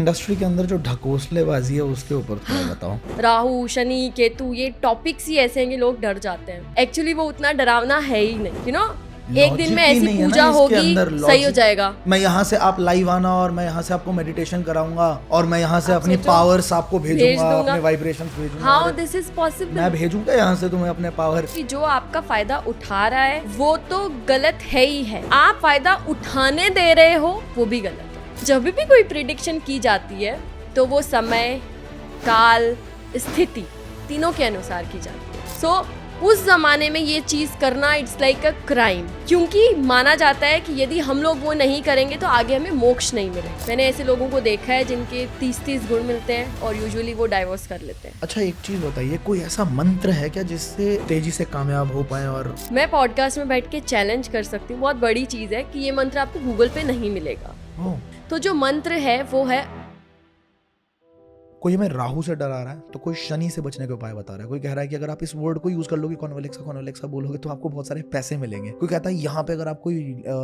Industry के अंदर जो ढकोसलेबाजी है उसके ऊपर थोड़ा बताओ। राहु शनि केतु ये टॉपिक्स ही ऐसे हैं कि लोग डर जाते हैं। एक्चुअली वो उतना डरावना है ही नहीं, यू नो। एक दिन में ऐसी पूजा होगी, सही हो जाएगा। मैं यहाँ से आप लाइव आना और मैं यहाँ से आपको मेडिटेशन कराऊंगा और मैं यहाँ से अपनी पावर्स आपको भेजूंगा, अपने वाइब्रेशंस भेजूंगा। How this is possible? मैं भेजूंगा यहाँ से तुम्हें अपने पावर। जो आपका फायदा उठा रहा है वो तो गलत है ही है, आप फायदा उठाने दे रहे हो वो भी गलत है। जब भी कोई प्रिडिक्शन की जाती है तो वो समय, काल, स्थिति तीनों के अनुसार की जाती है। सो उस जमाने में ये चीज करना इट्स लाइक अ क्राइम, क्योंकि माना जाता है कि यदि हम लोग वो नहीं करेंगे तो आगे हमें मोक्ष नहीं मिलेगा। मैंने ऐसे लोगों को देखा है जिनके 30-30 गुण मिलते हैं और यूजुअली वो डाइवोर्स कर लेते हैं। अच्छा एक चीज बताइए, कोई ऐसा मंत्र है क्या जिससे तेजी से कामयाब हो पाए? और मैं पॉडकास्ट में बैठ के चैलेंज कर सकती हूँ, बहुत बड़ी चीज है कि ये मंत्र आपको गूगल पे नहीं मिलेगा। तो जो मंत्र है वो है, कोई हमें राहु से डरा रहा है तो कोई शनि से बचने के उपाय बता रहा है। कोई कह रहा है कि अगर आप इस वर्ड को यूज कर लोगे कॉन्वेलेक्सा बोलोगे तो आपको बहुत सारे पैसे मिलेंगे। कोई कहता है यहाँ पे अगर आप कोई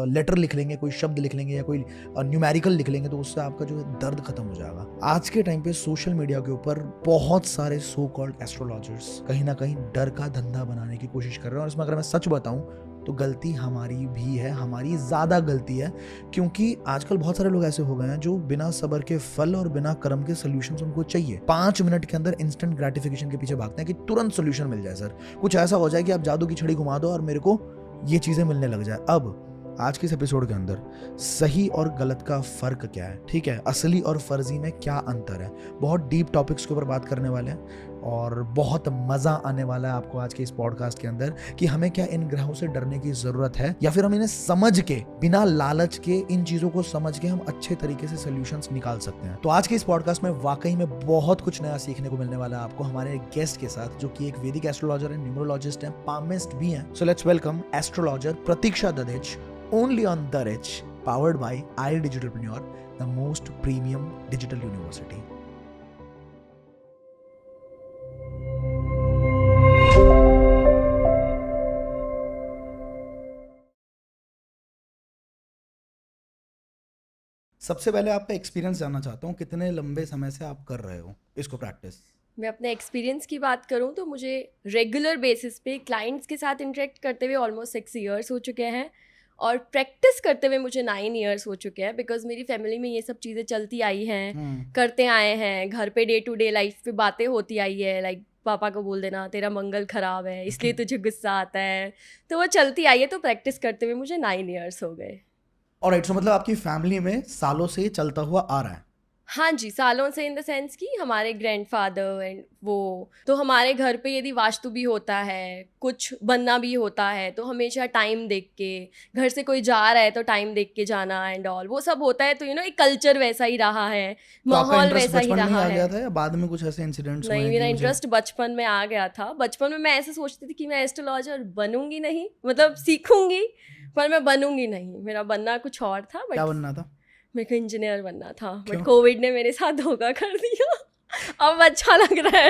लेटर लिख लेंगे, कोई शब्द लिख लेंगे या कोई न्यूमेरिकल लिख लेंगे तो उससे आपका जो है दर्द खत्म हो जाएगा। आज के टाइम पे सोशल मीडिया के ऊपर बहुत सारे सो कॉल्ड एस्ट्रोलॉजर्स कहीं ना कहीं डर का धंधा बनाने की कोशिश कर रहे हैं। और इसमें अगर मैं सच बताऊं तो गलती हमारी भी है, हमारी ज़्यादा गलती है, क्योंकि आजकल बहुत सारे लोग ऐसे हो गए हैं जो बिना सब्र के फल और बिना कर्म के सोल्यूशंस उनको चाहिए। 5 मिनट के अंदर इंस्टेंट ग्रेटिफिकेशन के पीछे भागते हैं कि तुरंत सोल्यूशन मिल जाए। सर कुछ ऐसा हो जाए कि आप जादू की छड़ी घुमा दो और मेरे को ये चीज़ें मिलने लग जाए। अब आज के इस एपिसोड के अंदर सही और गलत का फर्क क्या है, ठीक है, असली और फर्जी में क्या अंतर है, बहुत डीप टॉपिक्स के ऊपर बात करने वाले हैं और बहुत मजा आने वाला है आपको आज के इस पॉडकास्ट के अंदर कि हमें क्या इन ग्रहों से डरने की जरूरत है या फिर हम इन्हें समझ के, बिना लालच के, इन चीजों को समझ के हम अच्छे तरीके से सॉल्यूशंस निकाल सकते हैं। तो आज के इस पॉडकास्ट में वाकई में बहुत कुछ नया सीखने को मिलने वाला है आपको हमारे गेस्ट के साथ, जो कि एक वैदिक एस्ट्रोलॉजर है, न्यूमरोलॉजिस्ट है, पामिस्ट भी है। So let's welcome astrologer Pratiksha Dadech, only on The Rich, powered by IL Digitalpreneur, the most premium digital university. सबसे पहले आपका एक्सपीरियंस जानना चाहता हूँ, कितने लंबे समय से आप कर रहे हो इसको प्रैक्टिस? मैं अपने एक्सपीरियंस की बात करूं तो मुझे रेगुलर बेसिस पे क्लाइंट्स के साथ इंटरेक्ट करते हुए ऑलमोस्ट 6 ईयर्स हो चुके हैं और प्रैक्टिस करते हुए मुझे 9 ईयर्स हो चुके हैं, बिकॉज मेरी फैमिली में ये सब चीज़ें चलती आई हैं, करते आए हैं। घर पे डे टू डे लाइफ पे बातें होती आई है, लाइक पापा को बोल देना तेरा मंगल खराब है इसलिए तुझे गुस्सा आता है, तो वो चलती आई है। तो प्रैक्टिस करते हुए मुझे 9 ईयर्स हो गए। ऑलराइट, सो मतलब आपकी फैमिली में सालों से ये चलता हुआ आ रहा है? हाँ जी, सालों से, इन द सेंस कि हमारे ग्रैंडफादर एंड वो, तो हमारे घर पे यदि वास्तु भी होता है, कुछ बनना भी होता है, तो हमेशा टाइम देख के, घर से कोई जा रहा है तो टाइम देख के जाना एंड ऑल, वो सब होता है। तो एक कल्चर वैसा ही रहा है, माहौल वैसा ही रहा है। गया था या बाद में कुछ ऐसे इंसिडेंट्स हुए? नहीं, मेरा इंटरेस्ट बचपन में आ गया था। बचपन में मैं ऐसे सोचती थी कि मैं एस्ट्रोलॉजर बनूंगी नहीं, मतलब सीखूंगी पर मैं बनूंगी नहीं, मेरा बनना कुछ और था। क्या बनना था? मेरे को इंजीनियर बनना था, बट कोविड ने मेरे साथ धोखा कर दिया। अब अच्छा लग रहा है।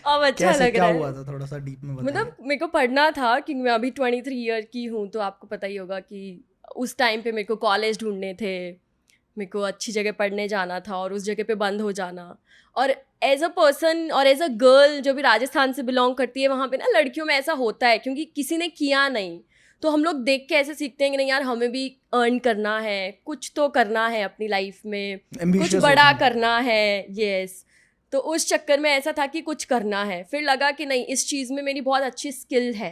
अब अच्छा लग रहा है। क्या हुआ था, थोड़ा सा डीप में बताइए। मतलब मेरे को पढ़ना था कि मैं अभी 23 ईयर की हूँ, तो आपको पता ही होगा कि उस टाइम पे मेरे को कॉलेज ढूंढने थे, मेरे को अच्छी जगह पढ़ने जाना था और उस जगह पे बंद हो जाना। और एज अ पर्सन और एज अ गर्ल जो भी राजस्थान से बिलोंग करती है, वहाँ पे ना लड़कियों में ऐसा होता है, क्योंकि किसी ने किया नहीं, तो हम लोग देख के ऐसे सीखते हैं कि नहीं यार हमें भी अर्न करना है, कुछ तो करना है अपनी लाइफ में, कुछ बड़ा करना है। यस, तो उस चक्कर में ऐसा था कि कुछ करना है। फिर लगा कि नहीं, इस चीज़ में मेरी बहुत अच्छी स्किल है,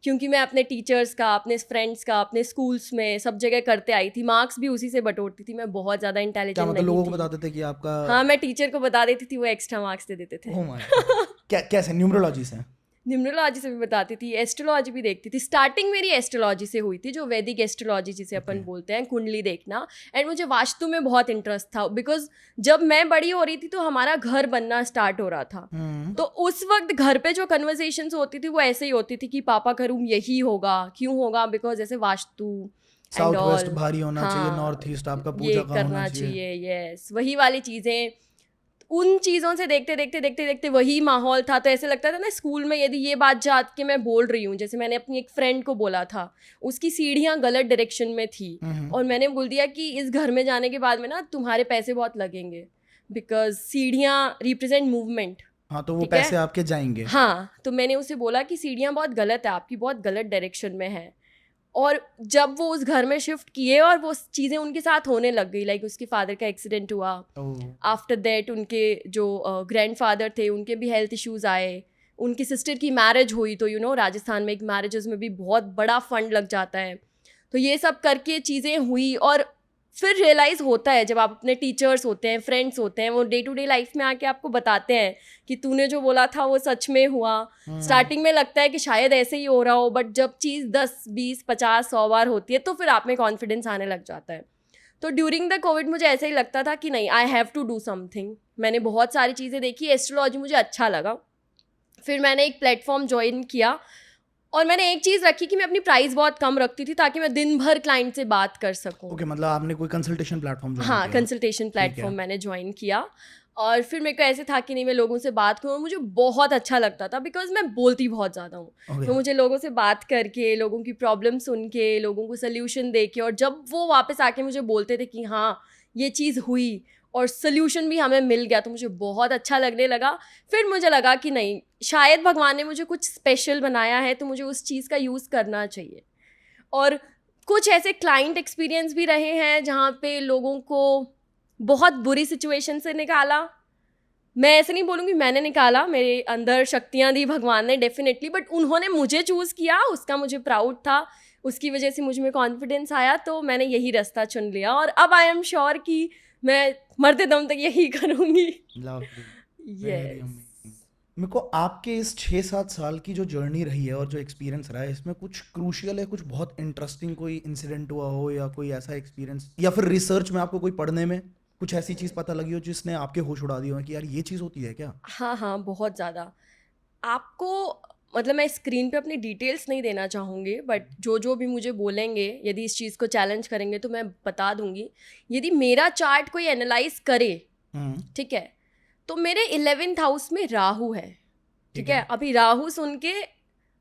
क्योंकि मैं अपने टीचर्स का, अपने फ्रेंड्स का, अपने स्कूल्स में सब जगह करते आई थी, मार्क्स भी उसी से बटोरती थी। मैं बहुत ज़्यादा इंटेलिजेंट नहीं थी। लोगों को बताते थे कि आपका? हाँ, मैं टीचर को बता देती थी, वो एक्स्ट्रा मार्क्स दे देते थे। कैसे? न्यूमरोलॉजी से? न्यूमरोलॉजी से भी बताती थी, एस्ट्रोलॉजी भी देखती थी। स्टार्टिंग मेरी एस्ट्रोलॉजी से हुई थी, जो वैदिक एस्ट्रोलॉजी जिसे अपन बोलते हैं, कुंडली देखना। एंड मुझे वास्तु में बहुत इंटरेस्ट था, बिकॉज जब मैं बड़ी हो रही थी तो हमारा घर बनना स्टार्ट हो रहा था। तो उस वक्त घर पे जो कन्वर्सेशंस होती थी वो ऐसे ही होती थी कि पापा का रूम यही होगा, क्यों होगा, बिकॉज ऐसे वास्तु साउथ वेस्ट भारी होना चाहिए, नॉर्थ ईस्ट आपका पूजा का होना चाहिए। यस, वही वाली चीज़ें। उन चीज़ों से देखते वही माहौल था, तो ऐसे लगता था ना स्कूल में यदि ये बात जा के मैं बोल रही हूँ, जैसे मैंने अपनी एक फ्रेंड को बोला था, उसकी सीढ़ियाँ गलत डायरेक्शन में थी और मैंने बोल दिया कि इस घर में जाने के बाद में ना तुम्हारे पैसे बहुत लगेंगे, बिकॉज सीढ़ियाँ रिप्रेजेंट मूवमेंट। हाँ, तो वो पैसे आपके जाएंगे। हाँ, तो मैंने उसे बोला कि सीढ़ियाँ बहुत गलत है, आपकी बहुत गलत डायरेक्शन में है। और जब वो उस घर में शिफ्ट किए और वो चीज़ें उनके साथ होने लग गई, लाइक उसके फादर का एक्सीडेंट हुआ, आफ्टर दैट उनके जो ग्रैंडफादर थे उनके भी हेल्थ इश्यूज़ आए, उनकी सिस्टर की मैरिज हुई, तो राजस्थान में एक मैरिजेस में भी बहुत बड़ा फंड लग जाता है, तो ये सब करके चीज़ें हुई। और फिर रियलाइज़ होता है जब आप अपने टीचर्स होते हैं, फ्रेंड्स होते हैं, वो डे टू डे लाइफ में आके आपको बताते हैं कि तूने जो बोला था वो सच में हुआ। स्टार्टिंग में लगता है कि शायद ऐसे ही हो रहा हो, बट जब चीज़ 10, 20, 50, 100 बार होती है तो फिर आप में कॉन्फिडेंस आने लग जाता है। तो ड्यूरिंग द कोविड मुझे ऐसे ही लगता था कि नहीं, I have to do something. मैंने बहुत सारी चीज़ें देखी, एस्ट्रोलॉजी मुझे अच्छा लगा, फिर मैंने एक प्लेटफॉर्म ज्वाइन किया और मैंने एक चीज़ रखी कि मैं अपनी प्राइस बहुत कम रखती थी ताकि मैं दिन भर क्लाइंट से बात कर सकूं। ओके, मतलब आपने कोई कंसल्टेशन प्लेटफॉर्म ज्वाइन हाँ, किया? कंसल्टेशन प्लेटफॉर्म मैंने ज्वाइन किया और फिर मेरे को ऐसे था कि नहीं, मैं लोगों से बात करूँ, मुझे बहुत अच्छा लगता था बिकॉज मैं बोलती बहुत ज़्यादा हूँ। तो मुझे लोगों से बात करके, लोगों की प्रॉब्लम सुन के, लोगों को सोल्यूशन दे के, और जब वो वापस आके मुझे बोलते थे कि हाँ ये चीज़ हुई और सोल्यूशन भी हमें मिल गया, तो मुझे बहुत अच्छा लगने लगा। फिर मुझे लगा कि नहीं, शायद भगवान ने मुझे कुछ स्पेशल बनाया है, तो मुझे उस चीज़ का यूज़ करना चाहिए। और कुछ ऐसे क्लाइंट एक्सपीरियंस भी रहे हैं जहाँ पे लोगों को बहुत बुरी सिचुएशन से निकाला। मैं ऐसे नहीं बोलूँगी मैंने निकाला, मेरे अंदर शक्तियाँ दी भगवान ने डेफिनेटली, बट उन्होंने मुझे चूज़ किया, उसका मुझे प्राउड था, उसकी वजह से मुझ में कॉन्फिडेंस आया, तो मैंने यही रास्ता चुन लिया और अब आई एम श्योर कि मैं मरते दम तक यही करूँगी। यस। मेरे को आपके इस 6-7 साल की जो जर्नी रही है और जो एक्सपीरियंस रहा है, इसमें कुछ क्रूशियल है, कुछ बहुत इंटरेस्टिंग कोई इंसिडेंट हुआ हो या कोई ऐसा एक्सपीरियंस, या फिर रिसर्च में आपको कोई पढ़ने में कुछ ऐसी चीज़ पता लगी हो जिसने आपके होश उड़ा दिए हो कि यार ये चीज़ होती है क्या? हाँ, बहुत ज़्यादा। आपको मतलब मैं स्क्रीन पे अपनी डिटेल्स नहीं देना चाहूँगी, बट जो भी मुझे बोलेंगे, यदि इस चीज़ को चैलेंज करेंगे तो मैं बता दूँगी। यदि मेरा चार्ट कोई एनालाइज करे, ठीक है, तो मेरे 11th हाउस में राहु है, ठीक है। अभी राहु सुन के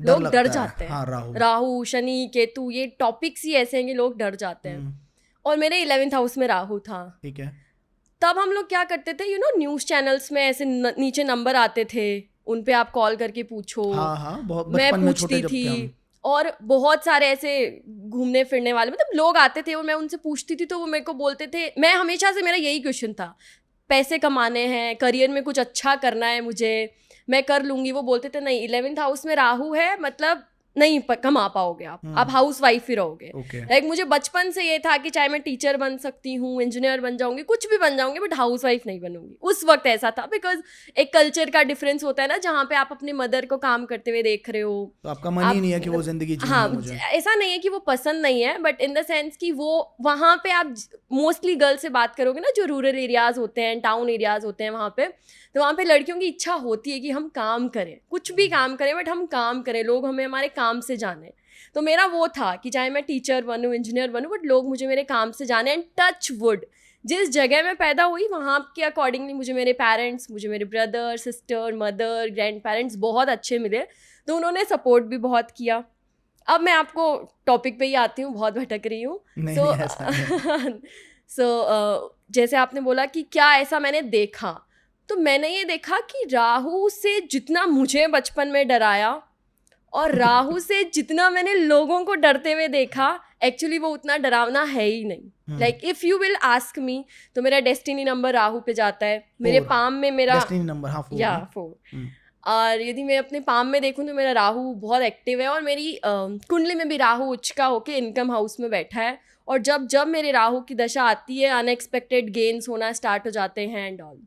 लोग डर जाते हैं। हाँ, राहु, शनि, केतु, ये टॉपिक्स ही ऐसे हैं कि लोग डर जाते हैं। और मेरे 11th हाउस में राहु था, ठीक है। तब हम लोग क्या करते थे, न्यूज़ चैनल्स में ऐसे नीचे नंबर आते थे, उन पे आप कॉल करके पूछो। हाँ, बहुत मैं पूछती थी, और बहुत सारे ऐसे घूमने फिरने वाले मतलब लोग आते थे और मैं उनसे पूछती थी, तो वो मेरे को बोलते थे, मैं हमेशा से मेरा यही क्वेश्चन था, पैसे कमाने हैं, करियर में कुछ अच्छा करना है मुझे, मैं कर लूँगी। वो बोलते थे नहीं, 11th हाउस में राहु है, मतलब नहीं कमा पाओगे आप हाउस वाइफ ही रहोगे। लाइक मुझे बचपन से ये था कि चाहे मैं टीचर बन सकती हूँ, इंजीनियर बन जाऊंगी, कुछ भी बन जाऊंगी, बट हाउस वाइफ नहीं बनूंगी। उस वक्त ऐसा था, बिकॉज एक कल्चर का डिफरेंस होता है ना, जहाँ पे आप अपने मदर को काम करते हुए देख रहे हो, तो आपका मन ही नहीं है कि वो जिंदगी जीनी हाँ, मुझे। ऐसा नहीं है कि वो पसंद नहीं है, बट इन द सेंस कि वो वहाँ पे आप मोस्टली गर्ल से बात करोगे ना, जो रूरल एरियाज होते हैं, टाउन एरियाज होते हैं, वहाँ पे तो वहाँ पे लड़कियों की इच्छा होती है कि हम काम करें, कुछ भी काम करें, बट हम काम करें, लोग हमें हमारे काम से जाने। तो मेरा वो था कि चाहे मैं टीचर बनूं, इंजीनियर बनूं, बट लोग मुझे मेरे काम से जाने। एंड टच वुड, जिस जगह में पैदा हुई वहाँ के अकॉर्डिंगली मुझे मेरे पेरेंट्स, मुझे मेरे brother, sister, mother, grand parents बहुत अच्छे मिले, तो उन्होंने सपोर्ट भी बहुत किया। अब मैं आपको टॉपिक पे ही आती हूँ, बहुत भटक रही हूँ। सो जैसे आपने बोला कि क्या ऐसा मैंने देखा, तो मैंने ये देखा कि राहु से जितना मुझे बचपन में डराया और राहु से जितना मैंने लोगों को डरते हुए देखा, एक्चुअली वो उतना डरावना है ही नहीं। Like if you will ask me, तो मेरा डेस्टिनी नंबर राहु पे जाता है, मेरे पाम में मेरा डेस्टिनी नंबर 4। और यदि मैं अपने पाम में देखूं तो मेरा राहु बहुत एक्टिव है, और मेरी कुंडली में भी राहु उच्च का होके इनकम हाउस में बैठा है। और जब जब मेरे राहु की दशा आती है, अनएक्सपेक्टेड गेन्स होना स्टार्ट हो जाते हैं एंड ऑल।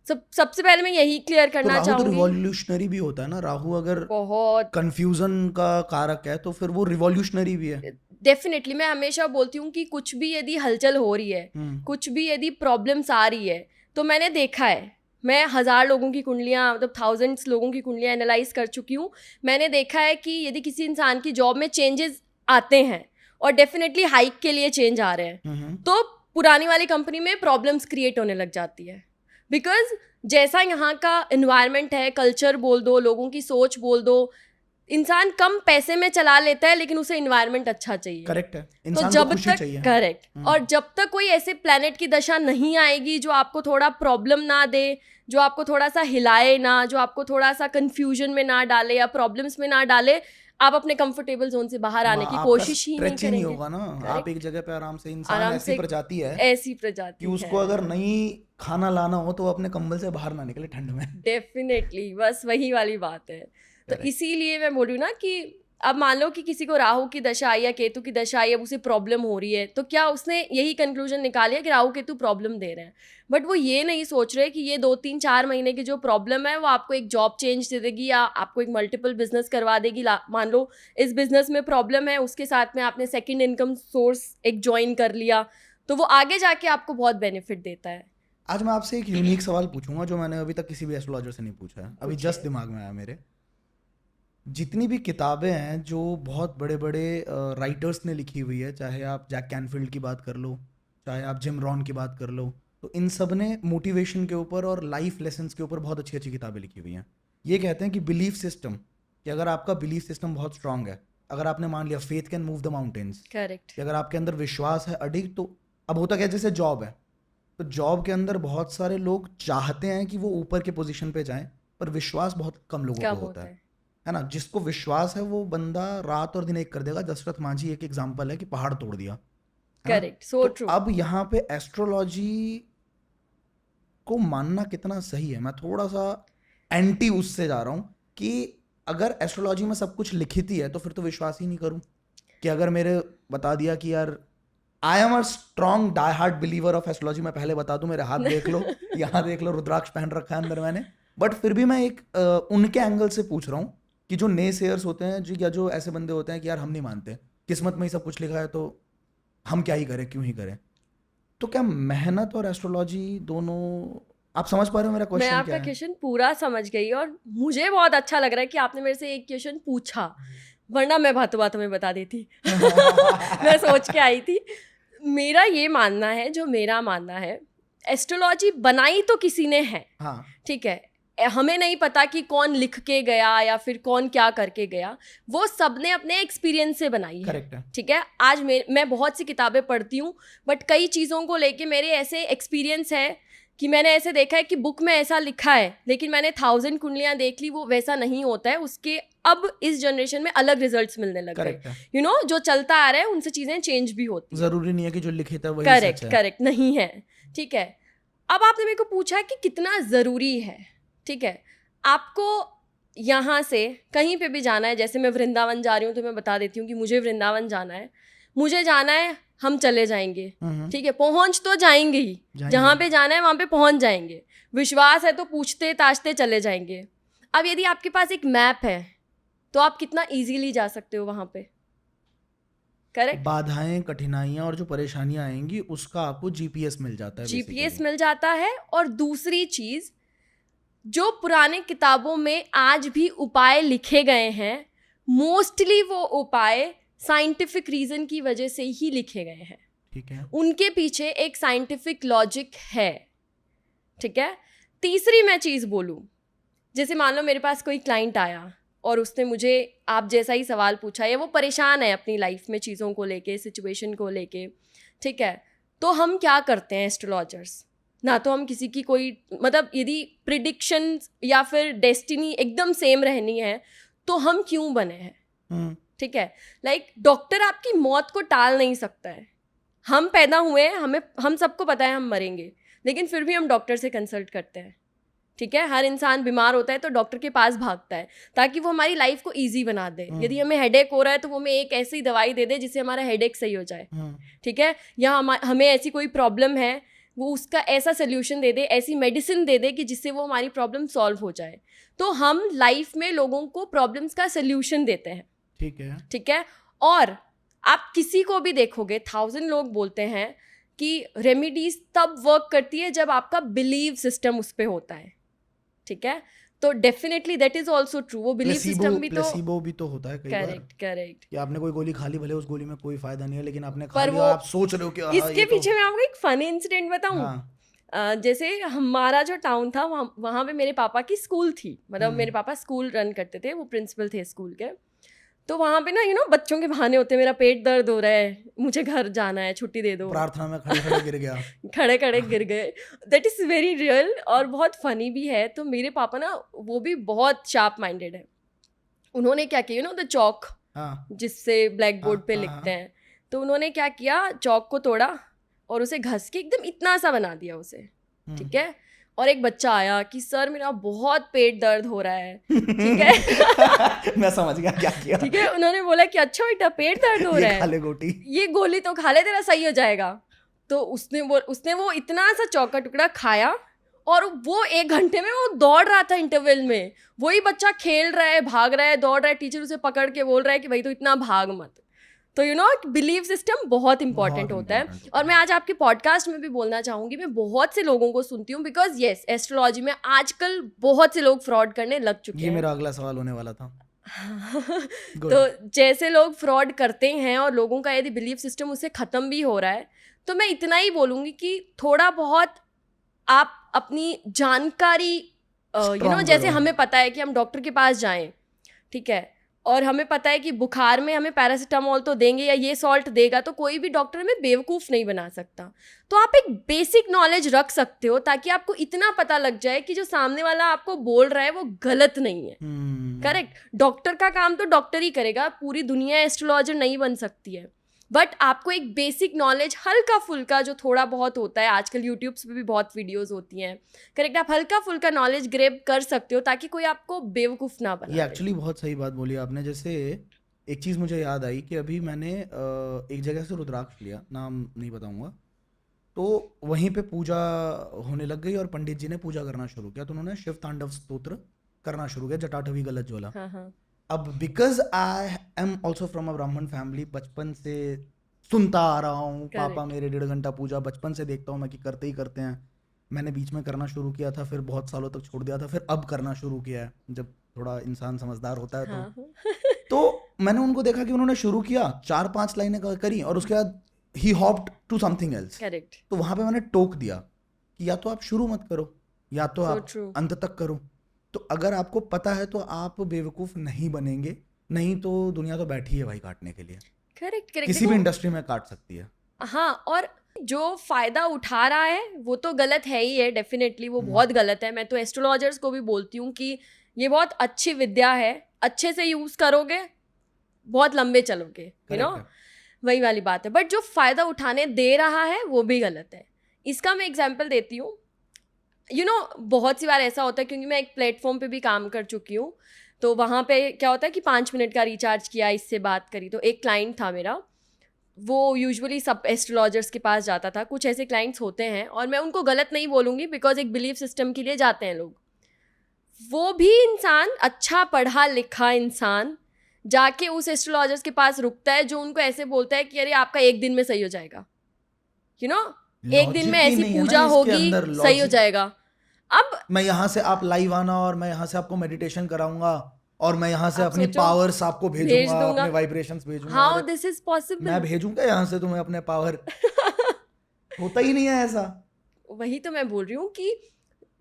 सबसे पहले मैं यही क्लियर करना चाहूंगी, तो रिवॉल्यूशनरी भी होता है ना राहु, अगर बहुत कंफ्यूजन का कारक है तो फिर वो रिवॉल्यूशनरी भी है। डेफिनेटली, मैं हमेशा बोलती हूँ कि कुछ भी यदि हलचल हो रही है, कुछ भी यदि प्रॉब्लम्स आ रही है, तो मैंने देखा है, मैं 1000 लोगों की कुंडलियाँ, मतलब थाउजेंड्स लोगों की कुंडलियाँ एनालाइज कर चुकी हूँ। मैंने देखा है कि यदि किसी इंसान की जॉब में चेंजेस आते हैं और डेफिनेटली हाइक के लिए चेंज आ रहे हैं, तो पुरानी वाली कंपनी में प्रॉब्लम्स क्रिएट होने लग जाती है। बिकॉज जैसा यहाँ का इन्वायरमेंट है, कल्चर बोल दो, लोगों की सोच बोल दो, इंसान कम पैसे में चला लेता है लेकिन उसे इन्वायरमेंट अच्छा चाहिए। करेक्ट है, तो इंसान को जब खुशी तक चाहिए। करेक्ट, और जब तक कोई ऐसे प्लेनेट की दशा नहीं आएगी जो आपको थोड़ा प्रॉब्लम ना दे, जो आपको थोड़ा सा हिलाए ना, जो आपको थोड़ा सा कंफ्यूजन में ना डाले या प्रॉब्लम्स में ना डाले, आप अपने कंफर्टेबल जोन से बाहर आने की आपका कोशिश ही नहीं stretch ही नहीं करेंगे। होगा ना। आप Correct. एक जगह पे आराम से, इंसान आराम ऐसी से प्रजाति है ऐसी प्रजाति कि उसको है। अगर नहीं खाना लाना हो तो वो अपने कंबल से बाहर ना निकले ठंड में। डेफिनेटली, बस वही वाली बात है। तो Correct. इसीलिए मैं बोल रही हूँ ना कि अब मान लो कि किसी को राहु की दशा आई या केतु की दशा आई, अब उसे प्रॉब्लम हो रही है, तो क्या उसने यही कंक्लूजन निकाली है कि राहु केतु प्रॉब्लम दे रहे हैं, बट वो ये नहीं सोच रहे कि ये 2-3-4 महीने की जो प्रॉब्लम है वो आपको एक जॉब चेंज दे देगी या आपको एक मल्टीपल बिजनेस करवा देगी। मान लो इस बिजनेस में प्रॉब्लम है, उसके साथ में आपने सेकेंड इनकम सोर्स एक ज्वाइन कर लिया, तो वो आगे जाके आपको बहुत बेनिफिट देता है। आज मैं आपसे एक यूनिक सवाल पूछूंगा जो मैंने अभी तक किसी भी एस्ट्रोलॉजर से नहीं पूछा है, अभी जस्ट दिमाग में आया मेरे। जितनी भी किताबें हैं जो बहुत बड़े बड़े राइटर्स ने लिखी हुई है, चाहे आप जैक कैनफील्ड की बात कर लो, चाहे आप जिम रॉन की बात कर लो, तो इन सब ने मोटिवेशन के ऊपर और लाइफ लेसन्स के ऊपर बहुत अच्छी अच्छी किताबें लिखी हुई हैं। ये कहते हैं कि बिलीफ सिस्टम, कि अगर आपका बिलीफ सिस्टम बहुत स्ट्रांग है, अगर आपने मान लिया faith can move the mountains, correct. कि अगर आपके अंदर विश्वास है अडिग, तो अब होता क्या है, जैसे जॉब है, तो जॉब के अंदर बहुत सारे लोग चाहते हैं कि वो ऊपर के पोजीशन पे जाएं, पर विश्वास बहुत कम लोगों कम को होता होता है। है ना। जिसको विश्वास है वो बंदा रात और दिन एक कर देगा। दशरथ मांझी एक एग्जांपल है कि पहाड़ तोड़ दिया, है ना। करेक्ट, सो तो ट्रू। अब यहाँ पे एस्ट्रोलॉजी को मानना कितना सही है, मैं थोड़ा सा एंटी उससे जा रहा हूँ कि अगर एस्ट्रोलॉजी में सब कुछ लिखित ही है तो फिर तो विश्वास ही नहीं करूँ। कि अगर मेरे बता दिया कि यार I am a strong die hard believer of astrology, मैं पहले बता दूं, मेरे हाथ देख लो, यहाँ देख लो, रुद्राक्ष पहन रखा है अंदर मैंने, बट फिर भी मैं एक उनके एंगल से पूछ रहा हूँ कि जो ने सेयर्स होते हैं जो, या जो ऐसे बंदे होते हैं कि यार हम नहीं मानते, किस्मत में ही सब कुछ लिखा है तो हम क्या ही करें, क्यों ही करें। तो क्या मेहनत और एस्ट्रोलॉजी दोनों, आप समझ पा रहे हो मेरा मैं क्वेश्चन क्या आपका है? क्वेश्चन पूरा समझ गई और मुझे बहुत अच्छा लग रहा है कि आपने मेरे से एक क्वेश्चन पूछा, वरना मैं बातों बातों में बता देती। मैं सोच के आई थी। मेरा ये मानना है, जो मेरा मानना है, एस्ट्रोलॉजी बनाई तो किसी ने है, हाँ, ठीक है, हमें नहीं पता कि कौन लिख के गया या फिर कौन क्या करके गया, वो सबने अपने एक्सपीरियंस से बनाई है। करेक्ट है। ठीक है, आज मैं बहुत सी किताबें पढ़ती हूँ, बट कई चीज़ों को लेके मेरे ऐसे एक्सपीरियंस है कि मैंने ऐसे देखा है कि बुक में ऐसा लिखा है, लेकिन मैंने 1000 कुंडलियाँ देख ली, वो वैसा नहीं होता है, उसके अब इस जनरेशन में अलग रिजल्ट्स मिलने लग गए। करेक्ट है, यू नो, जो चलता आ रहा है उनसे चीज़ें चेंज भी होती हैं। जरूरी नहीं है कि जो लिखित है वही करेक्ट सच है। करेक्ट नहीं है। ठीक है, अब आपने मेरे को पूछा कि कितना ज़रूरी है। ठीक है, आपको यहाँ से कहीं पे भी जाना है, जैसे मैं वृंदावन जा रही हूँ तो मैं बता देती हूँ कि मुझे वृंदावन जाना है, मुझे जाना है, हम चले जाएंगे। ठीक है, पहुँच तो जाएंगे ही, जहाँ पे जाना है वहाँ पे पहुँच जाएंगे। विश्वास है तो पूछते ताछते चले जाएंगे। अब यदि आपके पास एक मैप है तो आप कितना इजीली जा सकते हो वहाँ पे। करेक्ट, बाधाएं, कठिनाइयां और जो परेशानियां आएंगी उसका आपको जीपीएस मिल जाता है, जीपीएस basically। मिल जाता है। और दूसरी चीज़, जो पुराने किताबों में आज भी उपाय लिखे गए हैं, मोस्टली वो उपाय साइंटिफिक रीज़न की वजह से ही लिखे गए हैं। ठीक है, उनके पीछे एक साइंटिफिक लॉजिक है। ठीक है, तीसरी मैं चीज़ बोलूँ, जैसे मान लो मेरे पास कोई क्लाइंट आया और उसने मुझे आप जैसा ही सवाल पूछा, या वो परेशान है अपनी लाइफ में चीज़ों को लेके, सिचुएशन को लेके। ठीक है, तो हम क्या करते हैं एस्ट्रोलॉजर्स, ना तो हम किसी की कोई, मतलब यदि प्रिडिक्शन या फिर डेस्टिनी एकदम सेम रहनी है तो हम क्यों बने हैं। ठीक है, लाइक डॉक्टर आपकी मौत को टाल नहीं सकता है। हम पैदा हुए हैं, हम सबको पता है हम मरेंगे, लेकिन फिर भी हम डॉक्टर से कंसल्ट करते हैं। ठीक है, हर इंसान बीमार होता है तो डॉक्टर के पास भागता है ताकि वो हमारी लाइफ को इजी बना दे। यदि हमें हेडेक हो रहा है तो वो हमें एक ऐसी दवाई दे दे जिससे हमारा हेडेक सही हो जाए। ठीक है, या हमें ऐसी कोई प्रॉब्लम है, वो उसका ऐसा सोल्यूशन दे दे, ऐसी मेडिसिन दे दे कि जिससे वो हमारी प्रॉब्लम सॉल्व हो जाए। तो हम लाइफ में लोगों को प्रॉब्लम्स का सोल्यूशन देते हैं। ठीक है, ठीक है, और आप किसी को भी देखोगे, 1000 लोग बोलते हैं कि रेमेडीज तब वर्क करती है जब आपका बिलीव सिस्टम उस पर होता है। ठीक है, तो definitely that is also true. वो बिलीव सिस्टम भी तो, प्लेसिबो भी तो होता है कई बार करेक्ट करेक्ट, कि आपने कोई गोली खा ली, भले उस गोली में कोई फायदा नहीं है, लेकिन आपने खा पर लिया वो और आप सोच रहे हो कि आहा, इसके ये तो, पीछे मैं आपको एक फनी इंसिडेंट बताऊं। हाँ, जैसे हमारा जो टाउन था वहाँ पे मेरे पापा की स्कूल थी, मतलब मेरे पापा स्कूल रन करते थे, वो प्रिंसिपल थे स्कूल के। तो वहाँ पे ना बच्चों के बहाने होते हैं, मेरा पेट दर्द हो रहा है, मुझे घर जाना है, छुट्टी दे दो, प्रार्थना में खड़े खड़े गिर गया। खड़े खड़े गिर गए। दैट इज़ वेरी रियल और बहुत फनी भी है। तो मेरे पापा ना वो भी बहुत शार्प माइंडेड है। उन्होंने क्या किया द चौक जिससे ब्लैक बोर्ड पे लिखते हैं, तो उन्होंने क्या किया, चौक को तोड़ा और उसे घस के एकदम इतना सा बना दिया उसे, ठीक है। और एक बच्चा आया कि सर मेरा बहुत पेट दर्द हो रहा है, ठीक है। मैं समझ गया क्या किया, ठीक है। उन्होंने बोला कि अच्छा बेटा पेट दर्द हो रहा है, खा ले गोटी, ये गोली तो खा ले, तेरा सही हो जाएगा। तो उसने वो इतना सा चौक का टुकड़ा खाया और वो 1 घंटे में वो दौड़ रहा था इंटरवल में। वही बच्चा खेल रहा है, भाग रहा है, दौड़ रहा है, टीचर उसे पकड़ के बोल रहा है कि भाई तो इतना भाग मत। तो बिलीव सिस्टम बहुत इंपॉर्टेंट होता है। और मैं आज आपके पॉडकास्ट में भी बोलना चाहूँगी, मैं बहुत से लोगों को सुनती हूँ, बिकॉज येस एस्ट्रोलॉजी में आजकल बहुत से लोग फ्रॉड करने लग चुके हैं। ये मेरा अगला सवाल होने वाला था। तो जैसे लोग फ्रॉड करते हैं और लोगों का यदि बिलीव सिस्टम उससे ख़त्म भी हो रहा है, तो मैं इतना ही बोलूँगी कि थोड़ा बहुत आप अपनी जानकारी जैसे हमें पता है कि हम डॉक्टर के पास जाएं, ठीक है, और हमें पता है कि बुखार में हमें पैरासीटामोल तो देंगे या ये सॉल्ट देगा, तो कोई भी डॉक्टर हमें बेवकूफ़ नहीं बना सकता। तो आप एक बेसिक नॉलेज रख सकते हो ताकि आपको इतना पता लग जाए कि जो सामने वाला आपको बोल रहा है वो गलत नहीं है। करेक्ट। डॉक्टर का काम तो डॉक्टर ही करेगा, पूरी दुनिया एस्ट्रोलॉजर नहीं बन सकती है, बट आपको एक बेसिक नॉलेज हल्का फुल्का जो थोड़ा बहुत होता है, आजकल यूट्यूब पे भी बहुत वीडियोस होती हैं, करेक्ट, आप हल्का फुल्का नॉलेज ग्रैब कर सकते हो ताकि कोई आपको बेवकूफ़ ना बना। ये एक्चुअली बहुत सही बात बोली आपने। जैसे एक चीज़ मुझे याद आई कि अभी मैंने एक जगह से रुद्राक्ष लिया, नाम नहीं बताऊंगा, तो वहीं पे पूजा होने लग गई और पंडित जी ने पूजा करना शुरू किया, तो उन्होंने शिव तांडव स्तोत्र करना शुरू किया, जटाटवी गलत ज्वाला। अब because I am also from a ब्राह्मण फैमिली, बचपन से सुनता आ रहा हूँ, पापा मेरे 1.5 घंटा पूजा बचपन से देखता हूँ मैं कि करते ही करते हैं। मैंने बीच में करना शुरू किया था, फिर बहुत सालों तक छोड़ दिया था, फिर अब करना शुरू किया है जब थोड़ा इंसान समझदार होता है तो मैंने उनको देखा कि उन्होंने शुरू किया, 4-5 लाइनें करी और उसके बाद ही hopped to something else. Correct. तो वहां पे मैंने टोक दिया कि या तो आप शुरू मत करो या तो आप अंत तक करो। तो अगर आपको पता है तो आप बेवकूफ़ नहीं बनेंगे, नहीं तो दुनिया तो बैठी है भाई काटने के लिए। करेक्ट। किसी भी इंडस्ट्री में काट सकती है। हाँ, और जो फ़ायदा उठा रहा है वो तो गलत है ही है, डेफिनेटली वो बहुत गलत है। मैं तो एस्ट्रोलॉजर्स को भी बोलती हूँ कि ये बहुत अच्छी विद्या है, अच्छे से यूज़ करोगे बहुत लंबे चलोगे, वही वाली बात है। बट जो फ़ायदा उठाने दे रहा है वो भी गलत है। इसका मैं एग्जांपल देती हूँ। बहुत सी बार ऐसा होता है, क्योंकि मैं एक प्लेटफॉर्म पे भी काम कर चुकी हूँ, तो वहाँ पे क्या होता है कि 5 मिनट का रिचार्ज किया, इससे बात करी, तो एक क्लाइंट था मेरा, वो यूजुअली सब एस्ट्रोलॉजर्स के पास जाता था। कुछ ऐसे क्लाइंट्स होते हैं, और मैं उनको गलत नहीं बोलूँगी बिकॉज एक बिलीफ सिस्टम के लिए जाते हैं लोग। वो भी इंसान, अच्छा पढ़ा लिखा इंसान, जाके उस एस्ट्रोलॉजर्स के पास रुकता है जो उनको ऐसे बोलता है कि अरे आपका 1 दिन में सही हो जाएगा, 1 दिन में ऐसी पूजा होगी सही हो जाएगा। अब मैं यहाँ से आप लाइव आना और मैं यहाँ से आपको मेडिटेशन कराऊंगा और मैं यहाँ से अपनी पावर्स आपको भेजूंगा, अपने वाइब्रेशंस भेजूंगा। How this is possible? मैं भेजूंगा यहाँ से तुम्हें अपने पावर। होता ही नहीं है ऐसा। वही तो मैं बोल रही हूँ कि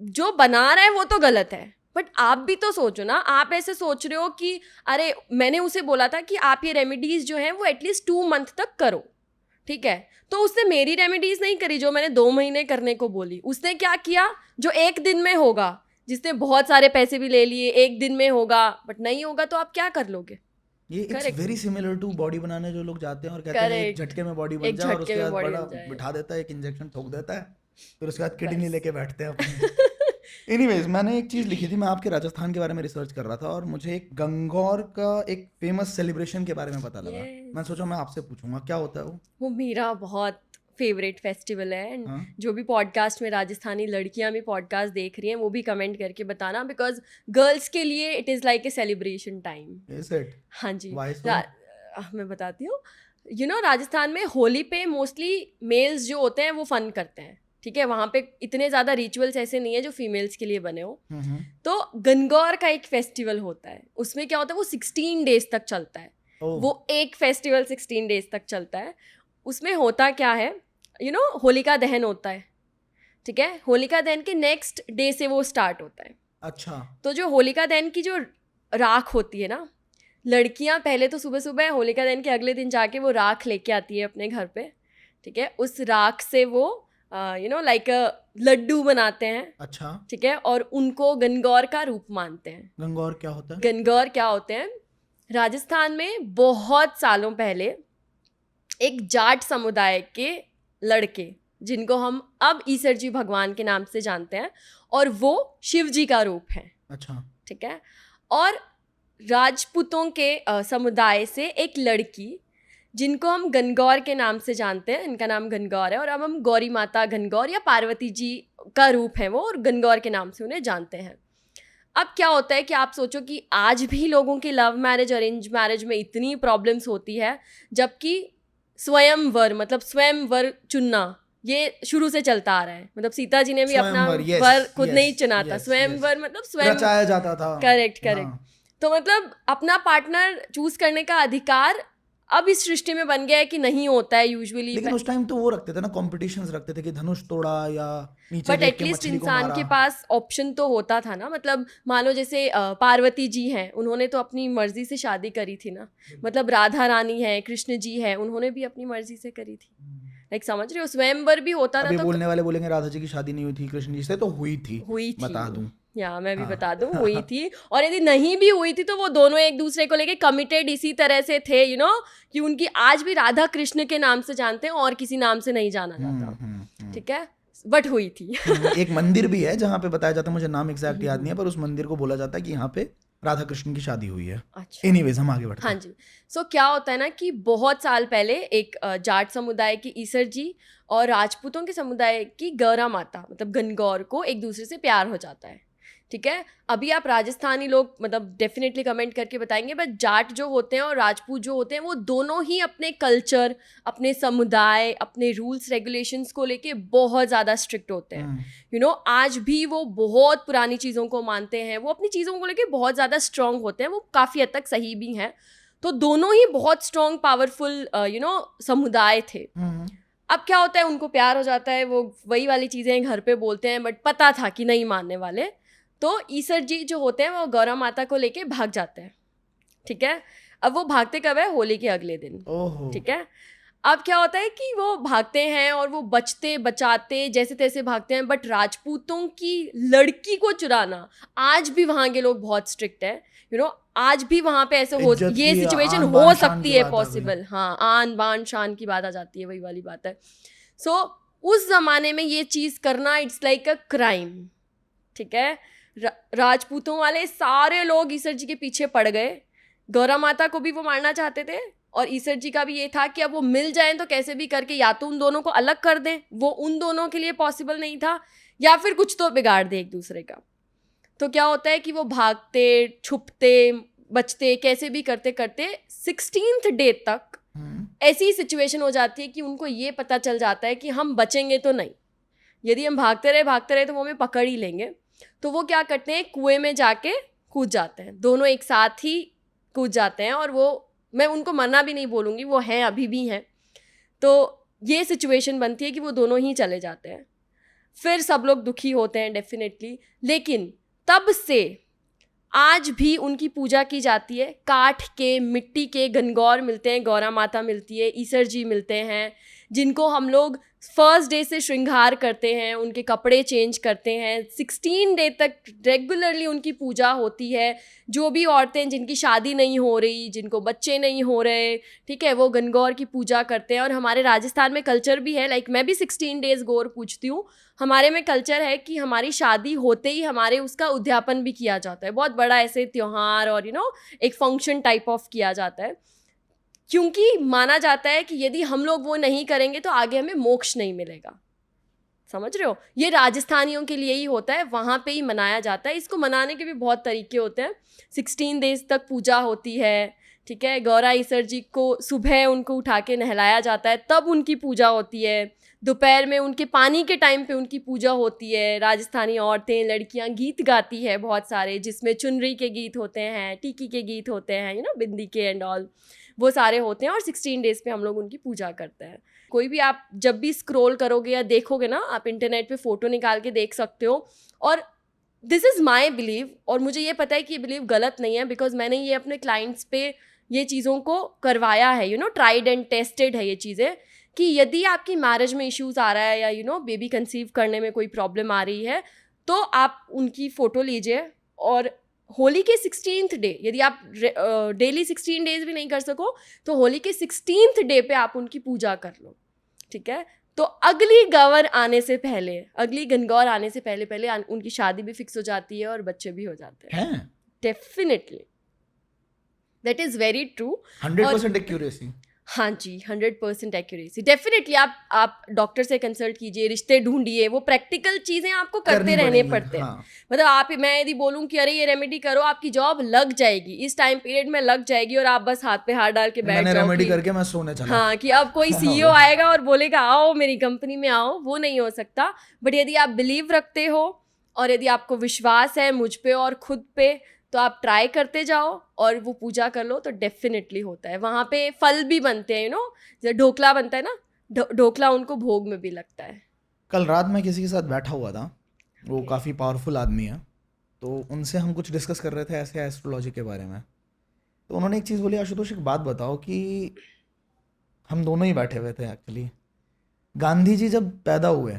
जो बना रहा है वो तो गलत है, बट आप भी तो सोचो ना। आप ऐसे सोच रहे हो कि अरे मैंने उसे बोला था कि आप ये रेमेडीज जो हैं वो एटलीस्ट 2 मंथ तक करो, ठीक है, तो उसने मेरी रेमेडीज नहीं करी जो मैंने 2 महीने करने को बोली। उसने क्या किया, जो 1 दिन में होगा, जिसने बहुत सारे पैसे भी ले लिए, 1 दिन में होगा, बट नहीं होगा तो आप क्या कर लोगे? ये it's very similar to body बनाने जो लोग जाते हैं और कहते हैं एक झटके में बॉडी बन जाए, और उसके बाद बड़ा बिठा देता है, एक इंजेक्शन ठोक देता है, फिर उसके बाद किडनी लेके बैठते हैं अपनी। एनीवेज, मैंने एक चीज़ लिखी थी, मैं आपके राजस्थान के बारे में रिसर्च कर रहा था और मुझे एक गंगौर का एक फेमस सेलिब्रेशन के बारे में पता लगा। मैं सोचा मैं आपसे पूछूंगा क्या होता है वो मेरा बहुत फेवरेट फेस्टिवल है। एंड जो भी पॉडकास्ट में राजस्थानी लड़कियां भी पॉडकास्ट देख रही हैं वो भी कमेंट करके बताना, बिकॉज गर्ल्स के लिए it is like a celebration time. Is it? हाँ जी, मैं बताती हूँ। राजस्थान में होली पे मोस्टली मेल्स जो होते हैं वो फन करते हैं, ठीक है, वहाँ पे इतने ज़्यादा रिचुअल्स ऐसे नहीं है जो फीमेल्स के लिए बने हो। तो गणगौर का एक फेस्टिवल होता है, उसमें क्या होता है वो 16 डेज तक चलता है। वो एक फेस्टिवल 16 डेज तक चलता है। उसमें होता क्या है, होलिका दहन होता है। ठीक है, होलिका दहन के नेक्स्ट डे से वो स्टार्ट होता है। अच्छा। तो जो होलिका दहन की जो राख होती है ना, लड़कियां पहले तो सुबह सुबह होलिका दहन के अगले दिन जाके वो राख लेके आती है अपने घर पे, ठीक है। उस राख से वो लाइक लड्डू बनाते हैं, अच्छा। ठीक है, और उनको गणगौर का रूप मानते हैं। गणगौर क्या होता है? गणगौर क्या होते हैं? राजस्थान में बहुत सालों पहले एक जाट समुदाय के लड़के, जिनको हम अब ईसर जी भगवान के नाम से जानते हैं, और वो शिव जी का रूप है। अच्छा। ठीक है। और राजपूतों के समुदाय से एक लड़की, जिनको हम गणगौर के नाम से जानते हैं, इनका नाम गणगौर है, और अब हम गौरी माता गणगौर या पार्वती जी का रूप है वो, और गणगौर के नाम से उन्हें जानते हैं। अब क्या होता है कि आप सोचो कि आज भी लोगों की लव मैरिज अरेंज मैरिज में इतनी प्रॉब्लम्स होती है, जबकि स्वयंवर मतलब स्वयंवर चुनना ये शुरू से चलता आ रहा है। मतलब सीता जी ने भी अपना वर खुद नहीं चुना था, स्वयंवर मतलब स्वयं रचाया जाता था। करेक्ट। तो मतलब अपना पार्टनर चूज करने का अधिकार अब इस सृष्टि में बन गया है कि नहीं होता है यूजुअली। लेकिन उस टाइम तो वो रखते थे ना, कॉम्पिटिशंस रखते थे कि धनुष तोड़ा या नीचे बट एटलीस्ट इंसान के पास ऑप्शन तो होता था ना। मतलब मान लो जैसे पार्वती जी हैं, उन्होंने तो अपनी मर्जी से शादी करी थी ना। मतलब राधा रानी है, कृष्ण जी है, उन्होंने भी अपनी मर्जी से करी थी। लाइक समझ रहे हो, स्वयंवर भी होता था। अभी तो बोलने वाले बोलेंगे राधा जी की शादी नहीं हुई थी कृष्ण जी से, तो हुई थी बता दूं। या मैं भी बता दूं, हुई थी। और यदि नहीं भी हुई थी तो वो दोनों एक दूसरे को लेके कमिटेड इसी तरह से थे, कि उनकी आज भी राधा कृष्ण के नाम से जानते हैं और किसी नाम से नहीं जाना जाता। ठीक है, बट हुई थी। एक मंदिर भी है जहाँ पे बताया जाता है, मुझे नाम एग्जैक्ट याद नहीं है, पर उस मंदिर को बोला जाता है कि यहाँ पे राधा कृष्ण की शादी हुई है। अच्छा, एनीवेज हम आगे बढ़ते हैं। हाँ जी। सो क्या होता है ना कि बहुत साल पहले एक जाट समुदाय की ईसर जी और राजपूतों के समुदाय की गौरा माता मतलब गणगौर को एक दूसरे से प्यार हो जाता है। ठीक है, अभी आप राजस्थानी लोग मतलब डेफिनेटली कमेंट करके बताएंगे, बट जाट जो होते हैं और राजपूत जो होते हैं वो दोनों ही अपने कल्चर, अपने समुदाय, अपने रूल्स रेगुलेशंस को लेके बहुत ज़्यादा स्ट्रिक्ट होते हैं। आज भी वो बहुत पुरानी चीज़ों को मानते हैं, वो अपनी चीज़ों को लेके बहुत ज़्यादा स्ट्रॉन्ग होते हैं, वो काफ़ी हद तक सही भी हैं। तो दोनों ही बहुत स्ट्रॉन्ग पावरफुल समुदाय थे। अब क्या होता है, उनको प्यार हो जाता है, वो वही वाली चीज़ें घर पे बोलते हैं, बट पता था कि नहीं मानने वाले। तो ईसर जी जो होते हैं वो गौरा माता को लेके भाग जाते हैं। ठीक है, अब वो भागते कब है? होली के अगले दिन। ठीक है, अब क्या होता है कि वो भागते हैं और वो बचते बचाते जैसे तैसे भागते हैं, बट राजपूतों की लड़की को चुराना आज भी वहाँ के लोग बहुत स्ट्रिक्ट है। आज भी वहाँ पे ऐसे हो, ये सिचुएशन हो सकती है पॉसिबल। हाँ, आन बान शान की बात आ जाती है, वही वाली बात है। सो उस जमाने में ये चीज़ करना इट्स लाइक अ क्राइम। ठीक है, राजपूतों वाले सारे लोग ईसर जी के पीछे पड़ गए। गौरा माता को भी वो मारना चाहते थे, और ईसर जी का भी ये था कि अब वो मिल जाएं तो कैसे भी करके या तो उन दोनों को अलग कर दें, वो उन दोनों के लिए पॉसिबल नहीं था, या फिर कुछ तो बिगाड़ दे एक दूसरे का। तो क्या होता है कि वो भागते छुपते बचते कैसे भी करते करते 16th डे तक ऐसी सिचुएशन हो जाती है कि उनको ये पता चल जाता है कि हम बचेंगे तो नहीं, यदि हम भागते रहे तो वो हमें पकड़ ही लेंगे। तो वो क्या करते हैं, कुएं में जाके कूद जाते हैं, दोनों एक साथ ही कूद जाते हैं। और वो, मैं उनको मरना भी नहीं बोलूँगी, वो हैं, अभी भी हैं। तो ये सिचुएशन बनती है कि वो दोनों ही चले जाते हैं। फिर सब लोग दुखी होते हैं डेफिनेटली, लेकिन तब से आज भी उनकी पूजा की जाती है। काठ के, मिट्टी के गणगौर मिलते हैं, गौरा माता मिलती है, ईसर जी मिलते हैं, जिनको हम लोग फर्स्ट डे से श्रृंगार करते हैं, उनके कपड़े चेंज करते हैं। 16 डे तक रेगुलरली उनकी पूजा होती है। जो भी औरतें जिनकी शादी नहीं हो रही, जिनको बच्चे नहीं हो रहे, ठीक है, वो गणगौर की पूजा करते हैं। और हमारे राजस्थान में कल्चर भी है, लाइक मैं भी 16 डेज गौर पूजती हूँ। हमारे में कल्चर है कि हमारी शादी होते ही हमारे उसका उद्यापन भी किया जाता है, बहुत बड़ा ऐसे त्यौहार और एक फंक्शन टाइप ऑफ किया जाता है, क्योंकि माना जाता है कि यदि हम लोग वो नहीं करेंगे तो आगे हमें मोक्ष नहीं मिलेगा। समझ रहे हो, ये राजस्थानियों के लिए ही होता है, वहाँ पे ही मनाया जाता है। इसको मनाने के भी बहुत तरीके होते हैं। 16 डेज तक पूजा होती है, ठीक है। गौरा ईसर जी को सुबह उनको उठा के नहलाया जाता है, तब उनकी पूजा होती है। दोपहर में उनके पानी के टाइम पे उनकी पूजा होती है। राजस्थानी औरतें, लड़कियां गीत गाती है बहुत सारे, जिसमें चुनरी के गीत होते हैं, टीकी के गीत होते हैं, बिंदी के एंड ऑल, वो सारे होते हैं। और 16 डेज पे हम लोग उनकी पूजा करते हैं। कोई भी आप जब भी स्क्रॉल करोगे या देखोगे ना, आप इंटरनेट पे फ़ोटो निकाल के देख सकते हो। और दिस इज़ माई बिलीव, और मुझे ये पता है कि ये बिलीव गलत नहीं है, बिकॉज मैंने ये अपने क्लाइंट्स पे ये चीज़ों को करवाया है, you know, tried and tested है ये चीज़ें, कि यदि आपकी मैरिज में इश्यूज़ आ रहा है या यू नो बेबी कंसीव करने में कोई प्रॉब्लम आ रही है, तो आप उनकी फ़ोटो लीजिए, और होली के 16th डे, यदि आप डेली 16 डेज भी नहीं कर सको तो होली के 16th डे पे आप उनकी पूजा कर लो, ठीक है। तो अगली गंवर आने से पहले, अगली गणगौर आने से पहले पहले उनकी शादी भी फिक्स हो जाती है और बच्चे भी हो जाते हैं। Definitely, that is very true. 100% accuracy. हाँ जी, 100% एक्यूरेसी। डेफिनेटली आप डॉक्टर से कंसल्ट कीजिए, रिश्ते ढूंढिए, वो प्रैक्टिकल चीज़ें आपको करते रहने पड़ते हैं। हाँ। मतलब मैं यदि बोलूँ कि अरे ये रेमेडी करो, आपकी जॉब लग जाएगी, इस टाइम पीरियड में लग जाएगी, और आप बस हाथ पे हाथ डाल के बैठ जाओ, रेमेडी करके मैं सोने चला। हाँ, कि अब कोई सीईओ आएगा और बोलेगा आओ मेरी कंपनी में आओ, वो नहीं हो सकता। बट यदि आप बिलीव रखते हो और यदि आपको विश्वास है मुझ पे और खुद पे, तो आप ट्राई करते जाओ और वो पूजा कर लो, तो डेफिनेटली होता है। वहाँ पे फल भी बनते हैं, यू नो, जैसे ढोकला बनता है ना, ढोकला उनको भोग में भी लगता है। कल रात मैं किसी के साथ बैठा हुआ था, वो काफ़ी पावरफुल आदमी है, तो उनसे हम कुछ डिस्कस कर रहे थे ऐसे एस्ट्रोलॉजी के बारे में। तो उन्होंने एक चीज़ बोली, आशुतोष एक बात बताओ कि हम दोनों ही बैठे हुए थे एक्चुअली, गांधी जी जब पैदा हुए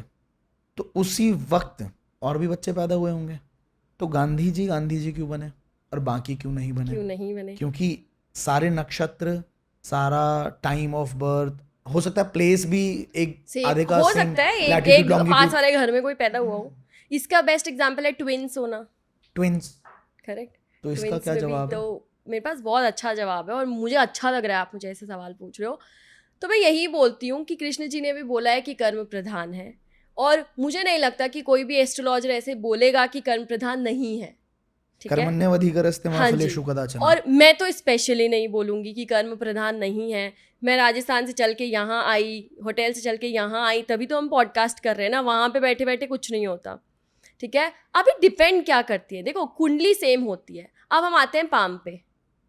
तो उसी वक्त और भी बच्चे पैदा हुए होंगे, तो गांधी जी क्यों बने और बाकी क्यों नहीं बने? क्योंकि सारे नक्षत्र, सारा टाइम ऑफ बर्थ, हो सकता है प्लेस भी एक आधे का हो सेम सकता है, latitude, एक longitude। पास वाले घर में कोई पैदा हुआ हो। इसका बेस्ट एग्जांपल है ट्विंस होना। ट्विंस। करेक्ट। तो इसका क्या जवाब है? तो मेरे पास बहुत अच्छा जवाब है, और मुझे अच्छा लग रहा है आप मुझे ऐसे सवाल पूछ रहे हो। तो मैं यही बोलती हूँ कि कृष्ण जी ने भी बोला है कि कर्म प्रधान है, और मुझे नहीं लगता कि कोई भी एस्ट्रोलॉजर ऐसे बोलेगा कि कर्म प्रधान नहीं है, ठीक है। कर्मण्येवाधिकारस्ते मा हाँ जी। फलेषु कदाचन। और मैं तो स्पेशली नहीं बोलूँगी कि कर्म प्रधान नहीं है। मैं राजस्थान से चल के यहाँ आई, होटल से चल के यहाँ आई, तभी तो हम पॉडकास्ट कर रहे हैं ना। वहाँ पे बैठे बैठे कुछ नहीं होता, ठीक है। अभी डिपेंड क्या करती है, देखो कुंडली सेम होती है। अब हम आते हैं पाम पे,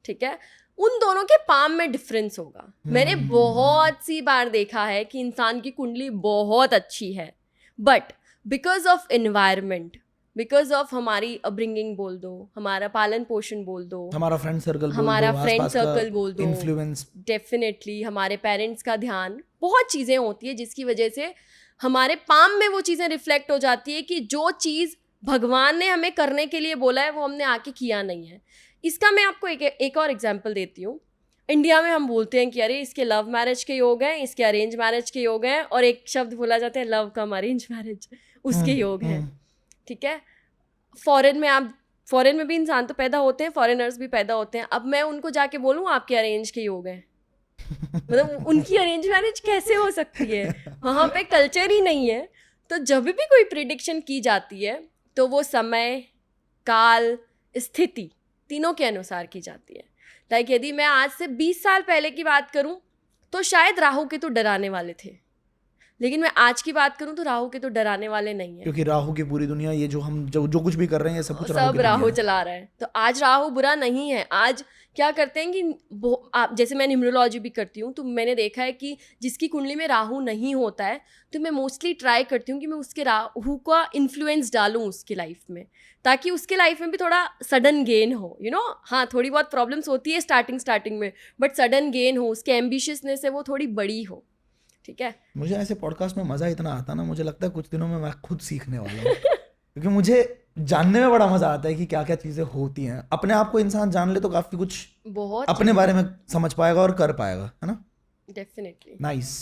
ठीक है। उन दोनों के पाम में डिफरेंस होगा। मैंने बहुत सी बार देखा है कि इंसान की कुंडली बहुत अच्छी है, but because of environment, because of हमारी अपब्रिंगिंग बोल दो, हमारा पालन पोषण बोल दो, हमारा फ्रेंड सर्कल बोल दो, इन्फ्लुएंस, डेफिनेटली हमारे पेरेंट्स का ध्यान, बहुत चीज़ें होती है जिसकी वजह से हमारे पाम में वो चीज़ें रिफ्लेक्ट हो जाती है कि जो चीज़ भगवान ने हमें करने के लिए बोला है वो हमने आके किया नहीं है। इसका मैं आपको एक और एग्जाम्पल देती हूँ। इंडिया में हम बोलते हैं कि अरे इसके लव मैरिज के योग हैं, इसके अरेंज मैरिज के योग हैं, और एक शब्द बोला जाता है लव कम अरेंज मैरिज, उसके योग हैं, ठीक है। फॉरेन में भी इंसान तो पैदा होते हैं, फॉरेनर्स भी पैदा होते हैं। अब मैं उनको जाके बोलूँ आपके अरेंज के योग हैं, मतलब उनकी अरेंज मैरिज कैसे हो सकती है? वहाँ पे कल्चर ही नहीं है। तो जब भी कोई प्रिडिक्शन की जाती है तो वो समय, काल, स्थिति तीनों के अनुसार की जाती है। लाइक यदि मैं आज से 20 साल पहले की बात करूं तो शायद राहु के तो डराने वाले थे, लेकिन मैं आज की बात करूं तो राहु के तो डराने वाले नहीं है, क्योंकि राहु की पूरी दुनिया, ये जो हम जो कुछ भी कर रहे हैं, ये सब कुछ राहु चला रहा है। तो आज राहु बुरा नहीं है। आज क्या करते हैं कि आप, जैसे मैं न्यूमरोलॉजी भी करती हूँ, तो मैंने देखा है कि जिसकी कुंडली में राहु नहीं होता है, तो मैं मोस्टली ट्राई करती हूँ कि मैं उसके राहु का इन्फ्लुएंस डालूँ उसकी लाइफ में, ताकि उसके लाइफ में भी थोड़ा सडन गेन हो, यू नो। हाँ, थोड़ी बहुत प्रॉब्लम्स होती है स्टार्टिंग में, बट सडन गेन हो, उसके एम्बिशियसनेस है वो थोड़ी बड़ी हो, ठीक है। मुझे ऐसे पॉडकास्ट में मज़ा इतना आता ना, मुझे लगता है कुछ दिनों में मैं खुद सीखने वाला हूँ क्योंकि मुझे जानने में बड़ा मज़ा आता है कि क्या क्या चीज़ें होती हैं। अपने आप को इंसान जान ले तो काफ़ी कुछ बहुत अपने बारे में समझ पाएगा और कर पाएगा, है ना। डेफिनेटली। नाइस।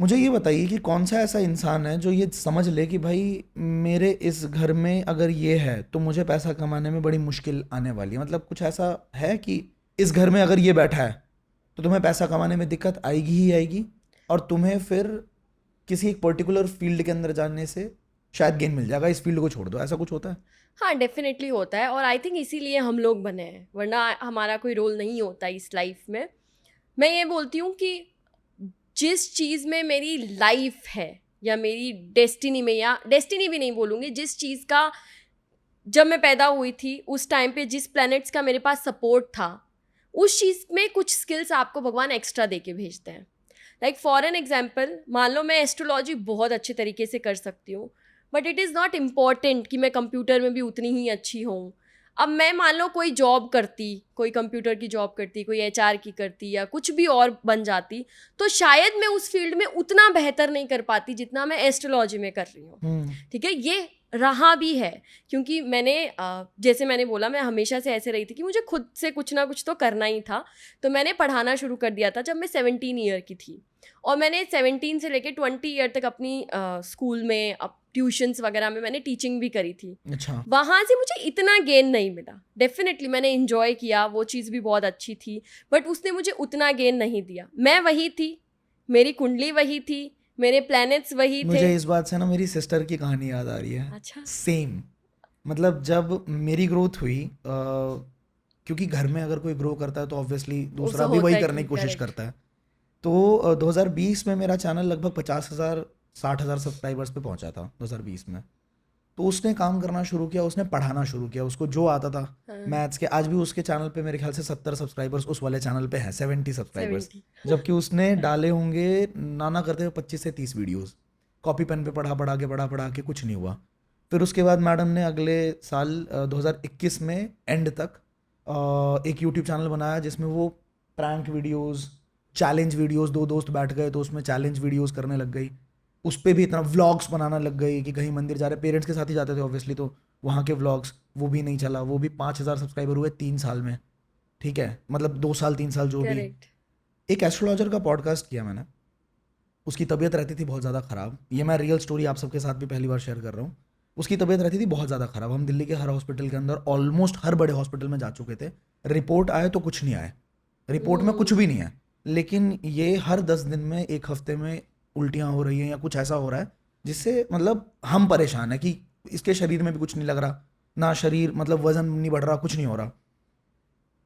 मुझे ये बताइए कि कौन सा ऐसा इंसान है जो ये समझ ले कि भाई मेरे इस घर में अगर ये है तो मुझे पैसा कमाने में बड़ी मुश्किल आने वाली है। मतलब कुछ ऐसा है कि इस घर में अगर ये बैठा है तो तुम्हें पैसा कमाने में दिक्कत आएगी ही आएगी, और तुम्हें फिर किसी एक पर्टिकुलर फील्ड के अंदर जाने से शायद गेन मिल जाएगा, इस फील्ड को छोड़ दो। ऐसा कुछ होता है? हाँ, डेफिनेटली होता है, और आई थिंक इसीलिए हम लोग बने हैं, वरना हमारा कोई रोल नहीं होता इस लाइफ में। मैं ये बोलती हूँ कि जिस चीज़ में मेरी लाइफ है, या मेरी डेस्टिनी में, या डेस्टिनी भी नहीं बोलूँगी, जिस चीज़ का जब मैं पैदा हुई थी उस टाइम पे जिस प्लैनेट्स का मेरे पास सपोर्ट था, उस चीज़ में कुछ स्किल्स आपको भगवान एक्स्ट्रा दे के भेजते हैं। लाइक फॉर एन एग्जाम्पल, मान लो मैं एस्ट्रोलॉजी बहुत अच्छे तरीके से कर सकती हूँ, but it is not important कि मैं कंप्यूटर में भी उतनी ही अच्छी हूँ. अब मैं मान लो कोई जॉब करती, कोई कंप्यूटर की जॉब करती, कोई एचआर की करती या कुछ भी और बन जाती, तो शायद मैं उस फील्ड में उतना बेहतर नहीं कर पाती जितना मैं एस्ट्रोलॉजी में कर रही हूँ. ठीक है, ये रहा भी है क्योंकि मैंने जैसे मैंने बोला, मैं हमेशा से ऐसे रही थी कि मुझे खुद से कुछ ना कुछ तो करना ही था. तो मैंने पढ़ाना शुरू कर दिया था जब मैं 17 ईयर की थी, और मैंने 17 से लेके 20 ईयर तक अपनी स्कूल में, ट्यूशन्स वगैरह में मैंने टीचिंग भी करी थी. अच्छा. वहाँ से मुझे इतना गेन नहीं मिला. डेफिनेटली मैंने इन्जॉय किया, वो चीज़ भी बहुत अच्छी थी, बट उसने मुझे उतना गेन नहीं दिया. मैं वही थी, मेरी कुंडली वही थी, मेरे प्लैनेट्स वही थे. मुझे इस बात से ना मेरी सिस्टर की कहानी याद आ रही है. अच्छा. सेम. मतलब जब मेरी ग्रोथ हुई, क्योंकि घर में अगर कोई ग्रो करता है तो ऑब्वियसली दूसरा भी वही करने की कोशिश करता है. तो 2020 में मेरा चैनल लगभग 50,000 60,000 सब्सक्राइबर्स पे पहुंचा था 2020 में. तो उसने काम करना शुरू किया, उसने पढ़ाना शुरू किया, उसको जो आता था मैथ्स के. आज भी उसके चैनल पे मेरे ख्याल से 70 सब्सक्राइबर्स उस वाले चैनल पे हैं, 70 सब्सक्राइबर्स. जबकि उसने डाले होंगे नाना करते हुए 25 से 30 वीडियोस. कॉपी पेन पे पढ़ा के कुछ नहीं हुआ. फिर उसके बाद मैडम ने अगले साल 2021 में एंड तक एक यूट्यूब चैनल बनाया जिसमें वो प्रैंक वीडियोस, चैलेंज वीडियोस, दो दोस्त बैठ गए तो उसमें चैलेंज वीडियोस करने लग गई. उस पर भी इतना व्लॉग्स बनाना लग गई कि कहीं मंदिर जा रहे, पेरेंट्स के साथ ही जाते थे ऑब्वियसली, तो वहाँ के व्लॉग्स, वो भी नहीं चला. वो भी 5,000 सब्सक्राइबर हुए 3 साल में. ठीक है, मतलब 2 साल 3 साल जो भी. एक एस्ट्रोलॉजर का पॉडकास्ट किया मैंने. उसकी तबीयत रहती थी बहुत ज़्यादा ख़राब. ये मैं रियल स्टोरी आप सबके साथ भी पहली बार शेयर कर रहा हूँ. उसकी तबीयत रहती थी बहुत ज़्यादा ख़राब. हम दिल्ली के हर हॉस्पिटल के अंदर, ऑलमोस्ट हर बड़े हॉस्पिटल में जा चुके थे. रिपोर्ट आए तो कुछ नहीं आए, रिपोर्ट में कुछ भी नहीं है. लेकिन ये हर 10 दिन में, एक हफ्ते में उल्टियाँ हो रही हैं या कुछ ऐसा हो रहा है जिससे मतलब हम परेशान है कि इसके शरीर में भी कुछ नहीं लग रहा, ना शरीर मतलब वजन नहीं बढ़ रहा, कुछ नहीं हो रहा.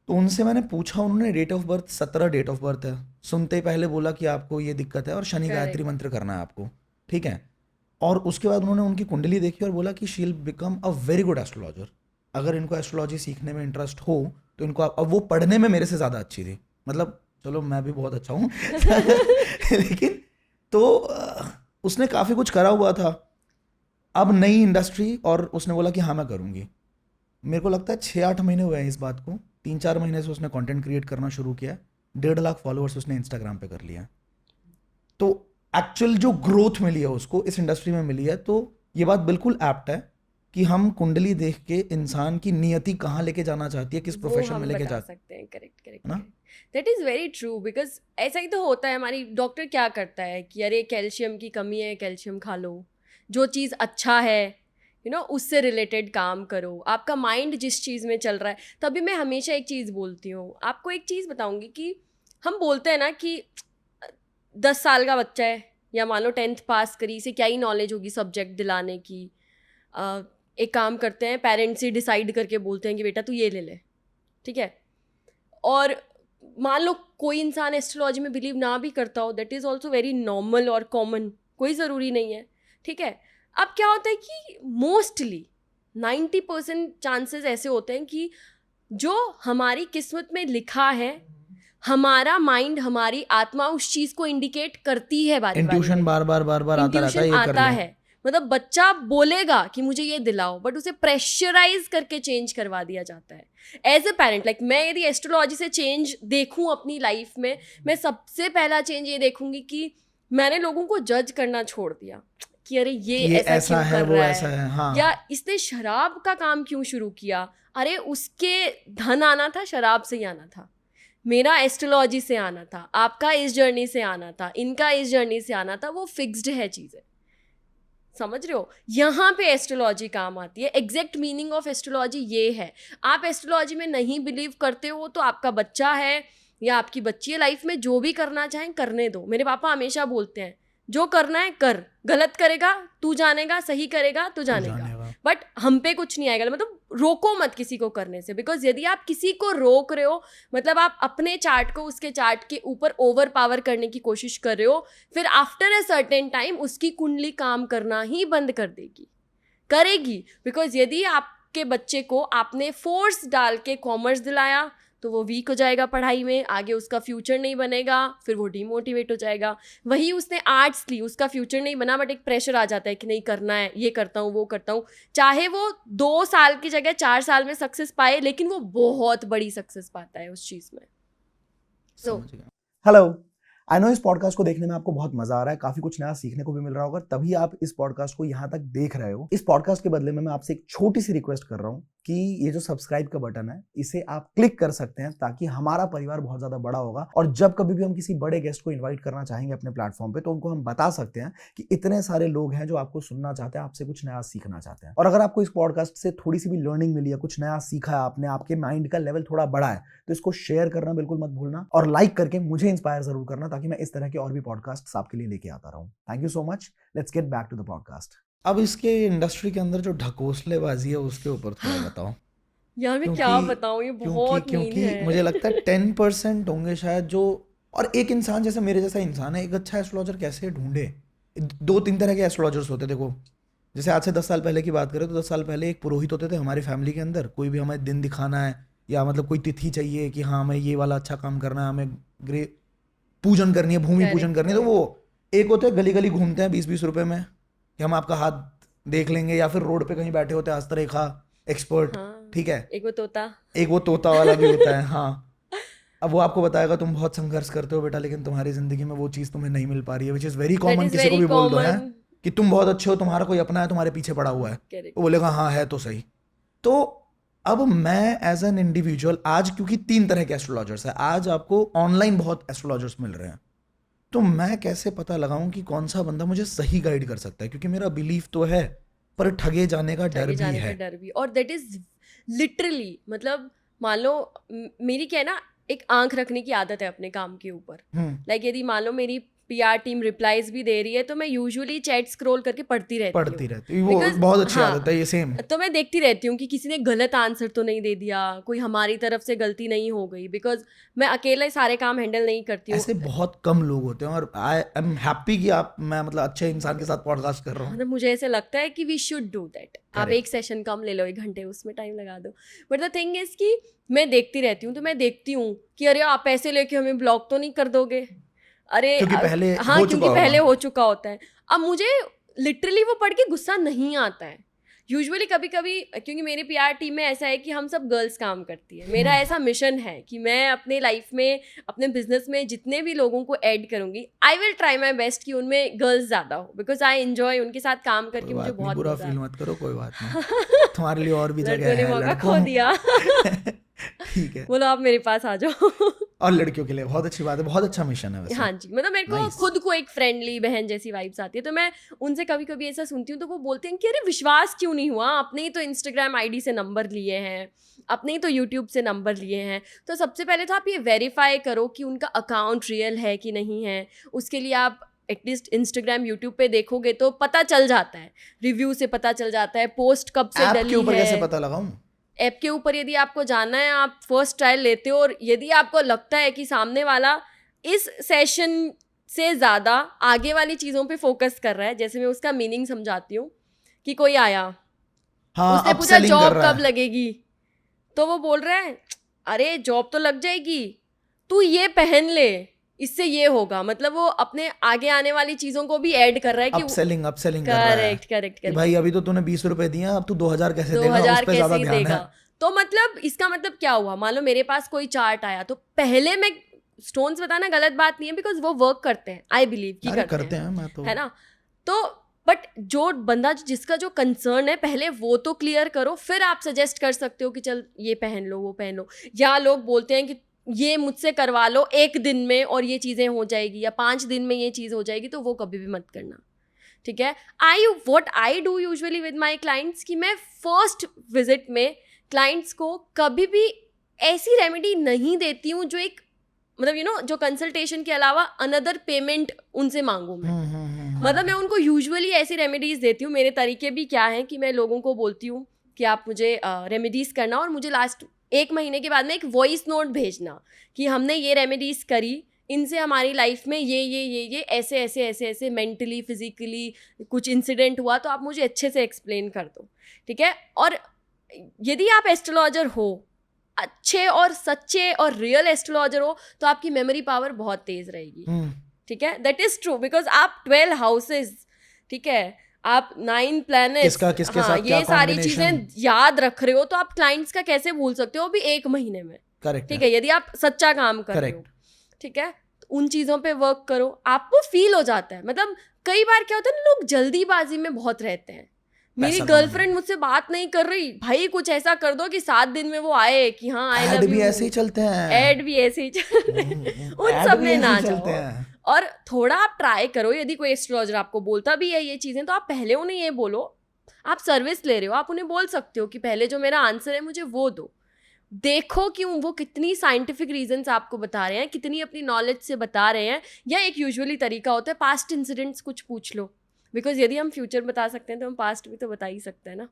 तो उनसे मैंने पूछा, उन्होंने date of birth 17 date of birth है. सुनते ही पहले बोला कि आपको ये दिक्कत है और शनि गायत्री मंत्र करना है आपको. ठीक है. और उसके बाद उन्होंने उनकी कुंडली देखी और बोला कि she will become a very good astrologer. अगर इनको एस्ट्रोलॉजी सीखने में इंटरेस्ट हो तो इनको. अब वो पढ़ने में मेरे से ज़्यादा अच्छी थी. मतलब चलो मैं भी बहुत अच्छा हूँ लेकिन तो उसने काफ़ी कुछ करा हुआ था. अब नई इंडस्ट्री, और उसने बोला कि हाँ मैं करूँगी. मेरे को लगता है 6-8 महीने हुए हैं इस बात को. 3-4 महीने से उसने कंटेंट क्रिएट करना शुरू किया. 1.5 लाख फॉलोअर्स उसने इंस्टाग्राम पे कर लिया. तो एक्चुअल जो ग्रोथ मिली है उसको इस इंडस्ट्री में मिली है. तो ये बात बिल्कुल एप्ट है कि हम कुंडली देख के इंसान की नियति कहाँ लेके जाना चाहती है, किस प्रोफेशन में लेके जा सकते हैं. Correct. That is very true, because ऐसा ही तो होता है. हमारी डॉक्टर क्या करता है कि अरे कैल्शियम की कमी है, कैल्शियम खा लो. जो चीज़ अच्छा है उससे रिलेटेड काम करो. आपका माइंड जिस चीज़ में चल रहा है. तभी मैं हमेशा एक चीज़ बोलती हूँ. आपको एक चीज़ बताऊँगी कि हम बोलते हैं ना कि 10 साल का बच्चा है, या मान लो 10th पास करी, इसे क्या ही नॉलेज होगी सब्जेक्ट दिलाने की. एक काम करते हैं, पेरेंट्स ही डिसाइड करके बोलते हैं कि बेटा तू ये ले ले. ठीक है. और मान लो कोई इंसान एस्ट्रोलॉजी में बिलीव ना भी करता हो, that is also very normal और कॉमन. कोई ज़रूरी नहीं है. ठीक है. अब क्या होता है कि मोस्टली 90% चांसेस ऐसे होते हैं कि जो हमारी किस्मत में लिखा है, हमारा माइंड, हमारी आत्मा उस चीज़ को इंडिकेट करती है. इंट्यूशन बार बार आता रहता है, ये कर ले. मतलब बच्चा बोलेगा कि मुझे ये दिलाओ, बट उसे प्रेशराइज करके चेंज करवा दिया जाता है. एज अ पेरेंट, लाइक मैं यदि एस्ट्रोलॉजी से चेंज देखूं अपनी लाइफ में, मैं सबसे पहला चेंज ये देखूंगी कि मैंने लोगों को जज करना छोड़ दिया कि अरे ये ऐसा क्यों है, कर वो रहा ऐसा है. हाँ. या इसने शराब का काम क्यों शुरू किया. अरे उसके धन आना था, शराब से ही आना था. मेरा एस्ट्रोलॉजी से आना था, आपका इस जर्नी से आना था, इनका इस जर्नी से आना था. वो फिक्स्ड है चीज़ें. समझ रहे हो. यहाँ पे एस्ट्रोलॉजी काम आती है. एग्जैक्ट मीनिंग ऑफ एस्ट्रोलॉजी ये है. आप एस्ट्रोलॉजी में नहीं बिलीव करते हो तो आपका बच्चा है या आपकी बच्ची है, लाइफ में जो भी करना चाहें करने दो. मेरे पापा हमेशा बोलते हैं जो करना है कर, गलत करेगा तू जानेगा, सही करेगा तू जानेगा, बट हम पे कुछ नहीं आएगा. मतलब रोको मत किसी को करने से, बिकॉज यदि आप किसी को रोक रहे हो मतलब आप अपने चार्ट को उसके चार्ट के ऊपर ओवर पावर करने की कोशिश कर रहे हो. फिर आफ्टर अ सर्टेन टाइम उसकी कुंडली काम करना ही बंद कर करेगी. बिकॉज यदि आपके बच्चे को आपने फोर्स डाल के कॉमर्स दिलाया तो वो वीक हो जाएगा पढ़ाई में, आगे उसका फ्यूचर नहीं बनेगा, फिर वो डीमोटिवेट हो जाएगा। वही उसने आर्ट्स ली, उसका फ्यूचर नहीं बना, बट एक प्रेशर आ जाता है कि नहीं करना है, ये करता हूँ वो करता हूँ, चाहे वो 2 साल की जगह 4 साल में सक्सेस पाए, लेकिन वो बहुत बड़ी सक्सेस पाता है उस चीज़ में। सो हेलो, आई नो इस पॉडकास्ट को देखने में आपको बहुत मजा आ रहा है, काफी कुछ नया सीखने को भी मिल रहा होगा, तभी आप इस पॉडकास्ट को यहाँ तक देख रहे हो। इस पॉडकास्ट के बदले में मैं आपसे एक छोटी सी रिक्वेस्ट कर रहा हूँ कि ये जो सब्सक्राइब का बटन है इसे आप क्लिक कर सकते हैं, ताकि हमारा परिवार बहुत ज्यादा बड़ा होगा और जब कभी भी हम किसी बड़े गेस्ट को इन्वाइट करना चाहेंगे अपने प्लेटफॉर्म पे, तो उनको हम बता सकते हैं कि इतने सारे लोग हैं जो आपको सुनना चाहते हैं, आपसे कुछ नया सीखना चाहते हैं। और अगर आपको इस पॉडकास्ट से थोड़ी सी भी लर्निंग मिली है, कुछ नया सीखा है आपने, आपके माइंड का लेवल थोड़ा बढ़ा है, तो इसको शेयर करना बिल्कुल मत भूलना और लाइक करके मुझे इंस्पायर जरूर करना, ताकि मैं इस तरह के और भी पॉडकास्ट आपके लिए लेके आता रहूं। Thank you so much. Let's get back to the podcast. अब इसके इंडस्ट्री के अंदर जो ढकोसलेबाजी है उसके ऊपर थोड़ा बताओ। यार मैं क्या बताऊँ, ये बहुत मीन क्योंकि है। मुझे लगता है 10% होंगे शायद जो, और एक इंसान जैसे मेरे जैसा इंसान है, एक अच्छा एस्ट्रोलॉजर कैसे ढूंढे। 2-3 तरह के एस्ट्रोलॉजर्स होते, देखो जैसे आज से 10 साल पहले की बात करें तो 10 साल पहले एक पुरोहित होते थे हमारी फैमिली के अंदर। कोई भी हमें दिन दिखाना है या मतलब कोई तिथि चाहिए कि हाँ हमें ये वाला अच्छा काम करना है, हमें ग्रे पूजन करनी है, भूमि पूजन करनी है, तो वो एक होते हैं गली गली घूमते हैं 20-20 रुपए में कि हम आपका हाथ देख लेंगे, या फिर रोड पे कहीं बैठे होते हैं हस्तरेखा एक्सपर्ट, हाँ, ठीक है, एक वो तोता वाला भी होता है। हाँ, अब वो आपको बताएगा तुम बहुत संघर्ष करते हो बेटा, लेकिन तुम्हारी जिंदगी में वो चीज तुम्हें नहीं मिल पा रही है, विच इज वेरी कॉमन। किसी को भी बोल दो है कि तुम बहुत अच्छे हो, तुम्हारा कोई अपना है तुम्हारे पीछे पड़ा हुआ है, वो बोलेगा हाँ है तो सही। तो अब मैं एज एन इंडिविजुअल आज, क्योंकि 3 तरह के एस्ट्रोलॉजर्स है, आज आपको ऑनलाइन बहुत एस्ट्रोलॉजर्स मिल रहे हैं, तो मैं कैसे पता लगाऊं कि कौन सा बंदा मुझे सही गाइड कर सकता है, क्योंकि मेरा बिलीफ तो है पर ठगे जाने का डर भी है। और दैट इज लिटरली, मतलब मान लो मेरी क्या है ना, एक आंख रखने की आदत है अपने काम के ऊपर। लाइक यदि मान लो मेरी पीआर टीम रिप्लाईज भी दे रही है तो मैं यूजुअली चैट स्क्रॉल करके पढ़ती रहती हूँ। वो बहुत अच्छी आदत है, ये सेम। तो मैं देखती रहती हूँ कि किसी ने गलत आंसर तो नहीं दे दिया, कोई हमारी तरफ से गलती नहीं हो गई, बिकॉज मैं अकेला सारे काम हैंडल नहीं करती हूँ। ऐसे बहुत कम लोग होते हैं और आई एम हैप्पी कि आप, मैं मतलब अच्छे इंसान के साथ पॉडकास्ट कर रहा हूँ। मतलब मुझे ऐसे लगता है कि वी शुड डू दैट। आप एक सेशन कम ले लो, 1 घंटे उसमें टाइम लगा दो, बट द थिंग इज कि मैं देखती रहती हूँ, तो मैं देखती हूँ कि अरे आप पैसे लेके हमें ब्लॉक तो नहीं कर दोगे, अरे क्योंकि पहले क्योंकि पहले हो चुका होता है। अब मुझे लिटरली वो पढ़ के गुस्सा नहीं आता है यूजुअली, कभी कभी, क्योंकि मेरी पीआर टीम में ऐसा है कि हम सब गर्ल्स काम करती है। मेरा ऐसा मिशन है कि मैं अपने लाइफ में, अपने बिजनेस में जितने भी लोगों को ऐड करूंगी, I will try my best कि उनमें गर्ल्स ज़्यादा हो, बिकॉज आई एंजॉय उनके साथ काम करके। मुझे बहुत बुरा फील मत करो, कोई बात नहीं, तुम्हारे लिए और भी जगह है, मौका खो दिया। ठीक है, बोलो आप मेरे पास आ जाओ। और लड़कियों के लिए बहुत अच्छी बात है, बहुत अच्छा मिशन है वैसे। हाँ जी, मतलब मेरे को खुद को एक फ्रेंडली बहन जैसी वाइब्स आती है, तो मैं उनसे कभी कभी ऐसा सुनती हूँ तो वो बोलते हैं कि अरे विश्वास क्यों नहीं हुआ, अपने ही तो इंस्टाग्राम आईडी से नंबर लिए हैं, अपने ही तो यूट्यूब से नंबर लिए हैं, तो सबसे पहले तो आप ये वेरीफाई करो कि उनका अकाउंट रियल है कि नहीं है। उसके लिए आप एटलीस्ट इंस्टाग्राम यूट्यूब पे देखोगे तो पता चल जाता है, रिव्यू से पता चल जाता है, पोस्ट कब से डली है। ऐप के ऊपर कैसे पता लगाऊं? ऐप के ऊपर यदि आपको जानना है, आप फर्स्ट ट्रायल लेते हो, और यदि आपको लगता है कि सामने वाला इस सेशन से ज़्यादा आगे वाली चीज़ों पे फोकस कर रहा है, जैसे मैं उसका मीनिंग समझाती हूँ कि कोई आया, हाँ, उसने पूछा जॉब कब लगेगी, तो वो बोल रहा है अरे जॉब तो लग जाएगी, तू ये पहन ले, इससे ये होगा, मतलब वो अपने आगे आने वाली चीजों को भी ऐड कर रहा है कि अपसेलिंग कर रहा है। करेक्ट भाई अभी तो तूने 20 रुपए दिए, अब तू 2000 कैसे देगा, उस पे ज्यादा ध्यान है। तो मतलब इसका मतलब क्या हुआ, मान लो मेरे पास कोई चार्ट आया, तो पहले मैं स्टोन्स बताना गलत बात नहीं है, बिकॉज वो वर्क करते हैं, आई बिलीव कि करते हैं, मैं तो, है ना। तो बट जो बंदा जिसका जो कंसर्न है, पहले वो तो क्लियर करो, फिर आप सजेस्ट कर सकते हो कि चल ये पहन लो वो पहन लो। या लोग बोलते हैं कि ये मुझसे करवा लो 1 दिन में और ये चीज़ें हो जाएगी, या 5 दिन में ये चीज़ हो जाएगी, तो वो कभी भी मत करना, ठीक है। What I do usually with my clients कि मैं फर्स्ट विजिट में क्लाइंट्स को कभी भी ऐसी रेमेडी नहीं देती हूँ जो एक, मतलब जो कंसल्टेशन के अलावा अनदर पेमेंट उनसे मांगूँ मैं। मतलब मैं उनको यूजुअली ऐसी रेमेडीज देती हूँ। मेरे तरीके भी क्या हैं कि मैं लोगों को बोलती हूँ कि आप मुझे रेमेडीज करना, और मुझे लास्ट 1 महीने के बाद में एक वॉइस नोट भेजना कि हमने ये रेमेडीज करी, इनसे हमारी लाइफ में ये ऐसे ऐसे ऐसे ऐसे मेंटली फिजिकली कुछ इंसिडेंट हुआ, तो आप मुझे अच्छे से एक्सप्लेन कर दो, ठीक है। और यदि आप एस्ट्रोलॉजर हो अच्छे और सच्चे और रियल एस्ट्रोलॉजर हो तो आपकी मेमोरी पावर बहुत तेज रहेगी, ठीक है, दैट इज ट्रू, बिकॉज आप 12 हाउसेस, ठीक है, आप 9 प्लैनेट्स, किसके हाँ, साथ क्या ये सारी combination? चीजें याद रख रहे हो तो आप क्लाइंट्स का कैसे भूल सकते हो, भी 1 महीने में, करेक्ट ठीक है, यदि आप सच्चा काम कर रहे हो, ठीक है, तो उन चीजों पे वर्क करो, आपको फील हो जाता है। मतलब कई बार क्या होता है ना, लोग जल्दीबाजी में बहुत रहते हैं, मेरी पैसा गर्लफ्रेंड मुझसे बात नहीं कर रही, भाई कुछ ऐसा कर दो कि 7 दिन में वो आए कि हाँ आई ऐड लव भी यू, ऐसे ही चलते हैं, एड भी ऐसे ही चलते हैं, उन ऐड सब भी में ऐसे ना ही चलते जाओ। हैं। और थोड़ा आप ट्राई करो, यदि कोई एस्ट्रोलॉजर आपको बोलता भी है ये चीजें, तो आप पहले उन्हें ये बोलो, आप सर्विस ले रहे हो, आप उन्हें बोल सकते हो कि पहले जो मेरा आंसर है मुझे वो दो, देखो कि वो कितनी साइंटिफिक रीजंस आपको बता रहे हैं, कितनी अपनी नॉलेज से बता रहे हैं। या एक यूजुअली तरीका होता है, पास्ट इंसिडेंट्स कुछ पूछ लो, बिकॉज यदि हम फ्यूचर बता सकते हैं तो हम पास्ट भी तो बता ही सकते हैं ना,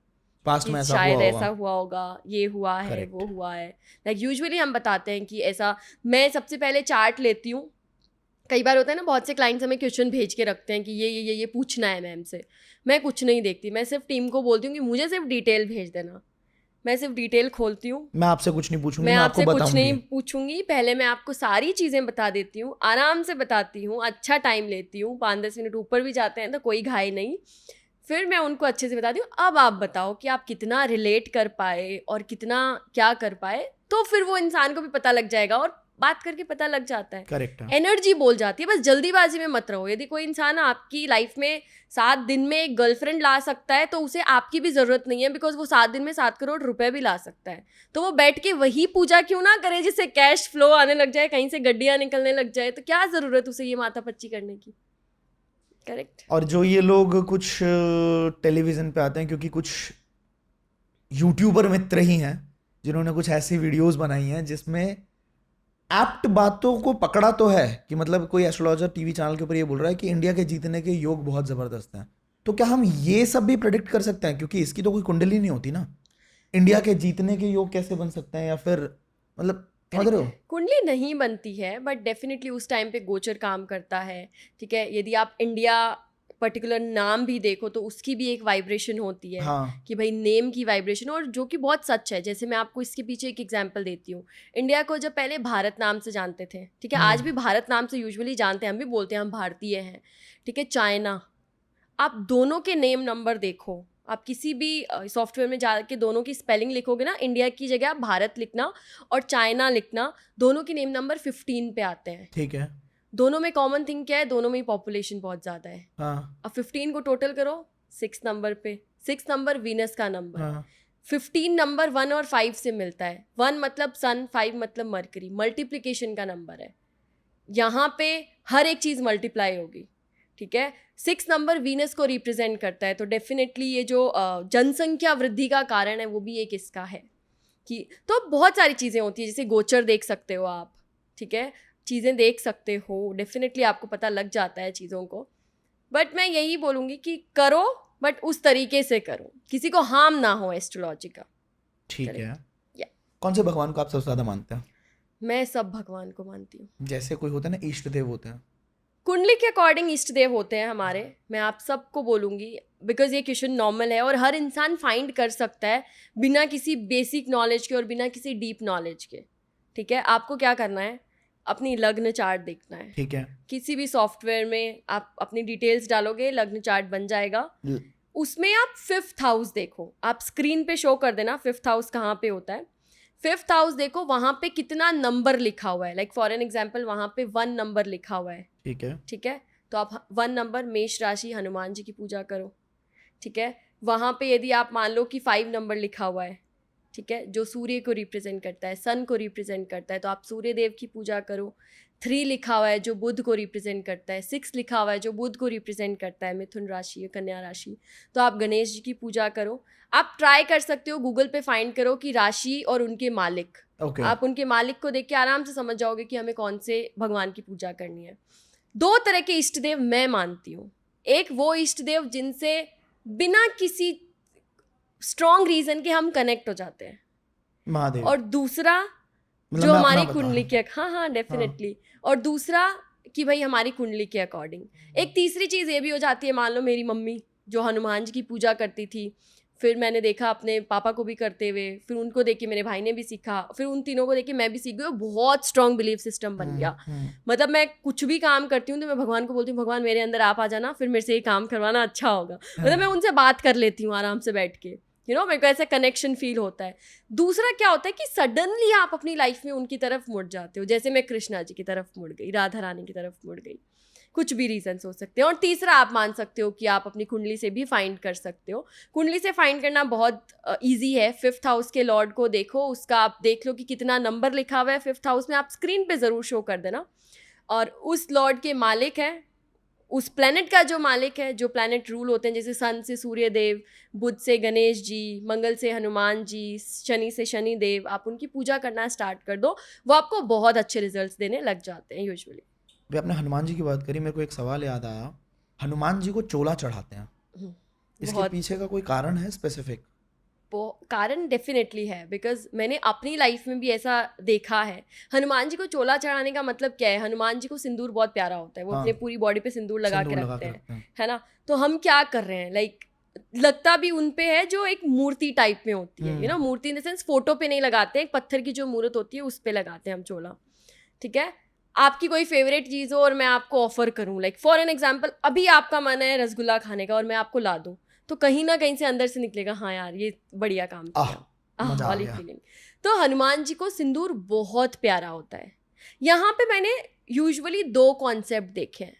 पास्ट कि में ऐसा शायद हुआ ऐसा होगा। हुआ होगा, ये हुआ है, Correct. वो हुआ है। लाइक यूजुअली हम बताते हैं कि ऐसा, मैं सबसे पहले चार्ट लेती हूँ। कई बार होता है ना, बहुत से क्लाइंट्स हमें क्वेश्चन भेज के रखते हैं कि ये पूछना है मैम से, मैं कुछ नहीं देखती, मैं सिर्फ टीम को बोलती हूँ कि मुझे सिर्फ डिटेल भेज देना, मैं सिर्फ डिटेल खोलती हूँ, मैं आपसे कुछ नहीं पूछूंगी, मैं मैं आपको आपसे कुछ बताऊंगी। नहीं पूछूंगी, पहले मैं आपको सारी चीज़ें बता देती हूँ, आराम से बताती हूँ, अच्छा टाइम लेती हूँ, 5-10 मिनट ऊपर भी जाते हैं तो कोई घाई नहीं, फिर मैं उनको अच्छे से बताती हूँ, अब आप बताओ कि आप कितना रिलेट कर पाए और कितना क्या कर पाए, तो फिर वो इंसान को भी पता लग जाएगा, और बात करके पता लग जाता है, करेक्ट है। एनर्जी बोल जाती है। बस जल्दीबाजी में मत रहो। यदि कोई इंसान आपकी लाइफ में 7 दिन में एक गर्लफ्रेंड ला सकता है तो उसे आपकी भी ज़रूरत नहीं है, बिकॉज वो 7 दिन में 7 करोड़ रुपए भी ला सकता है। तो वो बैठ के वही पूजा क्यों ना करे जिससे कैश फ्लो आने लग जाए, कहीं से गड्डियाँ निकलने लग जाए, तो क्या ज़रूरत उसे ये माथापच्ची करने की। करेक्ट। और जो ये लोग कुछ टेलीविजन पे आते हैं, क्योंकि कुछ यूट्यूबर मित्र ही हैं जिन्होंने कुछ ऐसी वीडियोस बनाई हैं जिसमें एप्ट बातों को पकड़ा तो है, कि मतलब कोई एस्ट्रोलॉजर टीवी चैनल के ऊपर ये बोल रहा है कि इंडिया के जीतने के योग बहुत जबरदस्त हैं, तो क्या हम ये सब भी प्रेडिक्ट कर सकते हैं? क्योंकि इसकी तो कोई कुंडली नहीं होती ना, इंडिया के जीतने के योग कैसे बन सकते हैं? या फिर मतलब समझ रहे हो? कुंडली नहीं बनती है, बट डेफिनेटली उस टाइम पे गोचर काम करता है, ठीक है। यदि आप इंडिया पर्टिकुलर नाम भी देखो तो उसकी भी एक वाइब्रेशन होती है, हाँ। कि भाई नेम की वाइब्रेशन, और जो कि बहुत सच है। जैसे मैं आपको इसके पीछे एक एग्जांपल देती हूँ। इंडिया को जब पहले भारत नाम से जानते थे, ठीक है, आज भी भारत नाम से यूजुअली जानते हैं, हम भी बोलते हैं हम भारतीय हैं, ठीक है। चाइना, आप दोनों के नेम नंबर देखो, आप किसी भी सॉफ्टवेयर में जाके दोनों की स्पेलिंग लिखोगे ना, इंडिया की जगह आप भारत लिखना और चाइना लिखना, दोनों के नेम नंबर 15 पे आते हैं। ठीक है। दोनों में कॉमन थिंग क्या है? दोनों में पॉपुलेशन बहुत ज़्यादा है। हाँ। अब 15 को टोटल करो 6 नंबर पे, 6 नंबर वीनस का नंबर, हाँ। 15 नंबर 1 और 5 से मिलता है। 1 मतलब सन, 5 मतलब मरकरी, मल्टीप्लिकेशन का नंबर है। यहाँ पे हर एक चीज़ मल्टीप्लाई होगी, ठीक है। 6 नंबर वीनस को रिप्रेजेंट करता है, तो डेफिनेटली ये जो जनसंख्या वृद्धि का कारण है वो भी एक इसका है। कि तो बहुत सारी चीज़ें होती है, जैसे गोचर देख सकते हो आप, ठीक है, चीज़ें देख सकते हो, डेफिनेटली आपको पता लग जाता है चीज़ों को। बट मैं यही बोलूँगी कि करो, बट उस तरीके से करो, किसी को हार्म ना हो एस्ट्रोलॉजी का। ठीक है। या कौन से भगवान को आप सबसे ज्यादा मानते हैं? मैं सब भगवान को मानती हूँ। जैसे कोई होता है ना, इष्ट देव होते हैं। कुंडली के अकॉर्डिंग इष्ट देव होते हैं हमारे, मैं आप सबको बोलूँगी, बिकॉज ये क्वेश्चन नॉर्मल है और हर इंसान फाइंड कर सकता है बिना किसी बेसिक नॉलेज के और बिना किसी डीप नॉलेज के, ठीक है। आपको क्या करना है? अपनी लग्न चार्ट देखना है। ठीक है। किसी भी सॉफ्टवेयर में आप अपनी डिटेल्स डालोगे, लग्न चार्ट बन जाएगा। उसमें आप 5th हाउस देखो, आप स्क्रीन पे शो कर देना 5th हाउस कहाँ पे होता है। 5th हाउस देखो, वहाँ पे कितना नंबर लिखा हुआ है। लाइक फॉर एन एग्जाम्पल, वहाँ पे 1 नंबर लिखा हुआ है, ठीक है। ठीक है। तो आप 1 नंबर, मेष राशि, हनुमान जी की पूजा करो, ठीक है। वहाँ पे यदि आप मान लो कि 5 नंबर लिखा हुआ है, ठीक है, जो सूर्य को रिप्रेजेंट करता है, सन को रिप्रेजेंट करता है, तो आप सूर्य देव की पूजा करो। 3 लिखा हुआ है जो बुध को रिप्रेजेंट करता है, 6 लिखा हुआ है जो बुध को रिप्रेजेंट करता है, मिथुन राशि या कन्या राशि, तो आप गणेश जी की पूजा करो। आप ट्राई कर सकते हो, गूगल पे फाइंड करो कि राशि और उनके मालिक, ओके। आप उनके मालिक को देख के आराम से समझ जाओगे कि हमें कौन से भगवान की पूजा करनी है। 2 तरह के इष्ट देव मैं मानती हूँ। एक वो इष्ट देव जिनसे बिना किसी स्ट्रॉन्ग रीजन के हम कनेक्ट हो जाते हैं, महादेव। और दूसरा मतलब जो मैं हमारी अपना बता कुंडली रहा हूँ। के, हाँ डेफिनेटली, और दूसरा कि भाई हमारी कुंडली के अकॉर्डिंग। एक तीसरी चीज़ ये भी हो जाती है, मान लो मेरी मम्मी जो हनुमान जी की पूजा करती थी, फिर मैंने देखा अपने पापा को भी करते हुए, फिर उनको देख के मेरे भाई ने भी सीखा, फिर उन तीनों को देख के मैं भी सीख गई और बहुत स्ट्रॉन्ग बिलीफ सिस्टम बन गया। मतलब मैं कुछ भी काम करती हूँ तो मैं भगवान को बोलती हूँ, भगवान मेरे अंदर आप आ जाना, फिर मेरे से ये काम करवाना अच्छा होगा। मतलब मैं उनसे बात कर लेती हूँ आराम से बैठ के, मेरे को ऐसा कनेक्शन फील होता है। दूसरा क्या होता है कि सडनली आप अपनी लाइफ में उनकी तरफ मुड़ जाते हो, जैसे मैं कृष्णा जी की तरफ मुड़ गई, राधा रानी की तरफ मुड़ गई, कुछ भी रीजंस हो सकते हैं। और तीसरा आप मान सकते हो कि आप अपनी कुंडली से भी फाइंड कर सकते हो। कुंडली से फाइंड करना बहुत ईजी है। 5th हाउस के लॉर्ड को देखो, उसका आप देख लो कि कितना नंबर लिखा हुआ है 5th हाउस में, आप स्क्रीन पे ज़रूर शो कर देना। और उस लॉर्ड के मालिक है, उस प्लैनेट का जो मालिक है, जो प्लैनेट रूल होते हैं, जैसे सन से सूर्य देव, बुध से गणेश जी, मंगल से हनुमान जी, शनि से शनि देव, आप उनकी पूजा करना स्टार्ट कर दो, वो आपको बहुत अच्छे रिजल्ट्स देने लग जाते हैं यूजुअली। अभी आपने हनुमान जी की बात करी, मेरे को एक सवाल याद आया। हनुमान जी को चोला चढ़ाते हैं, इसके बहुत पीछे का कोई कारण है स्पेसिफिक? कारण डेफिनेटली है, बिकॉज मैंने अपनी लाइफ में भी ऐसा देखा है। हनुमान जी को चोला चढ़ाने का मतलब क्या है? हनुमान जी को सिंदूर बहुत प्यारा होता है, वो अपने पूरी बॉडी पे सिंदूर लगा के रखते हैं, है ना। तो हम क्या कर रहे हैं, लाइक लगता भी उन पे है जो एक मूर्ति टाइप में होती है, मूर्ति इन द सेंस फोटो पे नहीं लगाते हैं, एक पत्थर की जो मूर्त होती है उस पे लगाते हैं हम चोला। ठीक है, आपकी कोई फेवरेट चीज़ हो और मैं आपको ऑफर करूँ, लाइक फॉर एन एग्जाम्पल, अभी आपका मन है रसगुल्ला खाने का और मैं आपको ला दूँ, तो कहीं ना कहीं से अंदर से निकलेगा, हाँ यार ये बढ़िया काम किया, मजा आ वाली गया। फीलिंग। तो हनुमान जी को सिंदूर बहुत प्यारा होता है। यहाँ पे मैंने यूजुअली 2 कॉन्सेप्ट देखे हैं।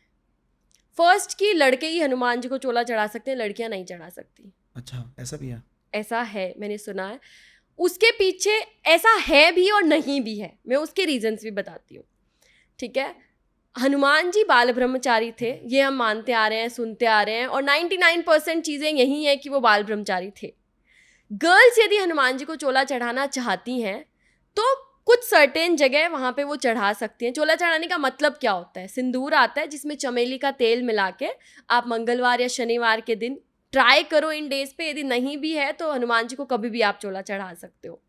फर्स्ट कि लड़के ही हनुमान जी को चोला चढ़ा सकते हैं, लड़कियां नहीं चढ़ा सकती। अच्छा, ऐसा भी है? ऐसा है, मैंने सुना है। उसके पीछे ऐसा है भी और नहीं भी है, मैं उसके रीजंस भी बताती हूँ। ठीक है, हनुमान जी बाल ब्रह्मचारी थे, ये हम मानते आ रहे हैं, सुनते आ रहे हैं, और 99% चीज़ें यही हैं कि वो बाल ब्रह्मचारी थे। गर्ल्स यदि हनुमान जी को चोला चढ़ाना चाहती हैं तो कुछ सर्टेन जगह वहाँ पे वो चढ़ा सकती हैं। चोला चढ़ाने का मतलब क्या होता है? सिंदूर आता है जिसमें चमेली का तेल मिला के आप मंगलवार या शनिवार के दिन ट्राई करो इन डेज पे, यदि नहीं भी है तो हनुमान जी को कभी भी आप चोला चढ़ा सकते हो।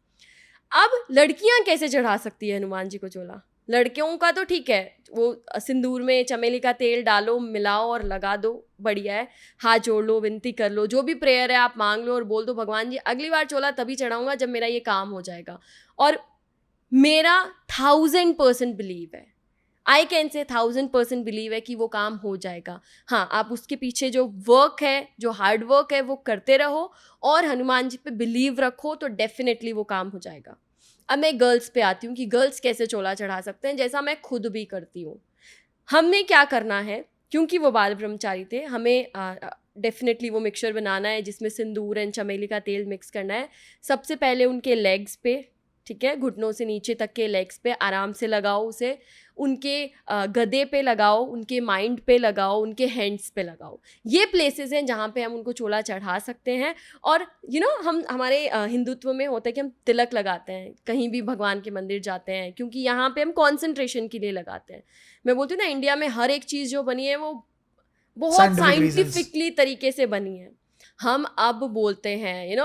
अब लड़कियां कैसे चढ़ा सकती है हनुमान जी को चोला? लड़कियों का तो ठीक है, वो सिंदूर में चमेली का तेल डालो, मिलाओ और लगा दो, बढ़िया है। हाथ जोड़ लो, विनती कर लो, जो भी प्रेयर है आप मांग लो और बोल दो भगवान जी अगली बार चोला तभी चढ़ाऊंगा जब मेरा ये काम हो जाएगा। और मेरा 1000% बिलीव है, आई कैन से 1000% बिलीव है कि वो काम हो जाएगा। हाँ, आप उसके पीछे जो वर्क है, जो हार्ड वर्क है, वो करते रहो और हनुमान जी पे बिलीव रखो तो डेफिनेटली वो काम हो जाएगा। अब मैं गर्ल्स पे आती हूँ कि गर्ल्स कैसे चोला चढ़ा सकते हैं, जैसा मैं खुद भी करती हूँ। हमने क्या करना है, क्योंकि वो बाल ब्रह्मचारी थे, हमें डेफिनेटली वो मिक्सचर बनाना है जिसमें सिंदूर एंड चमेली का तेल मिक्स करना है। सबसे पहले उनके लेग्स पे, ठीक है, घुटनों से नीचे तक के लेग्स पे आराम से लगाओ उसे, उनके गदे पे लगाओ, उनके माइंड पे लगाओ, उनके हैंड्स पे लगाओ। ये प्लेसेस हैं जहाँ पे हम उनको चोला चढ़ा सकते हैं। और हम हमारे हिंदुत्व में होता है कि हम तिलक लगाते हैं कहीं भी भगवान के मंदिर जाते हैं, क्योंकि यहाँ पे हम कॉन्सेंट्रेशन के लिए लगाते हैं। मैं बोलती हूँ ना, इंडिया में हर एक चीज़ जो बनी है वो बहुत साइंटिफिकली तरीके से बनी है। हम अब बोलते हैं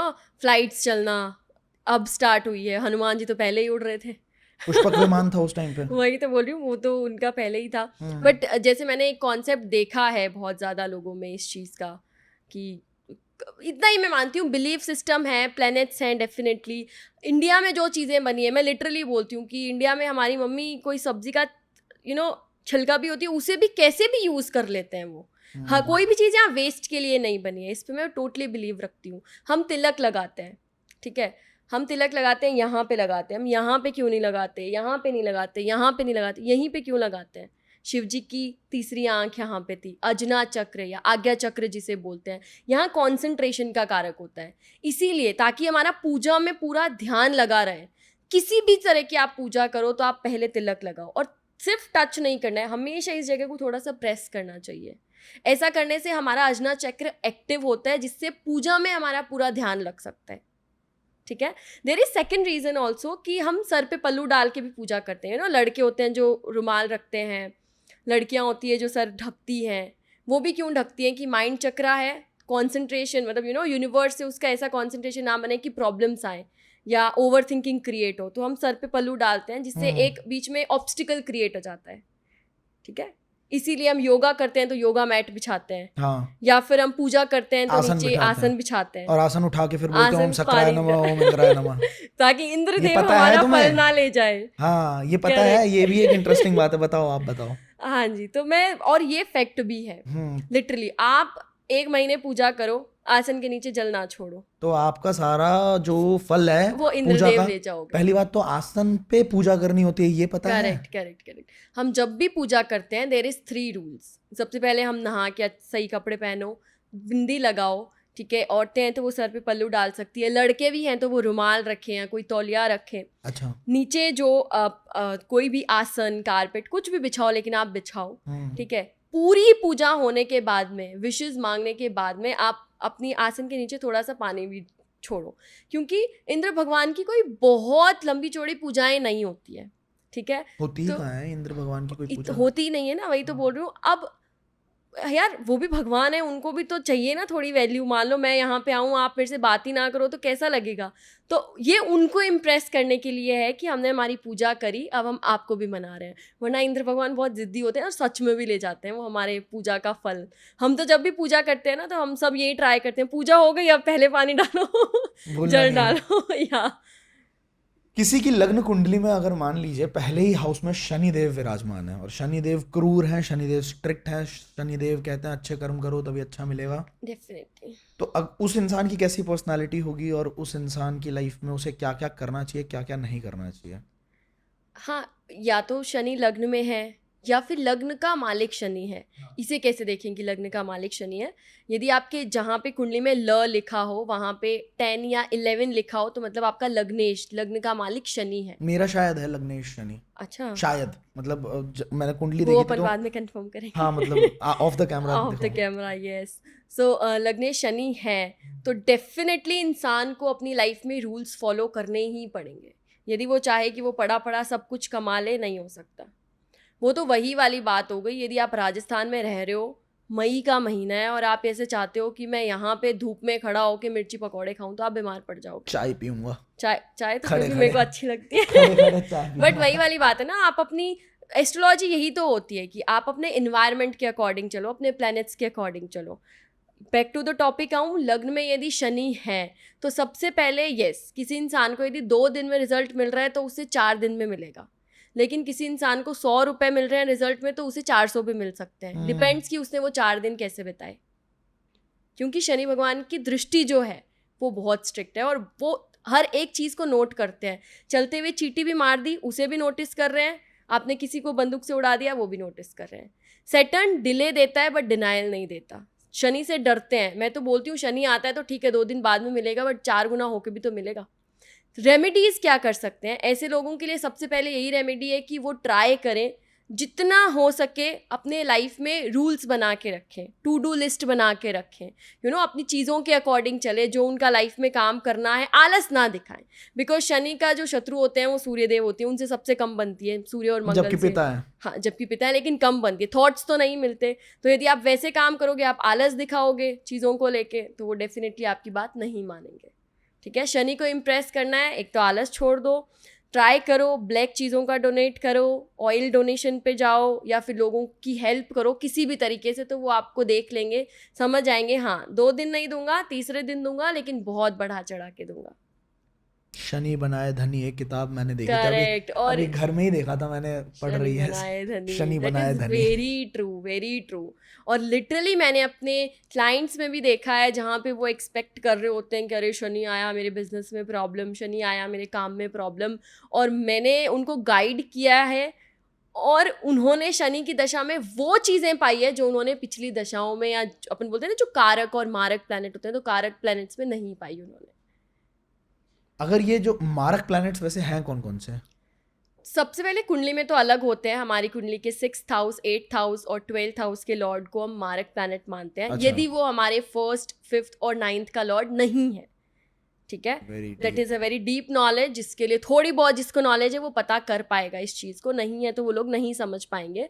फ्लाइट्स चलना अब स्टार्ट हुई है, हनुमान जी तो पहले ही उड़ रहे थे। पुष्पक विमान था उस टाइम पे। वही तो बोल रही हूँ, वो तो उनका पहले ही था। बट जैसे मैंने एक कॉन्सेप्ट देखा है बहुत ज़्यादा लोगों में इस चीज़ का, कि इतना ही मैं मानती हूँ, बिलीफ सिस्टम है, प्लैनेट्स हैं डेफिनेटली। इंडिया में जो चीज़ें बनी है, मैं लिटरली बोलती हूँ कि इंडिया में हमारी मम्मी कोई सब्जी का छिलका भी होती है, उसे भी कैसे भी यूज़ कर लेते हैं वो। हाँ, कोई भी चीज़ यहाँ वेस्ट के लिए नहीं बनी है, इस पर मैं टोटली बिलीव रखती हूँ। हम तिलक लगाते हैं, ठीक है, हम तिलक लगाते हैं, यहाँ पे लगाते हैं, हम यहाँ पे क्यों नहीं लगाते, यहाँ पे नहीं लगाते, यहाँ पे नहीं लगाते, यहीं पे क्यों लगाते हैं? शिव जी की तीसरी आंख यहाँ पे थी, अजना चक्र या आज्ञा चक्र जिसे बोलते हैं, यहाँ कॉन्सेंट्रेशन का कारक होता है। इसीलिए ताकि हमारा पूजा में पूरा ध्यान लगा रहे, किसी भी तरह की आप पूजा करो तो आप पहले तिलक लगाओ, और सिर्फ टच नहीं करना है, हमेशा इस जगह को थोड़ा सा प्रेस करना चाहिए। ऐसा करने से हमारा अजना चक्र एक्टिव होता है, जिससे पूजा में हमारा पूरा ध्यान लग सकता है। ठीक है, there is second reason also कि हम सर पे पल्लू डाल के भी पूजा करते हैं लड़के होते हैं जो रुमाल रखते हैं, लड़कियां होती है जो सर ढकती हैं। वो भी क्यों ढकती हैं? कि माइंड चक्रा है, कॉन्सेंट्रेशन, मतलब यूनिवर्स से उसका ऐसा कॉन्सेंट्रेशन ना बने कि प्रॉब्लम्स आए या ओवर थिंकिंग क्रिएट हो, तो हम सर पे पल्लू डालते हैं जिससे एक बीच में ऑब्स्टिकल क्रिएट हो जाता है। ठीक है, इसीलिए हम योगा करते हैं तो योगा मैट बिछाते हैं, हाँ, या फिर हम पूजा करते हैं तो आसन नीचे बिठाते हैं। आसन बिछाते हैं, और आसन उठा के फिर बोलते हैं ओम आसन सक्राय पानी नमः ओम इंद्राय नमः। ताकि ये इंद्रदेव पता है हमारा तुम्हें? फल ना ले जाए। हाँ, ये पता है, ये भी एक इंटरेस्टिंग बात है, बताओ, आप बताओ। हाँ जी, तो मैं, और ये फैक्ट भी है, लिटरली आप 1 महीने पूजा करो, आसन के नीचे जल ना छोड़ो, तो आपका सारा जो फल है वो पूजा इंद्रदेव का, ले जाओगे। पहली बात तो आसन पे पूजा करनी होती है, ये पता है? Correct correct correct. हम जब भी पूजा करते हैं देयर इज 3 रूल्स। सबसे पहले हम नहा के सही कपड़े पहनो, बिंदी लगाओ, ठीक है। औरतें हैं तो वो सर पे पल्लू डाल सकती है, लड़के भी हैं तो वो रुमाल रखें या कोई तौलिया रखें। अच्छा। नीचे जो कोई भी आसन, कारपेट, कुछ भी बिछाओ, लेकिन आप बिछाओ, ठीक है। पूरी पूजा होने के बाद में, विशेष मांगने के बाद में, आप अपनी आसन के नीचे थोड़ा सा पानी भी छोड़ो, क्योंकि इंद्र भगवान की कोई बहुत लंबी चौड़ी पूजाएं नहीं होती है, ठीक है। होती ही तो कहाँ है इंद्र भगवान की कोई पूजा? होती ही नहीं है ना, वही तो बोल रही हूँ। अब यार वो भी भगवान है, उनको भी तो चाहिए ना थोड़ी वैल्यू। मान लो मैं यहाँ पे आऊँ, आप मेरे से बात ही ना करो तो कैसा लगेगा। तो ये उनको इम्प्रेस करने के लिए है कि हमने हमारी पूजा करी, अब हम आपको भी मना रहे हैं। वरना इंद्र भगवान बहुत जिद्दी होते हैं और सच में भी ले जाते हैं वो हमारे पूजा का फल। हम तो जब भी पूजा करते हैं ना, तो हम सब यही ट्राई करते हैं, पूजा हो गई अब पहले पानी डालो जल डालो या किसी की लग्न कुंडली में अगर मान लीजिए पहले ही हाउस में शनिदेव विराजमान है, और शनिदेव क्रूर हैं, शनिदेव स्ट्रिक्ट हैं, शनिदेव कहते हैं अच्छे कर्म करो तभी अच्छा मिलेगा, डेफिनेटली। तो अब उस इंसान की कैसी पर्सनालिटी होगी, और उस इंसान की लाइफ में उसे क्या क्या करना चाहिए, क्या क्या नहीं करना चाहिए? हाँ, या तो शनि लग्न में है या फिर लग्न का मालिक शनि है। इसे कैसे देखें कि लग्न का मालिक शनि है? यदि आपके जहाँ पे कुंडली में ल लिखा हो वहाँ पे 10 या 11 लिखा हो, तो मतलब आपका लग्नेश, लग्न का मालिक शनि है। मेरा शायद है लग्नेश शनि, अच्छा, शायद, मतलब मैंने कुंडली वो देखी थी अपन तो, बाद में कंफर्म करेंगे। हाँ मतलब off the camera off the camera, yes. So लग्नेश शनि है तो डेफिनेटली इंसान को अपनी लाइफ में रूल्स फॉलो करने ही पड़ेंगे। यदि वो चाहे कि वो पढ़ा पढ़ा सब कुछ कमा ले, नहीं हो सकता। वो तो वही वाली बात हो गई, यदि आप राजस्थान में रह रहे हो, मई का महीना है, और आप ऐसे चाहते हो कि मैं यहाँ पे धूप में खड़ा होकर मिर्ची पकौड़े खाऊं, तो आप बीमार पड़ जाओगे। चाय पीऊंगा, चाय तो खड़े फिर भी खड़े। मेरे को अच्छी लगती है खड़े खड़े चाय बट पीऊंगा। वही वाली बात है ना, आप अपनी एस्ट्रोलॉजी यही तो होती है कि आप अपने इन्वायरमेंट के अकॉर्डिंग चलो, अपने प्लैनेट्स के अकॉर्डिंग चलो। बैक टू द टॉपिक आऊँ, लग्न में यदि शनि है तो सबसे पहले यस, किसी इंसान को यदि 2 दिन में रिजल्ट मिल रहा है तो उसे 4 दिन में मिलेगा। लेकिन किसी इंसान को 100 रुपए मिल रहे हैं रिजल्ट में, तो उसे 400 भी मिल सकते हैं। डिपेंड्स कि उसने वो 4 दिन कैसे बिताए, क्योंकि शनि भगवान की दृष्टि जो है वो बहुत स्ट्रिक्ट है, और वो हर एक चीज़ को नोट करते हैं। चलते हुए चींटी भी मार दी, उसे भी नोटिस कर रहे हैं। आपने किसी को बंदूक से उड़ा दिया, वो भी नोटिस कर रहे हैं। सैटर्न डिले देता है बट डिनायल नहीं देता। शनि से डरते हैं। मैं तो बोलती हूँ शनि आता है तो ठीक है 2 दिन बाद में मिलेगा, बट 4 गुना होके भी तो मिलेगा। रेमेडीज़ क्या कर सकते हैं ऐसे लोगों के लिए? सबसे पहले यही रेमेडी है कि वो ट्राई करें जितना हो सके अपने लाइफ में रूल्स बना के रखें, टू डू लिस्ट बना के रखें, अपनी चीज़ों के अकॉर्डिंग चले, जो उनका लाइफ में काम करना है, आलस ना दिखाएं। बिकॉज शनि का जो शत्रु होते हैं वो सूर्यदेव होते हैं, उनसे सबसे कम बनती है, सूर्य और मंगल जबकि से। पिता है। हाँ, जबकि पिता है, लेकिन कम बनती है। थॉट्स तो नहीं मिलते। तो यदि आप वैसे काम करोगे, आप आलस दिखाओगे चीज़ों को लेके, तो वो डेफिनेटली आपकी बात नहीं मानेंगे। ठीक है, शनि को इम्प्रेस करना है, एक तो आलस छोड़ दो, ट्राई करो, ब्लैक चीज़ों का डोनेट करो, ऑयल डोनेशन पे जाओ, या फिर लोगों की हेल्प करो किसी भी तरीके से, तो वो आपको देख लेंगे, समझ आएंगे, हाँ 2 दिन नहीं दूंगा, तीसरे दिन दूंगा, लेकिन बहुत बढ़ा चढ़ा के दूंगा। शनि बनाए धनी, एक किताब मैंने देखी थी करेक्ट। और अभी घर में ही देखा था मैंने, पढ़ रही है शनि बनाए धनी। Very true, very true. और लिटरली मैंने अपने क्लाइंट्स में भी देखा है, जहाँ पे वो एक्सपेक्ट कर रहे होते हैं कि अरे शनि आया मेरे बिजनेस में प्रॉब्लम, शनि आया मेरे काम में प्रॉब्लम, और मैंने उनको गाइड किया है, और उन्होंने शनि की दशा में वो चीज़ें पाई है जो उन्होंने पिछली दशाओं में, या अपन बोलते हैं ना जो कारक और मारक प्लैनेट होते हैं, तो कारक प्लैनेट्स में नहीं पाई उन्होंने। अगर ये जो मारक प्लैनेट्स वैसे हैं कौन कौन से? सबसे पहले कुंडली में तो अलग होते हैं। हमारी कुंडली के 6th हाउस, 8th हाउस और 12th हाउस के लॉर्ड को हम मारक प्लैनेट मानते हैं। अच्छा। यदि वो हमारे 1st, 5th और 9th का लॉर्ड नहीं है, ठीक है, that is a very deep knowledge, जिसके लिए थोड़ी बहुत जिसको नॉलेज है वो पता कर पाएगा इस चीज़ को, नहीं है तो वो लोग नहीं समझ पाएंगे।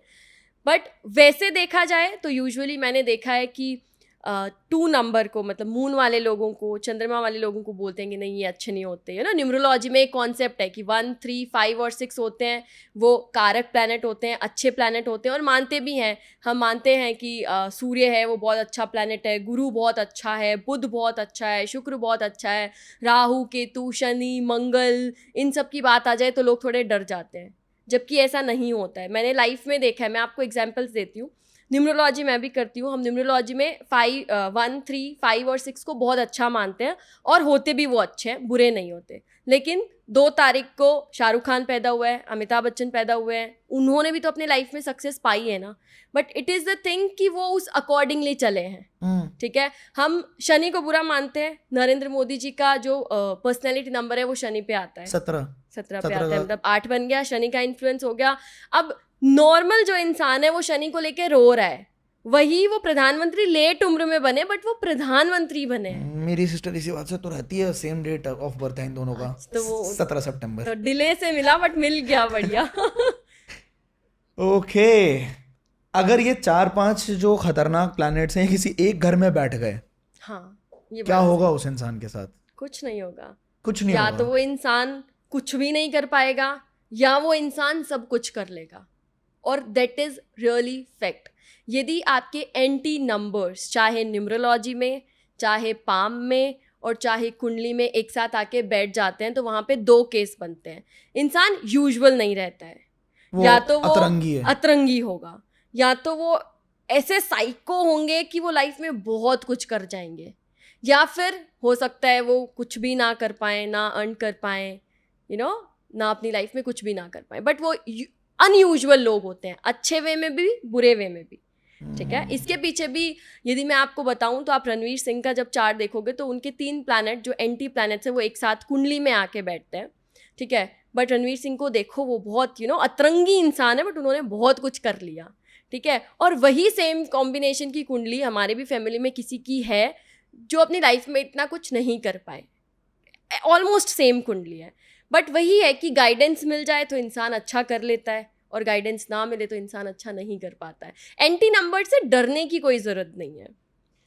बट वैसे देखा जाए तो यूजुअली मैंने देखा है कि टू नंबर को, मतलब मून वाले लोगों को, चंद्रमा वाले लोगों को बोलते हैं कि नहीं ये अच्छे नहीं होते, यू नो। न्यूमरोलॉजी में एक कॉन्सेप्ट है कि 1, 3, 5 और 6 होते हैं, वो कारक प्लैनेट होते हैं, अच्छे प्लैनेट होते हैं, और मानते भी हैं, हम मानते हैं कि सूर्य है वो बहुत अच्छा प्लैनेट है, गुरु बहुत अच्छा है, बुध बहुत अच्छा है, शुक्र बहुत अच्छा है, राहु केतु शनि मंगल, इन सब की बात आ जाए तो लोग थोड़े डर जाते हैं, जबकि ऐसा नहीं होता है। मैंने लाइफ में देखा है, मैं आपको एग्जांपल्स देती हूँ। न्यूमरोलॉजी मैं भी करती हूँ, हम न्यूमरोलॉजी में 1, 3, 5 और 6 को बहुत अच्छा मानते हैं, और होते भी वो अच्छे हैं, बुरे नहीं होते। लेकिन 2 तारीख को शाहरुख खान पैदा हुआ है, अमिताभ बच्चन पैदा हुए हैं, उन्होंने भी तो अपने लाइफ में सक्सेस पाई है ना, but it is the thing कि वो उस अकॉर्डिंगली चले हैं। ठीक है, हम शनि को बुरा मानते हैं, नरेंद्र मोदी जी का जो पर्सनैलिटी नंबर है वो शनि पे आता है, 17 पे आता है, मतलब 8 बन गया, शनि का इन्फ्लुएंस हो गया। अब नॉर्मल जो इंसान है वो शनि को लेके रो रहा है, वही वो प्रधानमंत्री लेट उम्र में बने, बट वो प्रधानमंत्री बने। मेरी सिस्टर इसी बात से तो रहती है, सेम डेट ऑफ बर्थ है इन दोनों का, तो वो 17 सितंबर। तो डिले से मिला बट मिल गया, बढ़िया। ओके, अगर ये 4-5 जो खतरनाक प्लैनेट्स हैं किसी एक घर में बैठ गए, हाँ, ये क्या बात होगा उस इंसान के साथ? कुछ नहीं होगा। कुछ नहीं या होगा। तो वो इंसान कुछ भी नहीं कर पाएगा, या वो इंसान सब कुछ कर लेगा, और दैट इज रियली फैक्ट। यदि आपके एंटी नंबर्स चाहे न्यूमरोलॉजी में, चाहे पाम में, और चाहे कुंडली में एक साथ आके बैठ जाते हैं, तो वहाँ पे 2 केस बनते हैं। इंसान यूजुअल नहीं रहता है, या तो वो अतरंगी होगा, या तो वो ऐसे साइको होंगे कि वो लाइफ में बहुत कुछ कर जाएंगे, या फिर हो सकता है वो कुछ भी ना कर पाए, ना अर्न कर पाए, यू नो, ना अपनी लाइफ में कुछ भी ना कर पाए, बट वो अनयूजुअल लोग होते हैं, अच्छे वे में भी बुरे वे में भी। ठीक है, इसके पीछे भी यदि मैं आपको बताऊं तो आप रणवीर सिंह का जब चार्ट देखोगे तो उनके 3 प्लैनेट जो एंटी प्लैनेट्स हैं वो एक साथ कुंडली में आके बैठते हैं। ठीक है, बट रणवीर सिंह को देखो, वो बहुत अतरंगी इंसान है, बट उन्होंने बहुत कुछ कर लिया। ठीक है, और वही सेम कॉम्बिनेशन की कुंडली हमारे भी फैमिली में किसी की है जो अपनी लाइफ में इतना कुछ नहीं कर पाए, ऑलमोस्ट सेम कुंडली है, बट वही है कि गाइडेंस मिल जाए तो इंसान अच्छा कर लेता है, और गाइडेंस ना मिले तो इंसान अच्छा नहीं कर पाता है। एंटी नंबर से डरने की कोई ज़रूरत नहीं है।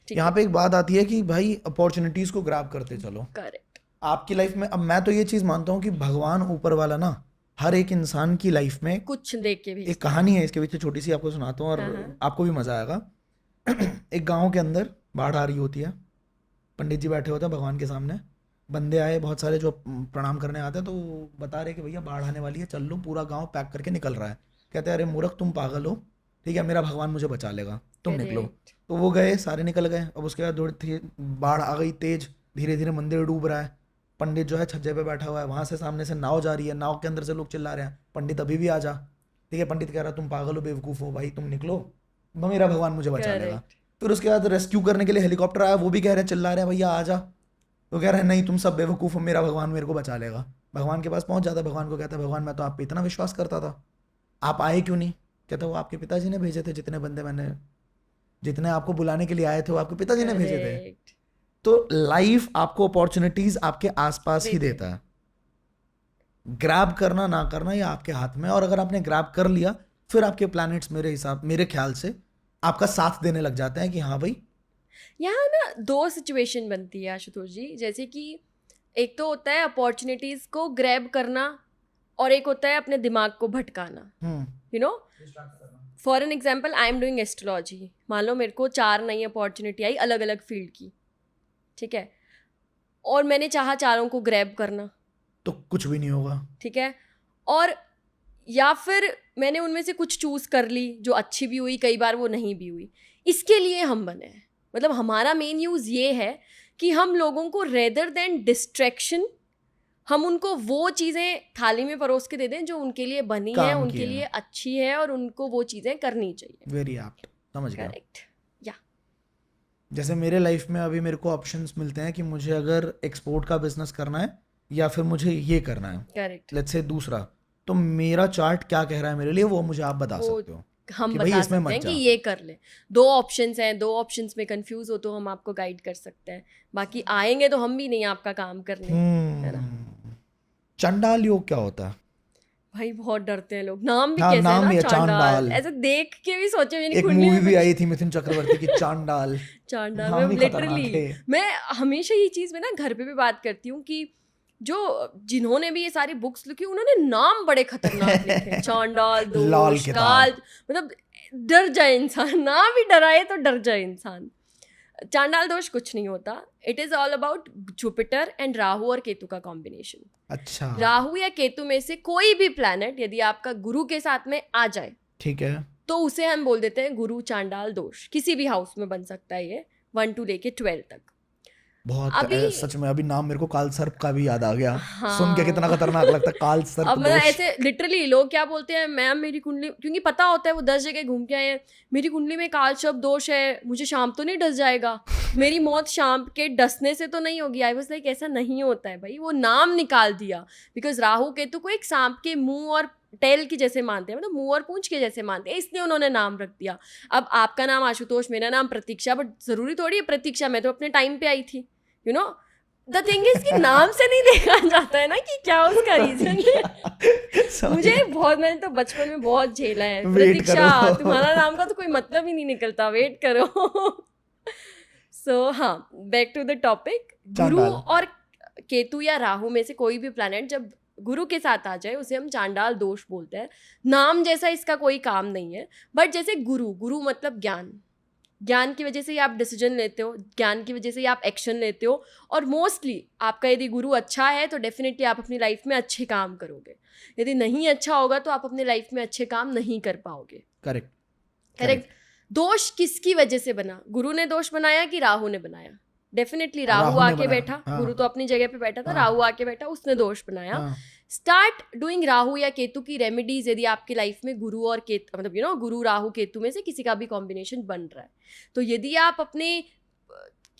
यहाँ पे एक बात आती है कि भाई अपॉर्चुनिटीज को ग्रैब करते चलो। करेक्ट। आपकी लाइफ में, अब मैं तो ये चीज़ मानता हूँ कि भगवान ऊपर वाला ना हर एक इंसान की लाइफ में कुछ देख के भी एक कहानी है, इसके पीछे छोटी सी आपको सुनाता हूँ और आपको भी मज़ा आएगा। एक गांव के अंदर बाढ़ आ रही होती है, पंडित जी बैठे होते हैं भगवान के सामने, बंदे आए बहुत सारे जो प्रणाम करने आते हैं, तो बता रहे कि भैया बाढ़ आने वाली है, चल लो, पूरा गांव पैक करके निकल रहा है। कहते हैं अरे मूर्ख तुम पागल हो, ठीक है मेरा भगवान मुझे बचा लेगा, तुम निकलो। तो वो गए, सारे निकल गए। अब उसके बाद थोड़ी बाढ़ आ गई तेज, धीरे धीरे मंदिर डूब रहा है, पंडित जो है छज्जे पे बैठा हुआ है, वहाँ से सामने से नाव जा रही है, नाव के अंदर से लोग चिल्ला रहे हैं पंडित अभी भी आ जा। ठीक है, पंडित कह रहा तुम पागल हो, बेवकूफ़ हो भाई, तुम निकलो, मेरा भगवान मुझे बचा लेगा। फिर उसके बाद रेस्क्यू करने के लिए हेलीकॉप्टर आया, वो भी कह रहे हैं, चिल्ला रहे हैं भैया आ जा। तो कह रहे हैं नहीं तुम सब बेवकूफ़ हो, मेरा भगवान मेरे को बचा लेगा। भगवान के पास पहुंच जाता है, भगवान को कहता है भगवान मैं तो आप पे इतना विश्वास करता था, आप आए क्यों नहीं? कहता वो आपके पिताजी ने भेजे थे, जितने बंदे मैंने, जितने आपको बुलाने के लिए आए थे वो आपके पिताजी ने भेजे थे। तो लाइफ आपको अपॉर्चुनिटीज आपके आसपास ही देता है, ग्रैब करना ना करना ये आपके हाथ में। और अगर आपने ग्रैब कर लिया फिर आपके प्लैनेट्स मेरे ख्याल से आपका साथ देने लग जाते हैं कि हाँ भाई। यहाँ ना 2 सिचुएशन बनती है आशुतोष जी, जैसे कि एक तो होता है अपॉर्चुनिटीज को ग्रैब करना, और एक होता है अपने दिमाग को भटकाना। You know, for an example I am doing astrology, मान लो मेरे को 4 नई अपॉर्चुनिटी आई अलग अलग फील्ड की, ठीक है, और मैंने चाहा चारों को ग्रैब करना, तो कुछ भी नहीं होगा। ठीक है, और या फिर मैंने उनमें से कुछ चूज़ कर ली जो अच्छी भी हुई, कई बार वो नहीं भी हुई। इसके लिए हम बने हैं, मतलब हमारा मेन यूज़ ये है कि हम लोगों को रेदर देन डिस्ट्रैक्शन, हम उनको वो चीज़ें थाली में परोस के दे दें जो उनके लिए बनी है, उनके लिए अच्छी है, और उनको वो चीज़ें करनी चाहिए। वेरी एप्ट, समझ गया। करेक्ट, या जैसे मेरे लाइफ में अभी मेरे को ऑप्शंस मिलते हैं कि मुझे अगर एक्सपोर्ट का बिजनेस करना है या फिर मुझे ये करना है, करेक्ट, लेट्स से दूसरा, तो मेरा चार्ट क्या कह रहा है मेरे लिए वो मुझे आप बता सकते हो। हम बता सकते हैं कि ये कर ले। 2 ऑप्शंस हैं, 2 ऑप्शंस में कंफ्यूज हो तो हम आपको गाइड कर सकते हैं, बाकी आएंगे तो हम भी नहीं आपका काम करने, है ना। चंडाल योग क्या होता है? भाई बहुत डरते हैं लोग, नाम भी हाँ, कैसे है नाम ना, भी है, चांडाल, चांडाल। ऐसे देख के भी सोचे मेरी एक कुंडली मूवी में भी कुछ आई थी मिथुन चक्रवर्ती की, चांडाल। चांडाल। नाम मैं ही खतरनाक लिटरली, है। मैं हमेशा ये चीज़ में ना घर पे भी बात करती हूँ कि जो जिन्होंने भी ये सारी बुक्स लिखी उन्होंने नाम बड़े खतरनाक लिखे हैं, चांडाल, लाल दोष, किताब। काल, मतलब डर जाए इंसान, नाम ही डराए तो डर जाए इंसान। चांडाल दोष कुछ नहीं होता, it is all about Jupiter and Rahu और केतु का कॉम्बिनेशन। अच्छा, राहु या केतु में से कोई भी प्लैनेट यदि आपका गुरु के साथ में आ जाए ठीक है। तो उसे हम बोल देते हैं गुरु चांडाल दोष। किसी भी हाउस में बन सकता है ये, 1 to लेके 12 तक। बहुत अभी सच में अभी नाम मेरे को काल सर्प का भी याद आ गया। हाँ, सुन के कितना खतरनाक लगता है, काल सर्प अब मतलब दोष। ऐसे लिटरली लोग क्या बोलते हैं, मैम मेरी कुंडली, क्योंकि पता होता है वो 10 जगह घूम के आए हैं, मेरी कुंडली में काल सर्प दोष है, मुझे शाम तो नहीं डस जाएगा, मेरी मौत शाम के डसने से तो नहीं होगी। आई वाज लाइक ऐसा नहीं होता है भाई, वो नाम निकाल दिया बिकॉज राहु केतु को एक सांप के मुंह और टेल की जैसे मानते हैं, मतलब मुंह और पूंछ के जैसे मानते हैं, इसलिए उन्होंने नाम रख दिया। अब आपका नाम आशुतोष, मेरा नाम प्रतीक्षा, बट जरूरी थोड़ी है प्रतीक्षा, मैं तो अपने टाइम पे आई थी, you know. The thing is कि नाम से नहीं देखा जाता है ना कि क्या उसका रीजन है। मुझे बहुत, मैंने तो बचपन में बहुत झेला है, वेट प्रतीक्षा करो। तुम्हारा नाम का तो कोई मतलब ही नहीं निकलता, वेट करो। सो हाँ, बैक टू द टॉपिक, गुरु चांडाल। और केतु या राहु में से कोई भी प्लैनेट जब गुरु के साथ आ जाए उसे हम चांडाल दोष बोलते हैं। नाम जैसा इसका कोई काम नहीं है, बट जैसे गुरु मतलब ज्ञान, ज्ञान की वजह से ही आप डिसीजन लेते हो, ज्ञान की वजह से ही आप एक्शन लेते हो, और मोस्टली आपका यदि गुरु अच्छा है तो डेफिनेटली आप अपनी लाइफ में अच्छे काम करोगे। यदि नहीं अच्छा होगा तो आप अपनी लाइफ में अच्छे काम नहीं कर पाओगे। करेक्ट। दोष किसकी वजह से बना? गुरु ने दोष बनाया कि राहु ने बनाया? डेफिनेटली राहु आके बैठा, हाँ। गुरु तो अपनी जगह पे बैठा था, हाँ। राहु आके बैठा, उसने दोष बनाया। हाँ। स्टार्ट डूइंग राहु या केतु की रेमेडीज यदि आपकी लाइफ में गुरु और केतु, मतलब यू नो गुरु राहु केतु में से किसी का भी कॉम्बिनेशन बन रहा है, तो यदि आप अपने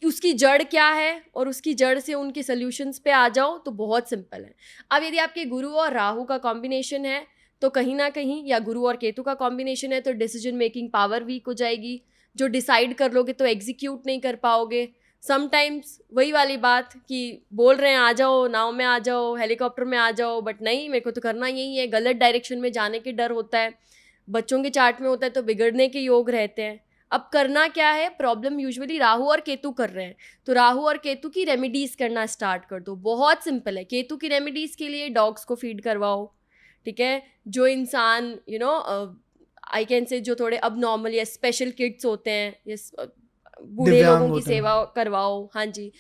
उसकी जड़ क्या है और उसकी जड़ से उनके सॉल्यूशंस पे आ जाओ तो बहुत सिंपल है। अब यदि आपके गुरु और राहु का कॉम्बिनेशन है तो कहीं ना कहीं, या गुरु और केतु का कॉम्बिनेशन है तो डिसीजन मेकिंग पावर वीक हो जाएगी, जो डिसाइड कर लोगे तो एग्जीक्यूट नहीं कर पाओगे। समटाइम्स वही वाली बात कि बोल रहे हैं आ जाओ, नाव में आ जाओ, हेलीकॉप्टर में आ जाओ, बट नहीं, मेरे को तो करना यही है, गलत डायरेक्शन में जाने के डर होता है। बच्चों के चार्ट में होता है तो बिगड़ने के योग रहते हैं। अब करना क्या है, प्रॉब्लम यूजुअली राहु और केतु कर रहे हैं, तो राहु और केतु की रेमेडीज करना स्टार्ट कर दो। बहुत सिंपल है। केतु की रेमेडीज के लिए डॉग्स को फीड करवाओ, ठीक है। जो इंसान you know I can say जो थोड़े अब नॉर्मल या स्पेशल किड्स होते हैं, या बूढ़े लोगों की सेवा करवाओ, हाँ जी।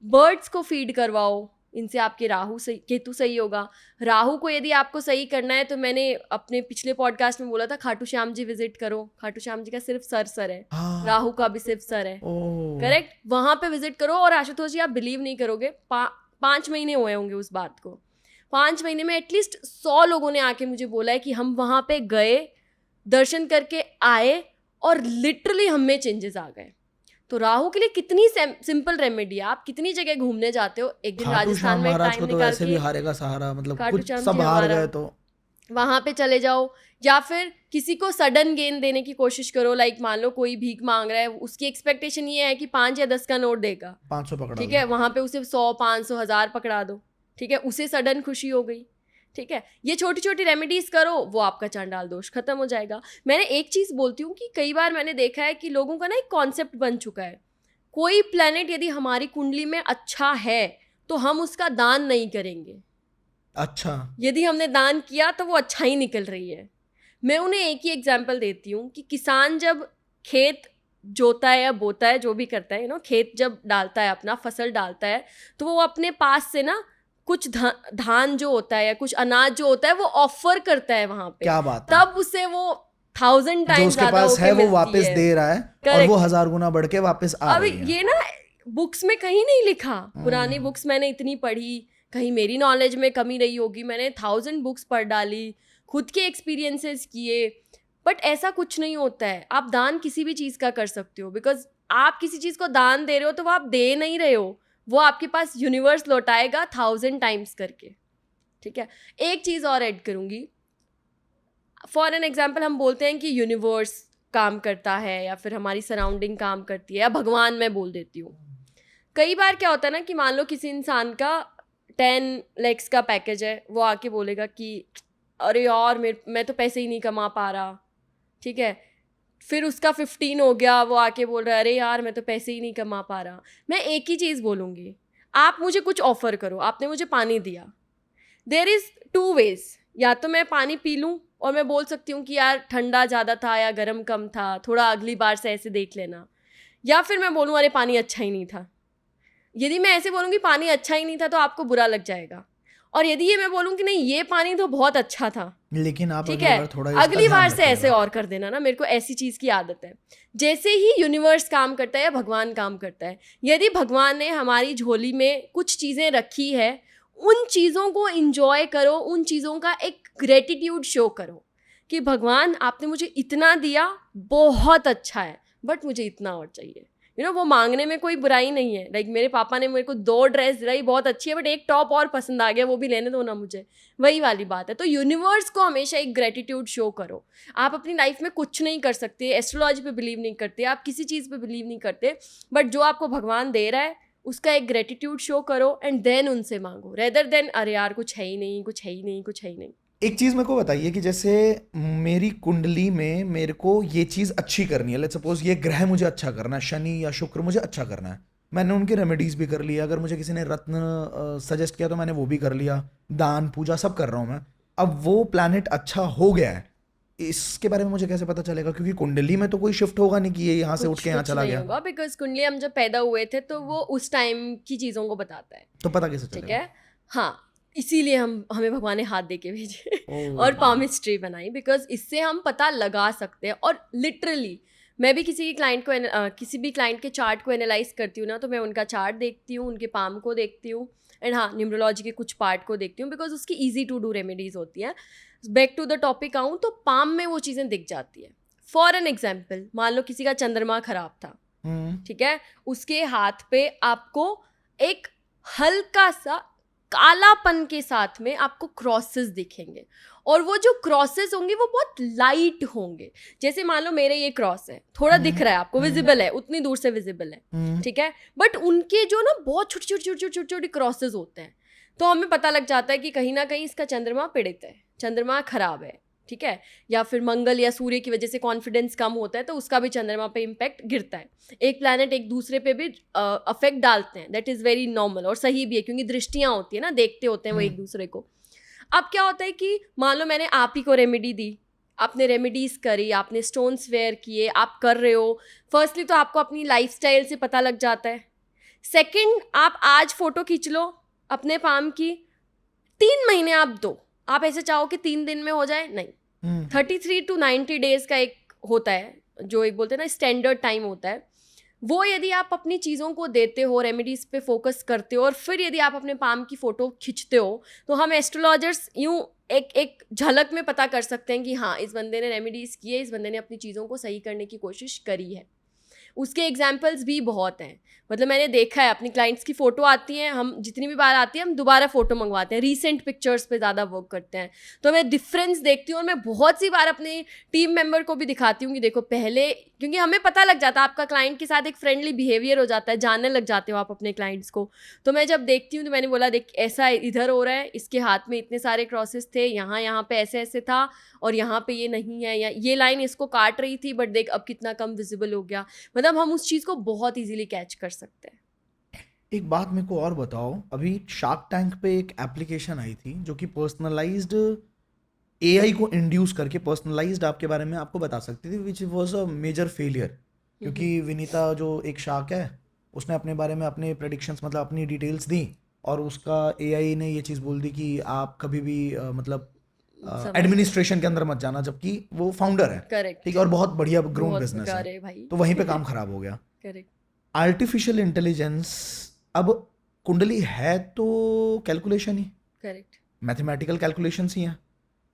बर्ड्स को फीड करवाओ, इनसे आपके राहु सही, केतु सही होगा। राहु को यदि आपको सही करना है तो मैंने अपने पिछले पॉडकास्ट में बोला था, खाटू श्याम जी विजिट करो। खाटू श्याम जी का सिर्फ सर है, राहु का भी सिर्फ सर है, करेक्ट। वहां पे विजिट करो। और आशुतोष जी आप बिलीव नहीं करोगे, 5 महीने हुए होंगे उस बात को, 5 महीने में एटलीस्ट 100 लोगों ने आके मुझे बोला है कि हम वहां पे गए, दर्शन करके आए और लिटरली हमें चेंजेस आ गए। तो राहु के लिए कितनी सिंपल रेमेडी है। आप कितनी जगह घूमने जाते हो, एक दिन राजस्थान में टाइम तो निकाल वैसे भी के, हारेगा सहारा, मतलब खाटू कुछ श्याम सब जी हार हमारा, गए तो वहां पे चले जाओ। या फिर किसी को सडन गेन देने की कोशिश करो, लाइक मान लो कोई भीख मांग रहा है, उसकी एक्सपेक्टेशन ये है कि 5 या 10 का नोट देगा, 500 पकड़ा, ठीक है, वहां पे उसे 100, 500, 1000 पकड़ा दो, ठीक है, उसे सडन खुशी हो गई, ठीक है। ये छोटी छोटी रेमेडीज करो, वो आपका चांडाल दोष खत्म हो जाएगा। मैंने एक चीज बोलती हूँ कि कई बार मैंने देखा है कि लोगों का ना एक कॉन्सेप्ट बन चुका है, कोई प्लेनेट यदि हमारी कुंडली में अच्छा है तो हम उसका दान नहीं करेंगे। अच्छा, यदि हमने दान किया तो वो अच्छा ही निकल रही है। मैं उन्हें एक ही एग्जांपल देती हूँ कि किसान जब खेत जोता है या बोता है, जो भी करता है, यू नो, खेत जब डालता है, अपना फसल डालता है, तो वो अपने पास से ना कुछ धान जो होता है या कुछ अनाज जो होता है वो ऑफर करता है वहां पे। क्या बात है। तब उसे वो 1000 टाइम्स ज्यादा पास है वो वापस है, दे रहा है और वो 1000 गुना बढ़ के वापस आ रही है। अब ये ना बुक्स में कहीं नहीं लिखा, पुरानी बुक्स मैंने इतनी पढ़ी, कहीं मेरी नॉलेज में कमी रही होगी, मैंने 1000 बुक्स पढ़ डाली, खुद के एक्सपीरियंसेस किए, बट ऐसा कुछ नहीं होता है। आप दान किसी भी चीज़ का कर सकते हो, बिकॉज आप किसी चीज़ को दान दे रहे हो तो वो आप दे नहीं रहे हो, वो आपके पास यूनिवर्स लौटाएगा 1000 टाइम्स करके, ठीक है। एक चीज़ और ऐड करूँगी, फॉर एन एग्जाम्पल हम बोलते हैं कि यूनिवर्स काम करता है या फिर हमारी सराउंडिंग काम करती है, या भगवान मैं बोल देती हूँ। कई बार क्या होता है ना कि मान लो किसी इंसान का 10 lakhs का पैकेज है, वो आके बोलेगा कि अरे यार मैं तो पैसे ही नहीं कमा पा रहा, ठीक है। फिर उसका 15 हो गया, वो आके बोल रहा है अरे यार मैं तो पैसे ही नहीं कमा पा रहा। मैं एक ही चीज़ बोलूँगी, आप मुझे कुछ ऑफ़र करो। आपने मुझे पानी दिया, देयर इज़ 2 वेज, या तो मैं पानी पी लूँ और मैं बोल सकती हूँ कि यार ठंडा ज़्यादा था या गर्म कम था, थोड़ा अगली बार से ऐसे देख लेना, या फिर मैं बोलूँ अरे पानी अच्छा ही नहीं था। यदि मैं ऐसे बोलूँगी पानी अच्छा ही नहीं था तो आपको बुरा लग जाएगा, और यदि ये मैं बोलूँ कि नहीं ये पानी तो बहुत अच्छा था, लेकिन आप ठीक अगली है, बार थोड़ा इसका अगली बार ध्यान से ऐसे रखिएगा। और कर देना ना। मेरे को ऐसी चीज़ की आदत है। जैसे ही यूनिवर्स काम करता है या भगवान काम करता है, यदि भगवान ने हमारी झोली में कुछ चीज़ें रखी है, उन चीज़ों को इंजॉय करो, उन चीज़ों का एक ग्रेटिट्यूड शो करो कि भगवान आपने मुझे इतना दिया, बहुत अच्छा है, बट मुझे इतना और चाहिए। वो मांगने में कोई बुराई नहीं है। लाइक मेरे पापा ने मेरे को 2 ड्रेस दिलाई, बहुत अच्छी है, बट एक टॉप और पसंद आ गया, वो भी लेने दो ना मुझे, वही वाली बात है। तो यूनिवर्स को हमेशा एक ग्रेटिट्यूड शो करो। आप अपनी लाइफ में कुछ नहीं कर सकते, एस्ट्रोलॉजी पे बिलीव नहीं करते, आप किसी चीज़ पे बिलीव नहीं करते, बट जो आपको भगवान दे रहा है उसका एक ग्रेटिट्यूड शो करो एंड देन उनसे मांगो, रेदर देन अरे यार कुछ है ही नहीं, कुछ है ही नहीं, कुछ है ही नहीं। एक चीज मेरे को बताइए कि जैसे मेरी कुंडली में मेरे को ये चीज अच्छी करनी है, लेट्स सपोज ये ग्रह मुझे अच्छा करना है, शनि या शुक्र मुझे अच्छा करना है, मैंने उनकी रेमेडीज भी कर लिया, अगर मुझे किसी ने रत्न सजेस्ट किया तो मैंने वो भी कर लिया, दान पूजा सब कर रहा हूँ मैं, अब वो प्लैनेट अच्छा हो गया है, इसके बारे में मुझे कैसे पता चलेगा? क्योंकि कुंडली में तो कोई शिफ्ट होगा नहीं कि ये यहाँ से उठ कुछ के यहाँ कुछ चला नहीं गया, होगा, बिकॉज कुंडली हम जब पैदा हुए थे तो वो उस टाइम की चीज़ों को बताता है, तो पता कैसे ठीक चलेगा? है। हाँ, इसीलिए हमें भगवान ने हाथ दे के भेजे ओह, और पामिस्ट्री बनाई, बिकॉज इससे हम पता लगा सकते हैं। और लिटरली मैं भी किसी भी क्लाइंट के चार्ट को एनालाइज करती हूँ ना, तो मैं उनका चार्ट देखती हूँ, उनके पाम को देखती हूँ, एंड हाँ न्यूमरोलॉजी के कुछ पार्ट को देखती हूँ, बिकॉज उसकी ईजी टू डू रेमेडीज होती हैं। बैक टू द टॉपिक आऊँ तो पाम में वो चीज़ें दिख जाती है। फॉर एन एग्जाम्पल, मान लो किसी का चंद्रमा खराब था, ठीक है, उसके हाथ पे आपको एक हल्का सा कालापन के साथ में आपको क्रॉसेस दिखेंगे, और वो जो क्रॉसेस होंगे वो बहुत लाइट होंगे। जैसे मान लो मेरे ये क्रॉस है, थोड़ा दिख रहा है आपको, विजिबल है, उतनी दूर से विजिबल है, ठीक है, बट उनके जो ना बहुत छोटी छोटी छोटी छोटी छोटी क्रॉसेस होते हैं, तो हमें पता लग जाता है कि कहीं ना कहीं इसका चंद्रमा पीड़ित है, चंद्रमा खराब है, ठीक है। या फिर मंगल या सूर्य की वजह से कॉन्फिडेंस कम होता है, तो उसका भी चंद्रमा पे इम्पैक्ट गिरता है। एक प्लैनेट एक दूसरे पे भी अफेक्ट डालते हैं, दैट इज़ वेरी नॉर्मल और सही भी है, क्योंकि दृष्टियाँ होती है ना, देखते होते हैं वो एक दूसरे को। अब क्या होता है कि मान लो मैंने आप ही को रेमेडी दी, आपने रेमेडीज़ करी, आपने स्टोन्स वेयर किए, आप कर रहे हो, फर्स्टली तो आपको अपनी लाइफस्टाइल से पता लग जाता है। सेकंड, आप आज फ़ोटो खींच लो अपने पाम की, 3 महीने आप दो, आप ऐसे चाहो कि 3 दिन में हो जाए, नहीं, 33 to 90 डेज़ का एक होता है, जो एक बोलते हैं ना स्टैंडर्ड टाइम होता है। वो यदि आप अपनी चीज़ों को देते हो, रेमेडीज़ पे फोकस करते हो, और फिर यदि आप अपने पाम की फ़ोटो खींचते हो, तो हम एस्ट्रोलॉजर्स यूँ एक झलक में पता कर सकते हैं कि हाँ इस बंदे ने रेमेडीज़ किए, इस बंदे ने अपनी चीज़ों को सही करने की कोशिश करी है। उसके एग्जाम्पल्स भी बहुत हैं, मतलब मैंने देखा है अपनी क्लाइंट्स की फ़ोटो आती हैं, हम जितनी भी बार आती है हम दोबारा फ़ोटो मंगवाते हैं, रीसेंट पिक्चर्स पे ज़्यादा वर्क करते हैं, तो मैं डिफरेंस देखती हूँ। और मैं बहुत सी बार अपने टीम मेंबर को भी दिखाती हूँ कि देखो पहले, क्योंकि हमें पता लग जाता है, आपका क्लाइंट के साथ एक फ्रेंडली बिहेवियर हो जाता है, जानने लग जाते हो आप अपने क्लाइंट्स को। तो मैं जब देखती हूँ तो मैंने बोला देख ऐसा इधर हो रहा है, इसके हाथ में इतने सारे क्रॉसेस थे, यहाँ पे ऐसे ऐसे था, और यहाँ पे ये नहीं है, या ये लाइन इसको काट रही थी, बट देख अब कितना कम विजिबल हो गया। मतलब हम उस चीज़ को बहुत ईजिली कैच कर सकते हैं। एक बात मेरे को और बताओ, अभी शार्क टैंक पे एक एप्लीकेशन आई थी जो कि पर्सनलाइज्ड एआई को इंड्यूस करके पर्सनलाइज्ड आपके बारे में आपको बता सकती थी, which was a major failure, क्योंकि विनीता जो एक शार्क है उसने अपने बारे में अपने प्रेडिक्शंस मतलब अपनी डिटेल्स दी, और उसका एआई ने ये चीज़ बोल दी कि आप कभी भी मतलब एडमिनिस्ट्रेशन के अंदर मत जाना, जबकि वो फाउंडर है, करेक्ट, ठीक है, और बहुत बढ़िया ग्रोन बहुत बिजनेस बेकार है, है भाई। तो वहीं पे काम खराब हो गया। करेक्ट, आर्टिफिशियल इंटेलिजेंस, अब कुंडली है तो कैलकुलेशन ही, करेक्ट। मैथमेटिकल कैलकुलेशंस ही हैं,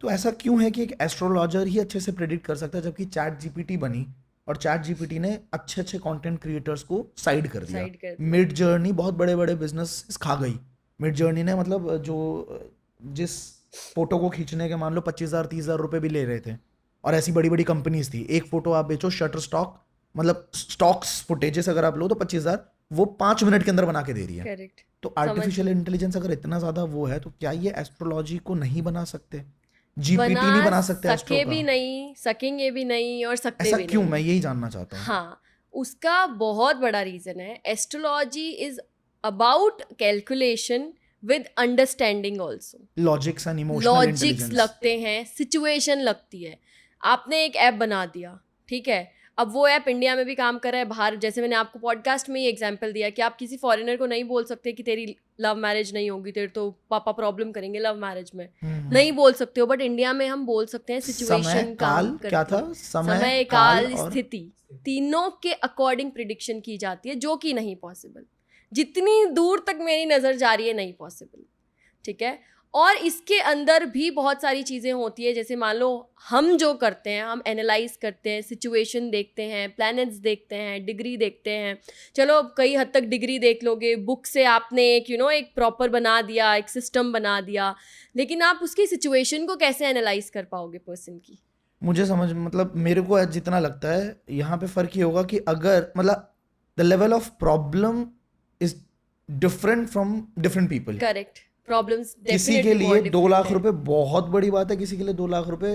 तो ऐसा क्यों है कि एक एस्ट्रोलॉजर ही अच्छे से प्रेडिक्ट कर सकता है, जबकि चैट जीपीटी बनी और चैट जीपीटी ने अच्छे अच्छे कंटेंट क्रिएटर्स को साइड कर दिया। साइड कर दिया। मिड जर्नी बहुत बड़े बड़े बिजनेस खा गई। मिड जर्नी ने मतलब जो जिस फोटो को खींचने के मान लो 25,000 30,000 रुपए भी ले रहे थे, और ऐसी बड़ी बड़ी कंपनीज थी, एक फोटो आप बेचो शटर स्टॉक मतलब स्टॉक्स फुटेजेस अगर आप लो तो 25,000 वो 5 मिनट के अंदर बना के दे रही है। करेक्ट। तो आर्टिफिशियल इंटेलिजेंस अगर इतना ज़्यादा वो है, तो क्या ये एस्ट्रोलॉजी को नहीं बना सकते? जीपीटी नहीं बना सकते सके एस्ट्रो भी का? नहीं, सकेंगे भी नहीं और सकते ऐसा भी क्यों, नहीं। मैं यही जानना चाहता हूँ। हाँ, उसका बहुत बड़ा रीजन है। Astrology is about calculation with understanding also. Logics and emotional logics intelligence. लगते हैं, सिचुएशन लगती है। आपने एक ऐप बना दिया, ठीक है, अब वो ऐप इंडिया में भी काम कर रहा है, बाहर, जैसे मैंने आपको पॉडकास्ट में ही एग्जांपल दिया कि आप किसी फॉरेनर को नहीं बोल सकते कि तेरी लव मैरिज नहीं होगी, तेरे तो पापा प्रॉब्लम करेंगे लव मैरिज में, नहीं बोल सकते हो। बट इंडिया में हम बोल सकते हैं, समय सिचुएशन काल काम क्या करती था? है। समय समय काल काल और स्थिति तीनों के अकॉर्डिंग प्रिडिक्शन की जाती है, जो कि नहीं पॉसिबल। जितनी दूर तक मेरी नज़र जा रही है, नहीं पॉसिबल, ठीक है। और इसके अंदर भी बहुत सारी चीज़ें होती है, जैसे मान लो हम जो करते हैं, हम एनालाइज करते हैं, सिचुएशन देखते हैं, प्लैनेट्स देखते हैं, डिग्री देखते हैं। चलो कई हद तक डिग्री देख लोगे, बुक से आपने एक एक प्रॉपर बना दिया, एक सिस्टम बना दिया, लेकिन आप उसकी सिचुएशन को कैसे एनालाइज कर पाओगे पर्सन की? मुझे समझ, मतलब मेरे को जितना लगता है यहाँ पे फर्क ये होगा कि अगर मतलब the level of problem is different from different people. Correct, problems किसी के लिए 2 लाख रुपए बहुत बड़ी बात है, किसी के लिए 2 लाख रुपए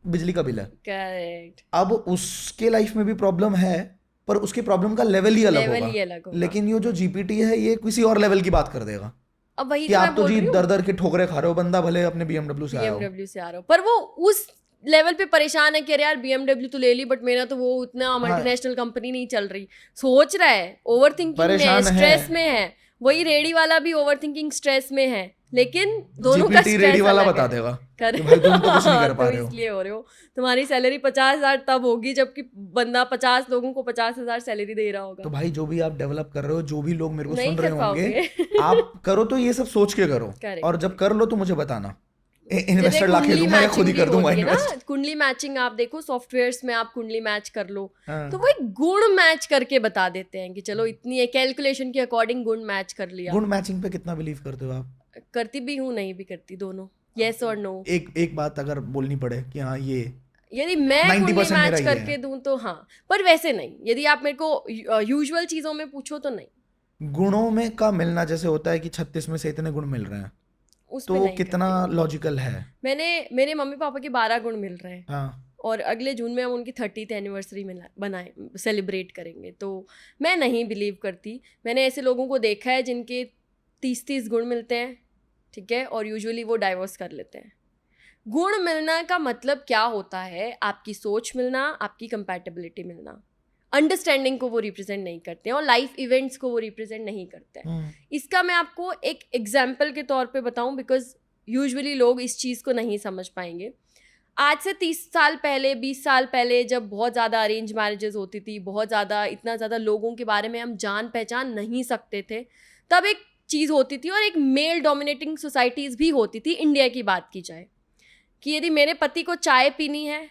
बिजली का बिल है। करेक्ट, अब उसके लाइफ में भी प्रॉब्लम है, पर उसके प्रॉब्लम का लेवल ही अलग लेवल होगा। ही अलग होगा। लेकिन ये जो जीपीटी है, ये किसी और लेवल की बात कर देगा अब वही कि तो मैं आप तो बोल जी रही हूँ, दर दर के ठोकरे खा रहे हो, बंदा भले अपने बीएमडब्ल्यू से आया हो। BMW से आ रहा हो, पर वो उस लेवल पे परेशान है कि अरे यार BMW तो ले ली, बट मेरा तो वो उतना मल्टीनेशनल कंपनी नहीं चल रही। सोच रहा है, ओवर थिंकिंग में है, परेशान है। स्ट्रेस में है। वही रेडी वाला भी ओवर थिंकिंग स्ट्रेस में है, लेकिन दोनों का जीपीटी स्ट्रेस रेडी वाला अलग बता है। देगा कर कि भाई तुम तो कुछ नहीं कर पा तो रहे हो। इसलिए हो रहे हो। तुम्हारी सैलरी 50,000 तब होगी जबकि बंदा 50 लोगों को 50,000 सैलरी दे रहा होगा। तो भाई जो भी आप डेवलप कर रहे हो, जो भी लोग मेरे को नहीं सुन रहे कर होंगे, पाओगे। आप करो तो ये सब सोच के करो। Correct, और जब कर लो तो मुझे बताना, जैसे इन्वेस्टर ला के कुंडली दूंगा या खुद ही मैचिंग कर भी दूंगा होती है ना, इन्वेस्ट। कुंडली मैचिंग आप देखो सॉफ्टवेयर्स में, आप कुंडली मैच कर लो हाँ। तो वो एक गुण मैच करके बता देते हैं कि चलो इतनी है, कैलकुलेशन के अकॉर्डिंग गुण मैच कर लिया। गुड मैचिंग पे कितना बिलीव करते हो आप? करती भी हूँ, नहीं भी करती, दोनों, यस और नो। एक बात अगर बोलनी पड़े कि हाँ ये यदि मैं 90% कुंडली मेरा मैच ये करके है। दूं तो हाँ, पर वैसे नहीं। यदि आप मेरे को यूजुअल चीजों में पूछो तो नहीं। गुणों में का मिलना जैसे होता है कि 36 में से इतने गुण मिल रहे हैं, उसमें तो नहीं कितना करती। लॉजिकल है? मेरे मम्मी पापा के 12 गुण मिल रहे हैं, हाँ। और अगले जून में हम उनकी 30th एनिवर्सरी बनाए सेलिब्रेट करेंगे, तो मैं नहीं बिलीव करती। मैंने ऐसे लोगों को देखा है जिनके 30 गुण मिलते हैं, ठीक है, और यूजुअली वो डाइवोर्स कर लेते हैं। गुण मिलना का मतलब क्या होता है? आपकी सोच मिलना, आपकी कंपैटिबिलिटी मिलना। अंडरस्टैंडिंग को वो रिप्रेजेंट नहीं करते हैं, और लाइफ इवेंट्स को वो रिप्रेजेंट नहीं करते हैं। इसका मैं आपको एक एग्जाम्पल के तौर पे बताऊं, बिकॉज यूजुअली लोग इस चीज़ को नहीं समझ पाएंगे। आज से 30 साल पहले, 20 साल पहले, जब बहुत ज़्यादा अरेंज मैरिजेस होती थी, बहुत ज़्यादा, इतना ज़्यादा लोगों के बारे में हम जान पहचान नहीं सकते थे, तब एक चीज़ होती थी, और एक मेल डोमिनेटिंग सोसाइटीज़ भी होती थी। इंडिया की बात की जाए कि यदि मेरे पति को चाय पीनी है,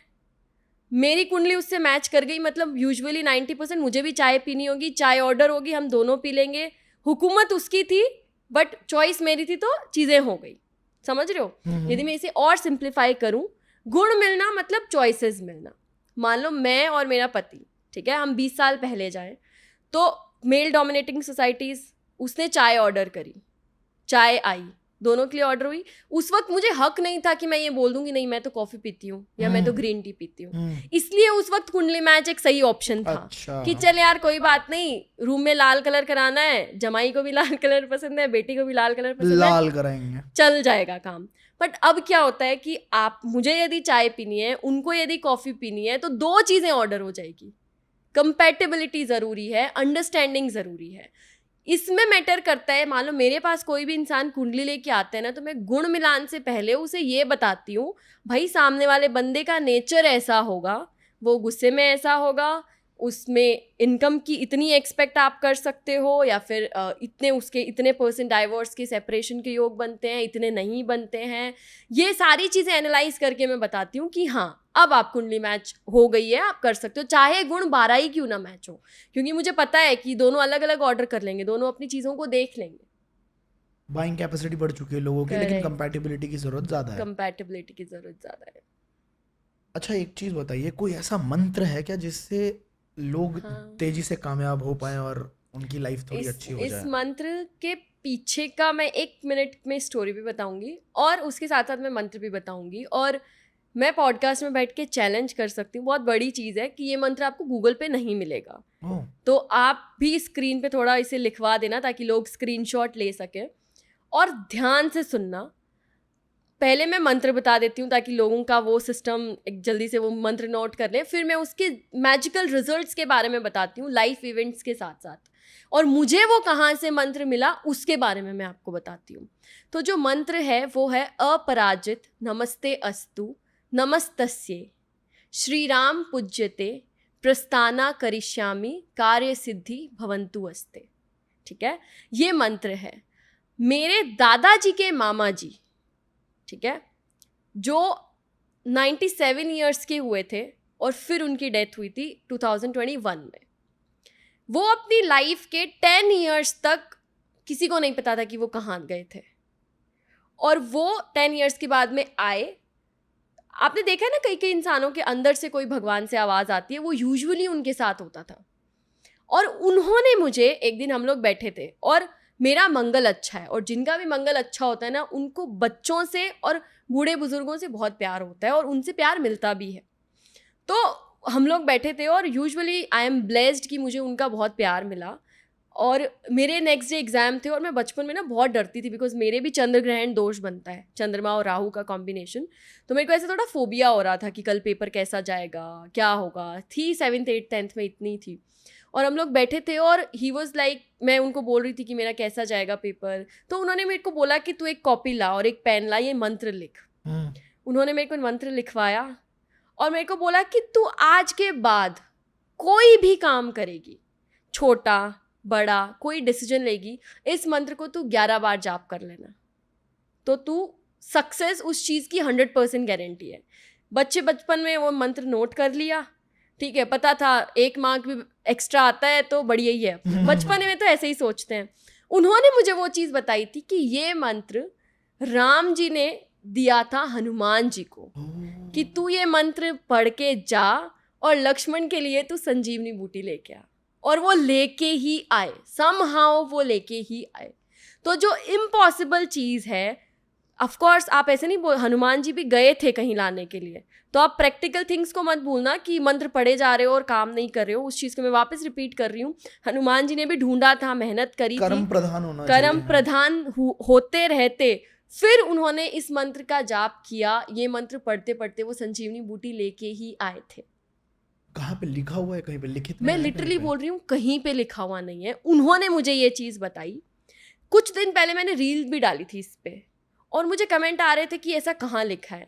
मेरी कुंडली उससे मैच कर गई, मतलब यूजुअली 90% मुझे भी चाय पीनी होगी, चाय ऑर्डर होगी, हम दोनों पी लेंगे। हुकूमत उसकी थी, बट चॉइस मेरी थी, तो चीज़ें हो गई। समझ रहे हो? यदि मैं इसे और सिंप्लीफाई करूं, गुण मिलना मतलब चॉइसेस मिलना। मान लो मैं और मेरा पति, ठीक है, हम 20 साल पहले जाएं, तो मेल डोमिनेटिंग सोसाइटीज़, उसने चाय ऑर्डर करी, चाय आई, दोनों के लिए ऑर्डर हुई। उस वक्त मुझे हक नहीं था कि मैं ये बोल दूंगी नहीं मैं तो कॉफ़ी पीती हूँ या मैं तो ग्रीन टी पीती हूँ। इसलिए उस वक्त कुंडली मैच एक सही ऑप्शन था। अच्छा। कि चल यार कोई बात नहीं, रूम में लाल कलर कराना है, जमाई को भी लाल कलर पसंद है, बेटी को भी लाल कलर पसंद है, लाल कराएंगे, चल जाएगा काम। बट अब क्या होता है कि आप, मुझे यदि चाय पीनी है, उनको यदि कॉफ़ी पीनी है, तो 2 चीज़ें ऑर्डर हो जाएगी। कंपैटिबिलिटी ज़रूरी है, अंडरस्टैंडिंग ज़रूरी है। इसमें मैटर करता है, मान लो मेरे पास कोई भी इंसान कुंडली लेके आता है ना, तो मैं गुण मिलान से पहले उसे ये बताती हूँ, भाई सामने वाले बंदे का नेचर ऐसा होगा, वो गुस्से में ऐसा होगा, उसमें इनकम की इतनी एक्सपेक्ट आप कर सकते हो, या फिर इतने उसके इतने % डाइवोर्स के सेपरेशन के योग बनते हैं, इतने नहीं बनते हैं। ये सारी चीज़ें एनालाइज करके मैं बताती हूँ कि हाँ अब आप कुंडली मैच हो गई है, आप कर सकते हो, चाहे गुण 12 ही क्यों ना मैच हो, क्योंकि मुझे पता है कि दोनों अलग अलग ऑर्डर कर लेंगे, दोनों अपनी चीज़ों को देख लेंगे। बाइंग कैपेसिटी बढ़ चुकी है लोगों की, लेकिन कंपैटिबिलिटी की जरूरत ज्यादा है। कंपैटिबिलिटी की जरूरत ज़्यादा है। अच्छा एक चीज बताइए, कोई ऐसा मंत्र है क्या जिससे लोग हाँ। तेजी से कामयाब हो पाए और उनकी लाइफ थोड़ी अच्छी हो इस जाए? मंत्र के पीछे का मैं 1 मिनट में स्टोरी भी बताऊंगी और उसके साथ साथ मैं मंत्र भी बताऊंगी, और मैं पॉडकास्ट में बैठ के चैलेंज कर सकती हूँ। बहुत बड़ी चीज़ है कि ये मंत्र आपको गूगल पे नहीं मिलेगा, तो आप भी स्क्रीन पे थोड़ा इसे लिखवा देना ताकि लोग स्क्रीनशॉट ले सकें और ध्यान से सुनना। पहले मैं मंत्र बता देती हूँ ताकि लोगों का वो सिस्टम एक जल्दी से वो मंत्र नोट कर लें, फिर मैं उसके मैजिकल रिजल्ट्स के बारे में बताती हूँ लाइफ इवेंट्स के साथ साथ, और मुझे वो कहाँ से मंत्र मिला उसके बारे में मैं आपको बताती हूँ। तो जो मंत्र है वो है अपराजित नमस्ते अस्तु नमस्तस्ये श्री राम पूज्यते प्रस्थाना करिष्यामि कार्य सिद्धि भवन्तु अस्ते। ठीक है, ये मंत्र है मेरे दादाजी के मामा जी, ठीक है, जो 97 ईयर्स के हुए थे और फिर उनकी डेथ हुई थी 2021 में। वो अपनी लाइफ के 10 ईयर्स तक किसी को नहीं पता था कि वो कहाँ गए थे, और वो 10 ईयर्स के बाद में आए। आपने देखा है ना, कई कई इंसानों के अंदर से कोई भगवान से आवाज़ आती है, वो यूजुअली उनके साथ होता था। और उन्होंने मुझे, एक दिन हम लोग बैठे थे और मेरा मंगल अच्छा है, और जिनका भी मंगल अच्छा होता है ना, उनको बच्चों से और बूढ़े बुजुर्गों से बहुत प्यार होता है और उनसे प्यार मिलता भी है। तो हम लोग बैठे थे और यूजुअली आई एम ब्लेस्ड कि मुझे उनका बहुत प्यार मिला। और मेरे नेक्स्ट डे एग्ज़ाम थे और मैं बचपन में ना बहुत डरती थी, बिकॉज मेरे भी चंद्र ग्रहण दोष बनता है, चंद्रमा और राहु का कॉम्बिनेशन। तो मेरे को ऐसे थोड़ा फोबिया हो रहा था कि कल पेपर कैसा जाएगा, क्या होगा। थी 7th 8th 10th में इतनी थी। और हम लोग बैठे थे और ही वॉज लाइक, मैं उनको बोल रही थी कि मेरा कैसा जाएगा पेपर, तो उन्होंने मेरे को बोला कि तू एक कॉपी ला और एक पेन ला, ये मंत्र लिख। उन्होंने मेरे को मंत्र लिखवाया और मेरे को बोला कि तू आज के बाद कोई भी काम करेगी, छोटा बड़ा कोई डिसीजन लेगी, इस मंत्र को तू 11 बार जाप कर लेना, तो तू सक्सेस उस चीज़ की 100% गारंटी है। बच्चे बचपन में वो मंत्र नोट कर लिया, ठीक है, पता था 1 मार्क भी एक्स्ट्रा आता है तो बढ़िया ही है, बचपन में तो ऐसे ही सोचते हैं। उन्होंने मुझे वो चीज़ बताई थी कि ये मंत्र राम जी ने दिया था हनुमान जी को, कि तू ये मंत्र पढ़ के जा और लक्ष्मण के लिए तू संजीवनी बूटी लेके आ। और वो लेके ही आए, समहाउ वो लेके ही आए। तो जो इम्पॉसिबल चीज़ है, ऑफ कोर्स आप ऐसे नहीं बोल, हनुमान जी भी गए थे कहीं लाने के लिए, तो आप प्रैक्टिकल थिंग्स को मत भूलना कि मंत्र पढ़े जा रहे हो और काम नहीं कर रहे हो। उस चीज़ को मैं वापस रिपीट कर रही हूँ, हनुमान जी ने भी ढूंढा था, मेहनत करी थी, कर्म प्रधान होना कर्म चाहिए। प्रधान होते रहते फिर उन्होंने इस मंत्र का जाप किया। ये मंत्र पढ़ते पढ़ते वो संजीवनी बूटी लेके ही आए थे। कहाँ पे लिखा हुआ है? कहीं पे लिखित में मैं है लिटरली कहीं पे? बोल रही हूँ, कहीं पे लिखा हुआ नहीं है। उन्होंने मुझे ये चीज़ बताई। कुछ दिन पहले मैंने रील भी डाली थी इस पे और मुझे कमेंट आ रहे थे कि ऐसा कहाँ लिखा है,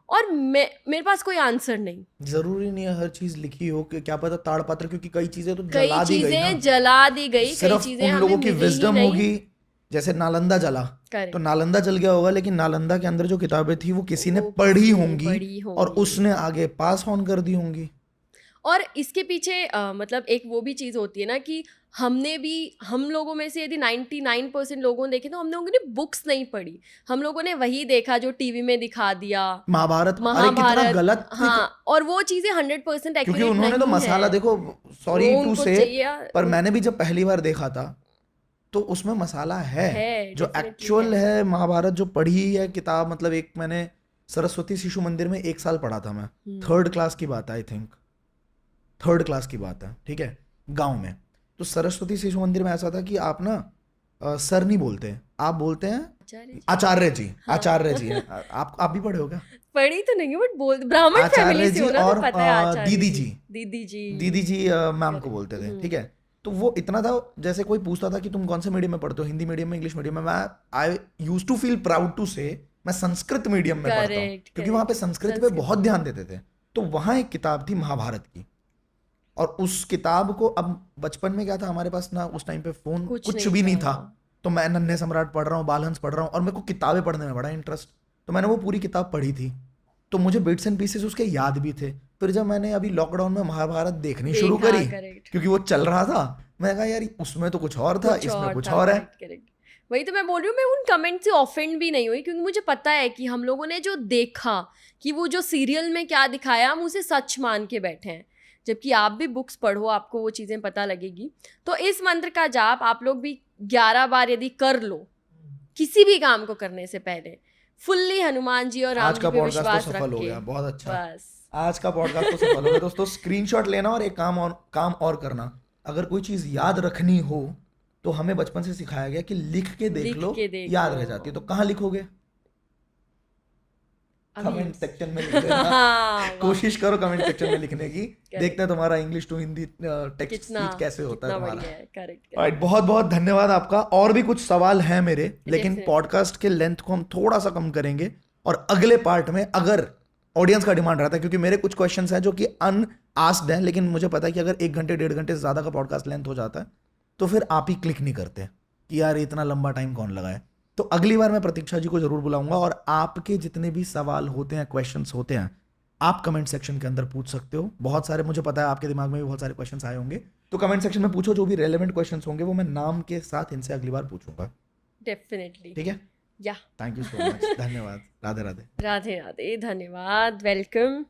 और मेरे पास कोई आंसर नहीं। जरूरी नहीं है हर चीज लिखी हो, कि क्या पता ताड़पत्र, क्योंकि कई चीजें तो कई जला दी गई ना। चीजें जला दी गई, कई सिर्फ चीजें उन हमें लोगों की मिली ही विजडम नहीं। होगी, जैसे नालंदा जला, Correct. तो नालंदा जल गया होगा, लेकिन नालंदा के अंदर जो किताबें थी वो किसी ने वो पढ़ी किसी ने होंगी पढ़ी और होंगी। उसने आगे पास ऑन कर दी होंगी। और इसके पीछे मतलब एक वो भी चीज़ होती है ना कि हमने भी, हम लोगों में से यदि 99% लोगों ने देखे तो हम लोगों ने बुक्स नहीं पढ़ी, हम लोगों ने वही देखा जो टीवी में दिखा दिया, महाभारत, अरे कितना गलत। हाँ, और वो चीज़ें 100% एक्यूरेट क्योंकि उन्होंने तो मसाला, देखो सॉरी टू से, पर मैंने भी जब पहली बार देखा था तो उसमें मसाला है जो एक्चुअल है। महाभारत जो पढ़ी है किताब, मतलब एक मैंने सरस्वती शिशु मंदिर में 1 साल पढ़ा था मैं, 3rd क्लास की बात है, आई थिंक 3rd क्लास की बात है, ठीक है, गांव में। तो सरस्वती शिशु मंदिर में ऐसा था कि आप ना सर नहीं बोलते, आप बोलते हैं आचार्य जी। आचार्य जी हैं आप भी पढ़े हो क्या? पढ़ी तो नहीं, बट बोल ब्राह्मण फैमिली से हो ना, तो पता है आचार्य दीदी जी मैम को बोलते थे, ठीक है। तो वो इतना था, जैसे कोई पूछता था कि तुम कौन से मीडियम में पढ़ते हो, हिंदी मीडियम में, इंग्लिश मीडियम में, मैं I used to feel proud to say मैं संस्कृत मीडियम में पढ़ता हूँ, क्योंकि वहां पे संस्कृत पे बहुत ध्यान देते थे। तो वहां एक किताब थी महाभारत की, और उस किताब को, अब बचपन में क्या था हमारे पास ना उस टाइम पे फोन कुछ भी नहीं था, तो मैं नन्हे सम्राट पढ़ रहा हूँ, बालहंस पढ़ रहा हूँ, और मेरे को किताबें पढ़ने में बड़ा इंटरेस्ट, तो मैंने वो पूरी किताब पढ़ी थी, तो मुझे बिट्स एंड पीसेस उसके याद भी थे। फिर जब मैंने अभी लॉकडाउन में महाभारत देखनी शुरू करी, क्योंकि वो चल रहा था, मैंने कहा यार उसमें तो कुछ और था, इसमें कुछ और है। वही तो मैं बोल रही हूँ, मैं उन कमेंट से ऑफेंड भी नहीं हुई, क्योंकि मुझे पता है कि हम लोगों ने जो देखा कि वो जो सीरियल में क्या दिखाया, हम उसे सच मान के बैठे हैं। जबकि आप भी बुक्स पढ़ो, आपको वो चीज़ें पता लगेगी। तो इस मंत्र का जाप आप लोग भी 11 बार यदि कर लो किसी भी काम को करने से पहले, फुल्ली हनुमान जी और राम आज जी का पे पॉडकास्ट तो विश्वास सफल रख हो के, गया, बहुत अच्छा। बस आज का पॉडकास्ट तो सफल हो गया दोस्तों। स्क्रीनशॉट लेना और एक काम और करना, अगर कोई चीज याद रखनी हो तो हमें बचपन से सिखाया गया कि लिख के देख लिख लो, के देख याद लो। रह जाती है। तो कहाँ लिखोगे? अभी कमेंट सेक्शन में लिख देना। हाँ, वाह, कोशिश करो कमेंट सेक्शन में लिखने की। देखते हैं तुम्हारा इंग्लिश टू हिंदी टेक्स्ट कितना स्पीच कैसे होता है कितना तुम्हारा। बढ़िया है, करेक्ट राइट, बहुत बहुत धन्यवाद आपका। और भी कुछ सवाल हैं मेरे, लेकिन Definitely. पॉडकास्ट के लेंथ को हम थोड़ा सा कम करेंगे और अगले पार्ट में, अगर ऑडियंस का डिमांड रहता है, क्योंकि मेरे कुछ क्वेश्चंस हैं जो कि अनआस्क्ड हैं, लेकिन मुझे पता है कि अगर 1 घंटे 1.5 घंटे से ज्यादा का पॉडकास्ट लेंथ हो जाता है तो फिर आप ही क्लिक नहीं करते कि यार इतना लंबा टाइम कौन लगाए। तो अगली बार मैं प्रतीक्षा जी को जरूर बुलाऊंगा और आपके जितने भी सवाल होते हैं, क्वेश्चंस होते हैं, आप कमेंट सेक्शन के अंदर पूछ सकते हो। बहुत सारे, मुझे पता है आपके दिमाग में भी बहुत सारे क्वेश्चंस आए होंगे, तो कमेंट सेक्शन में पूछो। जो भी रेलेवेंट क्वेश्चंस होंगे वो मैं नाम के साथ इनसे अगली बार पूछूंगा। डेफिनेटली। ठीक है, या थैंक यू सो मच। धन्यवाद। राधे राधे। राधे राधे, धन्यवाद, वेलकम।